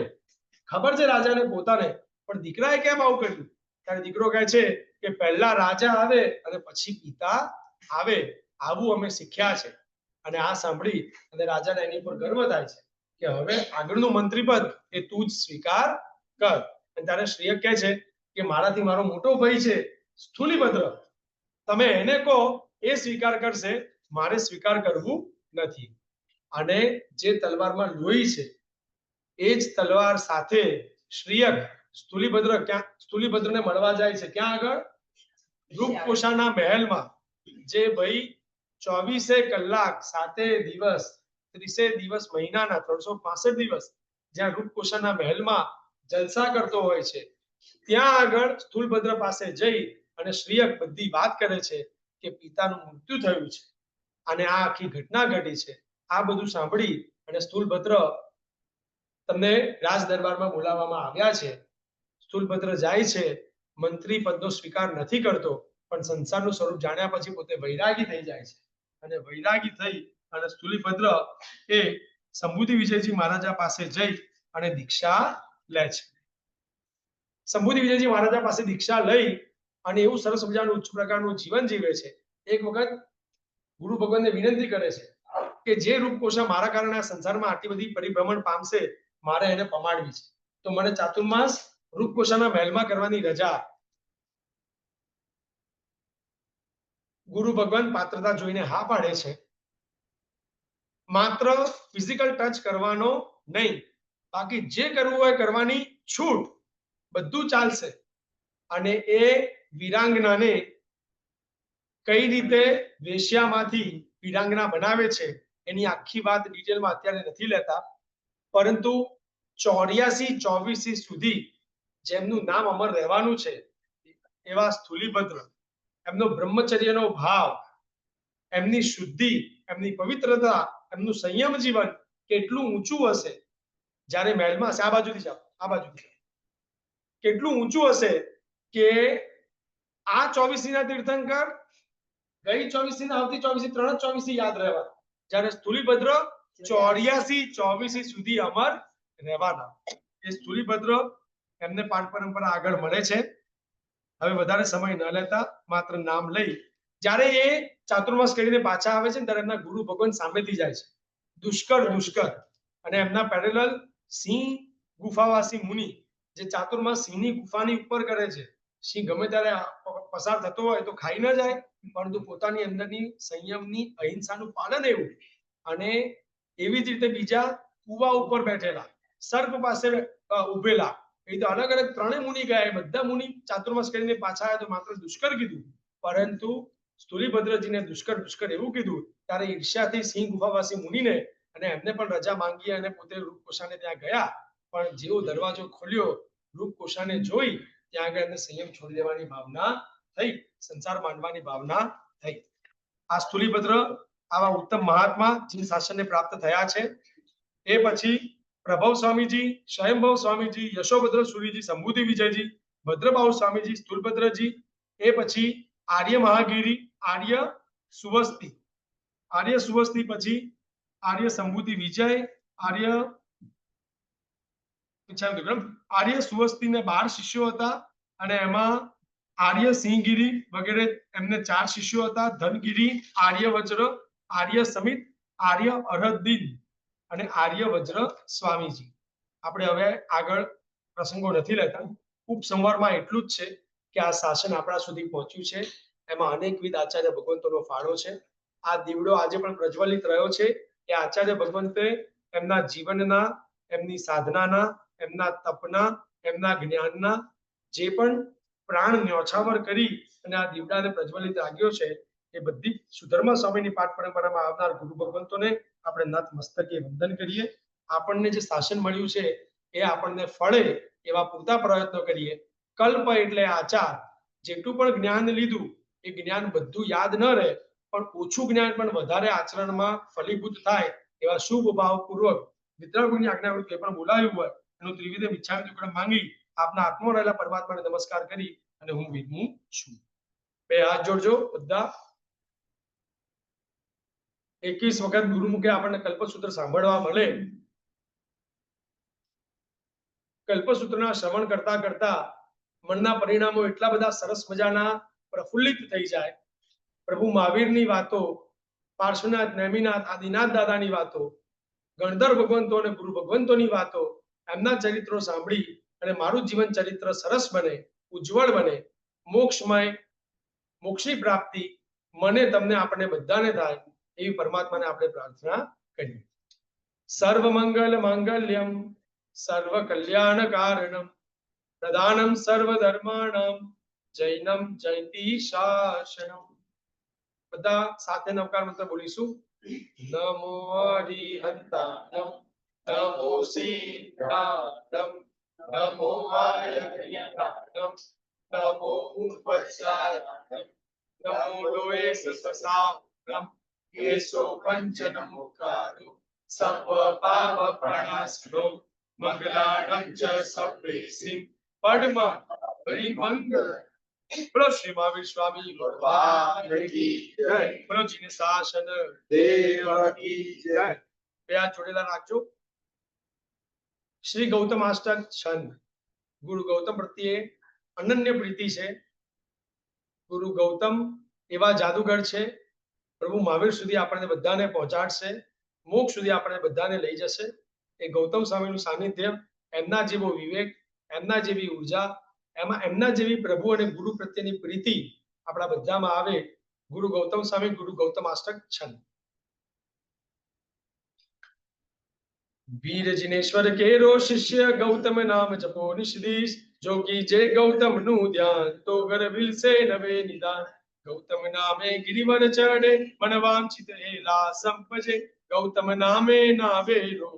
ખબર છે રાજાને પોતાને, પણ દીકરાએ કેમ આવું કર્યું, ત્યારે દીકરો કહે છે કે પહેલા રાજા આવે અને પછી પિતા આવે, આવું અમે શીખ્યા છે. અને આ સાંભળી અને રાજાને એની ઉપર ગર્વ થાય છે કે હવે આગળનું મંત્રી પદ એ તું જ સ્વીકાર કર. અને ત્યારે શ્રીયક કહે છે કે મારાથી મારો મોટો ભાઈ છે સ્થૂલીભદ્ર, તમે એને કહો એ સ્વીકાર કરશે, મારે સ્વીકાર કરવું નથી. અને જે તલવારમાં લોહી છે એ જ તલવાર સાથે શ્રીયક સ્થૂલીભદ્રને મળવા જાય છે. ક્યાં આગળ? રૂપકોશાના મહેલમાં. જે ભાઈ 24 કલાક 7 દિવસ 30 દિવસ મહિનાના 365 દિવસ જ્યાં રૂપકોશાના મહેલમાં જલસા કરતો હોય છે, ત્યાં આગળ સ્થૂલભદ્ર પાસે જઈ અને શ્રીયક બધી વાત કરે છે કે પિતાનું મૃત્યુ થયું છે અને આ આખી ઘટના ઘટી છે. આ બધું સાંભળી અને સ્થૂલભદ્ર, તમને રાજ દરબારમાં બોલાવવામાં આવ્યા છે. સ્થૂલભદ્ર જાય છે, મંત્રી પદનો સ્વીકાર નથી કરતો, પણ સંસારનું સ્વરૂપ જાણ્યા પછી પોતે વૈરાગી થઈ જાય છે. અને વૈરાગી થઈ અને સ્થૂલીભદ્ર એ સંભૂતિ વિજયજી મહારાજા પાસે જઈ અને દીક્ષા લે છે. સંભૂતિ વિજયજી મહારાજા પાસે દીક્ષા લઈ અને એવું સરસ મજાનું ઉચ્ચ પ્રકારનું જીવન જીવે છે. એક વખત ગુરુ ભગવાનને વિનંતી કરે છે કે જે રૂપકોશા મારા કારણે આ સંસારમાં આટલી બધી પરિભ્રમણ પામશે, મારે એને પમાડવી છે, તો મને ચાતુર્માસ રૂપકોશાના મહેલમાં કરવાની રજા. ગુરુ ભગવાન પાત્રતા જોઈને હા પાડે છે. માત્ર ફિઝિકલ ટચ કરવાનો નહીં, બાકી જે કરવું હોય કરવાની છૂટ, બધું ચાલશે. અને એ વીરાંગનાને કઈ રીતે વેશ્યામાંથી વીરાંગના બનાવે છે એની આખી વાત ડિટેલમાં અત્યારે નથી લેતા, પરંતુ 84-24 સુધી જેમનું નામ અમર રહેવાનું છે એવા સ્થૂલીભદ્ર, એમનો બ્રહ્મચર્યનો ભાવ, એમની શુદ્ધિ, એમની પવિત્રતા, એમનું સંયમ જીવન કેટલું ઊંચું હશે. જ્યારે મહેલમાં આ બાજુથી જાઓ, આ બાજુથી જાઓ, કેટલું ઊંચું હશે કે આ 24 ના તીર્થંકર ગઈ 24 ના આવતી 24 ત્રણ 24 યાદ રહેવા, જ્યારે સ્થૂલીભદ્ર 84-24 સુધી અમર રહેવાના. એ સ્થૂલીભદ્ર એમને પાઠ પરંપરા આગળ મળે છે. હવે વધારે સમય ન લેતા માત્ર નામ લઈ, જ્યારે એ ચાતુર્માસ કરીને પાછા આવે છે ત્યારે એમના ગુરુ ભગવાન સામેથી જાય છે, દુષ્કર અને એમના પેરેલલ સિંહ ગુફાવાસી મુનિ જે ચાતુર્માસ સિંહની ગુફાની ઉપર કરે છે. સિંહ ગમે ત્યારે પસાર થતો હોય તો ખાઈ ન જાય, પરંતુ પોતાની અંદરની સંયમની અહિંસાનું પાલન એવું. અને એવી જ રીતે બીજા કુવા ઉપર બેઠેલા, સર્પ પાસે ઉભેલા, એ તો અલગ અલગ ત્રણેય મુનિ ગયા. એ બધા મુનિ ચાતુર્માસ કરીને પાછા આવ્યા તો માત્ર દુષ્કર કીધું, પરંતુ સ્થૂલીભદ્રજીને દુષ્કર એવું કીધું. ત્યારે ઈર્ષ્યાથી સિંહ ગુફાવાસી મુનિને અને એમને પણ રજા માંગી અને પોતે રૂપકોશાને ત્યાં ગયા. પણ જેવો દરવાજો ખોલ્યો, રૂપકોશાને જોઈ ત્યાં આગળ એમને સંયમ છોડી દેવાની ભાવના થઈ, સંસાર માંડવાની ભાવના થઈ. આ સ્થૂલીભદ્ર આવા ઉત્તમ મહાત્મા જે શાસનને પ્રાપ્ત થયા છે. એ પછી પ્રભવ સ્વામીજી, સ્વયંભવ સ્વામીજી, યશોભદ્ર સુરીજી, સંબુધિ વિજયજી, ભદ્રબાહુ સ્વામીજી, સ્થૂલભદ્રજી, એ પછી આર્ય મહાગીરી, આર્ય સુવસ્તી પછી આર્ય સંબુધિ વિજય, આર્ય સુવસ્તી ને 12 શિષ્યો હતા અને એમાં આર્ય સિંહગીરી વગેરે એમને 4 શિષ્યો હતા. ધનગીરી, આર્ય વજ્ર, આર્ય સમિત, આર્ય અરહદ્દીન અને આર્ય વજ્ર સ્વામીજી. આપણે હવે આગળ પ્રસંગો નથી લેતા. ઉપસંહારમાં એટલું જ છે કે આ શાસન આપણા સુધી પહોંચ્યું છે, એમાં અનેકવિધ આચાર્ય ભગવંતોનો ફાળો છે. આ દીવડો આજે પણ પ્રજ્વલિત રહ્યો છે એ આચાર્ય ભગવંતે એમના જીવનના, એમની સાધનાના, એમના તપના, એમના જ્ઞાનના જે પણ પ્રાણ ન્યોછાવર કરી અને આ દીવડાને પ્રજ્વલિત રાખ્યો છે, એ બધી સુધર્મા સ્વામીની પાઠ પરંપરામાં આવનાર ગુરુ ભગવંતોને આપણે નત મસ્તકે વંદન કરીએ. આપણને જે શાસન મળ્યું છે એ આપણને ફળે એવા પૂરતા પ્રયત્નો કરીએ. કલ્પ એટલે આચાર. જેટલું પણ જ્ઞાન લીધું એ જ્ઞાન બધું યાદ ન રહે, પણ ઓછું જ્ઞાન પણ વધારે આચરણમાં ફલીભૂત થાય એવા શુભ ભાવપૂર્વક મિત્રગુરુની આજ્ઞા કોઈ પણ બોલાવ્યું હોય એનું ત્રિવિધ ઈચ્છા ટુકડા માંગી આપના આત્મા રહેલા પરમાત્માને નમસ્કાર કરી અને હું વિરમું છું. બે હાથ જોડજો બધા. 21 વખત ગુરુમુખે આપણને કલ્પસૂત્ર સાંભળવા મળે. કલ્પસૂત્રના શ્રવણ કરતા કરતા મનના પરિણામો એટલા બધા સરસ મજાના પ્રફુલ્લિત થઈ જાય. પ્રભુ મહાવીરની વાતો, પાર્શ્વનાથ, નેમિનાથ, આદિનાથ દાદાની વાતો, ગણધર ભગવંતો અને ગુરુ ભગવંતોની વાતો, એમના ચરિત્રો સાંભળી અને મારું જીવન ચરિત્ર સરસ બને, ઉજ્જવળ બને, મોક્ષમય, મોક્ષની પ્રાપ્તિ મને તમને આપણે બધાને થાય એવી પરમાત્માને આપણે પ્રાર્થના કરીએ. સર્વ મંગલ માંગલ્યમ સર્વ કલ્યાણ કારણમ પ્રધાનમ સર્વ ધર્માણમ જૈનમ જયતી શાસનમ. બધા સાથે નવકાર મંત્ર બોલીશું. નમો હરિહંતાણમ, નમો સિદ્ધાણમ, નમો વાયવ્યાણમ, નમો ઉપસારાણમ, નમો લોય સસાણમ, કેશો પંચન મુખારો સર્વ પાપ પ્રણાશનો મંગલાણમ ચ સપ્રેસિમ પડમ હરિમંગલ. બોલો શ્રી મહાવીર સ્વામી ભગવાન કી જય. બોલો જીને શાસન દેવ કી જય. બે હાથ જોડેલા રાખજો. શ્રી ગૌતમ અષ્ટક છંદ. ગુરુ ગૌતમ પ્રત્યે અનન્ય પ્રીતિ છે. ગુરુ ગૌતમ એવા જાદુગર છે, પ્રભુ મહાવીર સુધી આપણને બધાને પહોંચાડશે, મોક્ષ સુધી આપણને બધાને લઈ જશે. એ ગૌતમ સ્વામીનું સાનિધ્ય, એમના જેવો વિવેક, એમના જેવી ઉર્જા, એમના જેવી પ્રભુ અને ગુરુ પ્રત્યેની પ્રીતિ આપણા બધામાં આવે. ગુરુ ગૌતમ સ્વામી, ગુરુ ગૌતમ અષ્ટક છંદ. વીર जिनेश्वर केरो शिष्य गौतम नाम जपो निषदीश જોગી જે ગૌતમ નું ધ્યાન તો ગરવિલસે નવે નિદાન ગૌતમ નામે ગિરિવર ચડે મન વાંછિત હેલા સંપજે ગૌતમ નામે નાવેલો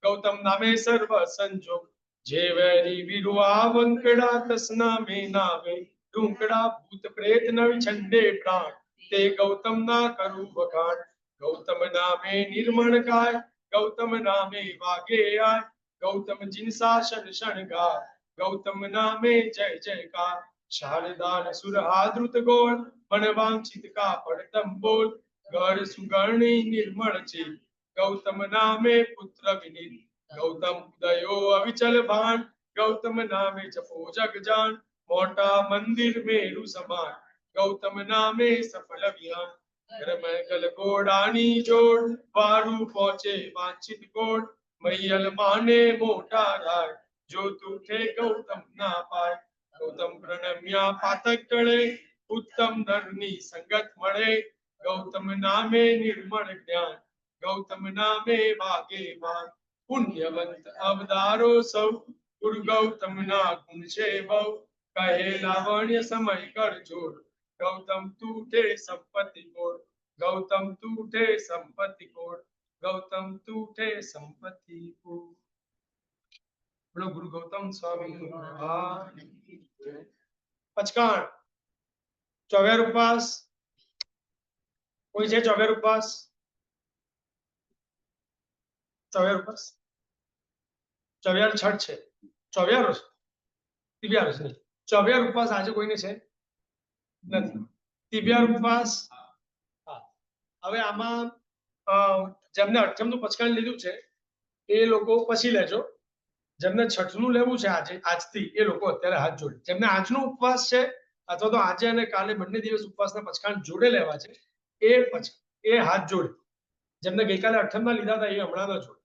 ગૌતમ નામે સર્વ સંજોગ જે વેરી વિરુઆ વંકડા તસ નામે નાવે ડુંકડા ભૂત પ્રેત નવી છંડે પ્રાણ તે ગૌતમ ના કરું વખાણ ગૌતમ નામે નિર્મળ કાય ગૌતમ નામે વાગે આય ગૌતમ જીન શાસન શણગાર ગૌતમ નામે જય જયકાર શારદાન સુરહાદ્રુત ગોળ મન વાંછિત કાપડ તંબોલ ગળ સુગર્ણી નિર્મળ છે ગૌતમ નામે પુત્ર વિનિત ગૌતમ ઉદયો અવિચલ ભાન ગૌતમ નામે જપો જગ જાન મોટા મંદિર મેરુ સમાન ગૌતમ નામે સફળ અભિયાન ગલ ઘોડાની જોડ વારું પહોંચે વાંછિત ગોળ મૈયલ માને મોટા રાય જો તૂટે ગૌતમ ના પાય ગૌતમ પ્રણમ્યા પાતક ટળે ઉત્તમ નરની સંગત મળે ગૌતમ નામે નિર્મળ જ્ઞાન ગૌતમ નામે ભાગ્યવાન પુણ્યવંત અવતારો સૌ ગુરુ ગૌતમ ના ગુણ છે બહુ કહે લાવણ્ય સમય કર જોડ ગૌતમ તૂટે સંપત્તિ કોડ ગૌતમ તૂટે સંપત્તિ કોડ ગૌતમ તૂટે સંપત્તિ કોડ બોલો ગુરુ ગૌતમ સ્વામી ભગવાન કી જય. પચકાણ ચોવ્યાર ઉપવાસ કોઈ છે ચોવ્યાર ઉપવાસ ચોવ્યાર ઉપવાસ ચોવ્યાર છઠ છે ચોવ્યાર તિવ્યાર છે ચોવ્યાર ઉપવાસ આજે કોઈને છે નથી તિવ્યાર ઉપવાસ હવે આમાં જેમને અઠમનું પચકાણ લીધું છે એ લોકો પછી લેજો જેમને છઠનું લેવું છે આજે આજથી એ લોકો અત્યારે હાથ જોડે જેમને આજનો ઉપવાસ છે અથવા તો આજે અને કાલે બંને દિવસ ઉપવાસના પચકાણ જોડે લેવા છે એ હાથ જોડે જેમને ગઈકાલે અઠમના લીધા હતા એ હમણાં ન જોડે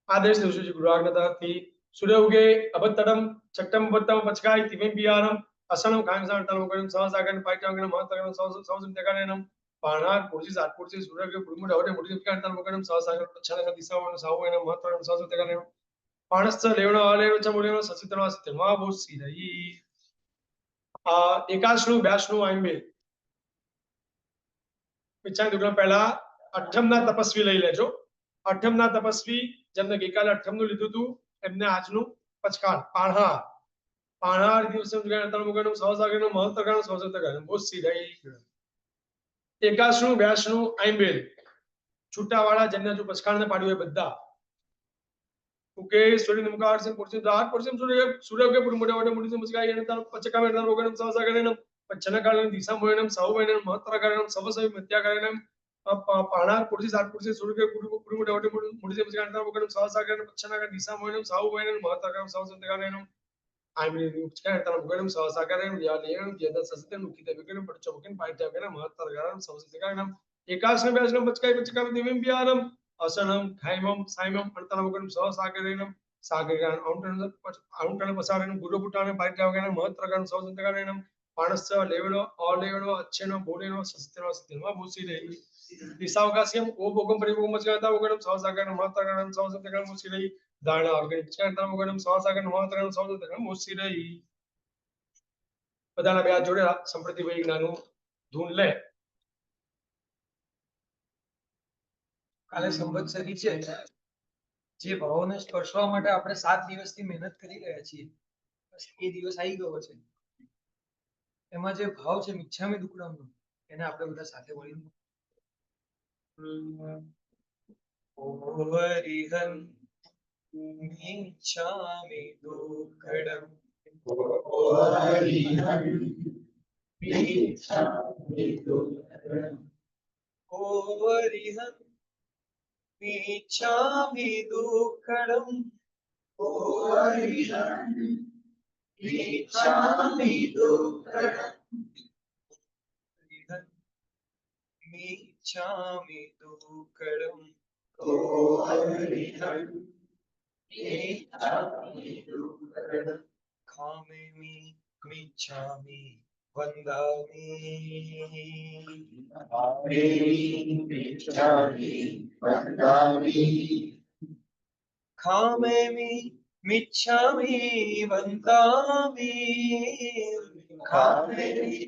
આદેશ દિવસો છે ગુરુ આજ્ઞાથી સૂર્ય ઉગે અભત્તડમ ચટ્ટમ બત્તમ પચકાય તિમે પિયારમ અસણમ ખાંગસાણ તલમગણમ સહસાગન પાઇટાંગન મહતગન સૌસમ તેગાનેનમ પાણાર પૂર્જી સાત પૂર્જી સૂર્ય કે પૂર્મુડ હવરે મુડી કાંડ તલમગણમ સહસાગન પચ્છાનગ દિશાવન સાવન મહતગન સૌસમ તેગાનેનમ પાણસ્થ લેવણો અલેવણો ચમુલેવણો સચિતનવા સત્યમા બોસી રહી એકાશનું વ્યાસનું આંબે વિચાર દુગણા પહેલા અઠમના તપસ્વી લઈ લેજો અઠમના તપસ્વી જેમને ગઈકાલે અઠમનું લીધું હતું એમને આજનું પચકાણ પાણાર દિવસે તલમગણમ સહસાગન મહતગન સૌસમ તેગાનેનમ બોસી રહી એકાશનું વ્યાસનું આંબેલ છૂટાવાળા જેમને હજુ પચકાણ ને પાડ્યું એ બધા ઉકે સૂર્ય નમકાર સે પુરસે દાર પુરસે સૂર્ય કે પુરમોડે વડે મુડી સે મુસ્કાઈ અને તર પચકા મેં રોગણમ સહસાગનમ પચ્છના કાળન દિશા મોયનમ સાવવૈનમ મહત્તરકારણમ સવસય મધ્યાકારણમ પાણાર પુરસે સાત પુરસે સૂર્ય કે પુરમોડે વડે મુડી સે મુસ્કાઈ અને તર રોગણમ સહસાગનમ પચ્છના કાળન દિશા મોયનમ સાવવૈનમ મહત્તરકારણમ સવસંતકારણમ આઈમે ઉચકાય તર રોગણમ સહસાગનમ યાલેણમ યદ સસતમ મુકિત વિકરમ પડચોકન પાઇટાગનમ મહત્તરકારણમ સવસંતકારણમ એકાશને વ્યાસનમ પચકાય પચકામ દિવ્યમ પિયારમ અસનમ ખાઈમમ સાઈમમ અણતલમગણમ સહસાગરેણમ સાગરેણ આઉન્ટણ પસારેણમ ગુરુપુટાને પાઇટાગનમ મહત્તરકારણમ સવસંતકારણમ પાણસ્થ લેવડો અલેવડો અચ્છેનો બોલેનો સસ્તેનો સસ્તેનો મુસી રહી દિશાવકાશ્યમ ઓબોગમ પરિભોગમ મચગાતા ઓગણમ સહસાગરણમ મહત્તરકારણમ સવસંતકારણમ મુસી રહી દાણા ઓર્ગેનિક ચેન્ટરમ ઓગણમ સહસાગરણમ મહત્તરકારણમ સવસંતકારણમ મુસી રહી બધાના બે હાથ જોડે સંપ્રતિ વૈજ્ઞાનું ધૂન લે કાલે સંવત્સરી છે જે ભાવોને સ્પર્શવા માટે આપણે 7 દિવસથી મહેનત કરી રહ્યા છીએ બસ એ દિવસ આવી ગયો છે એમાં જે ભાવ છે મિચ્છામી દુક્કડમનો એને આપણે બધા સાથે મળીને ઓવરિહં મિચ્છામિ દુક્કડમ ઓવરિહં मिच्छामि दुक्कडम् मिच्छामि दुक्कडम् मिच्छामि दुक्कडम् खामेमि मिच्छामि वन्दामि खामेमि મિચ્છામિ વંદામિ ખામેરી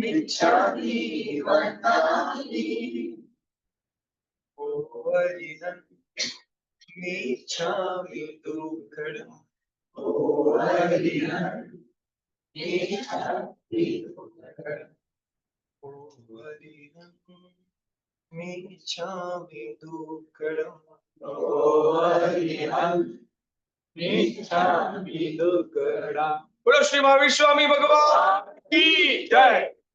મિચ્છામિ વંદામિ ઓવરિહં મિચ્છામિ દુક્કડમ ઓવરિહં મિચ્છામિ દુક્કડમ ઓવરિહં મિચ્છામિ દુક્કડમ ઓવરિહં મિચ્છામિ દુક્કડમ. બોલો શ્રી મહાવીર સ્વામી ભગવાન કી જય.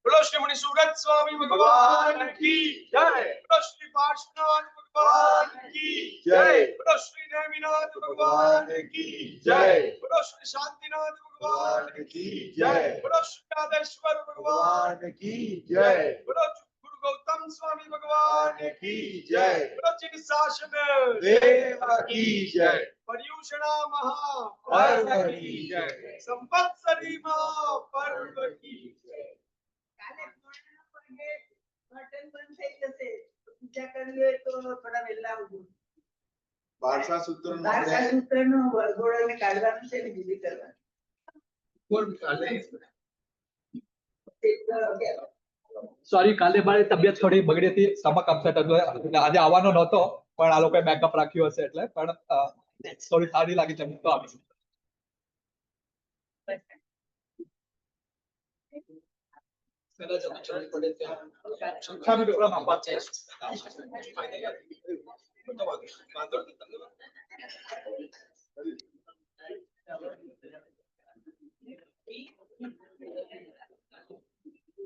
બોલો શ્રી મુનિ સુરત સ્વામી ભગવાન કી જય. બોલો શ્રી પાર્શ્વનાથ ભગવાન કી જય. બોલો શ્રી નેમિનાથ ભગવાન કી જય. બોલો શ્રી શાંતિનાથ ભગવાન કી જય. બોલો શ્રી નાદેશ્વર ભગવાન કી જય. બોલો ગુરુ ગૌતમ સ્વામી ભગવાન કી જય. બોલો ચિકિત્સાશન દેવ કી જય. પર્યુષણા મહા પર્વ કી જય. સંવત્સરી મહા પર્વ કી જય. કાલે પૂર્ણિમા પગે curtain બંધ થઈ જશે. પૂજા કરવી હોય તો થોડા વહેલા આવજો. બારસા સૂત્રનું બારસા આપણે સૂત્રનો વરઘોડોને કાઢવાનું છે ને વિધિ કરવાની. સોરી, કાલે મારી તબિયત થોડી બગડી હતી, સ્ટમક અપસેટ હતું એટલે આજે આવવાનો નહોતો, પણ આ લોકોએ બેકઅપ રાખ્યું હશે એટલે. પણ થોડી સારી લાગી છે તો આવી. પહેલા જમા ચડવી પડે ત્યાં શંખામી ટુકડામાં આપવા છે. વાંધો નહીં, તમને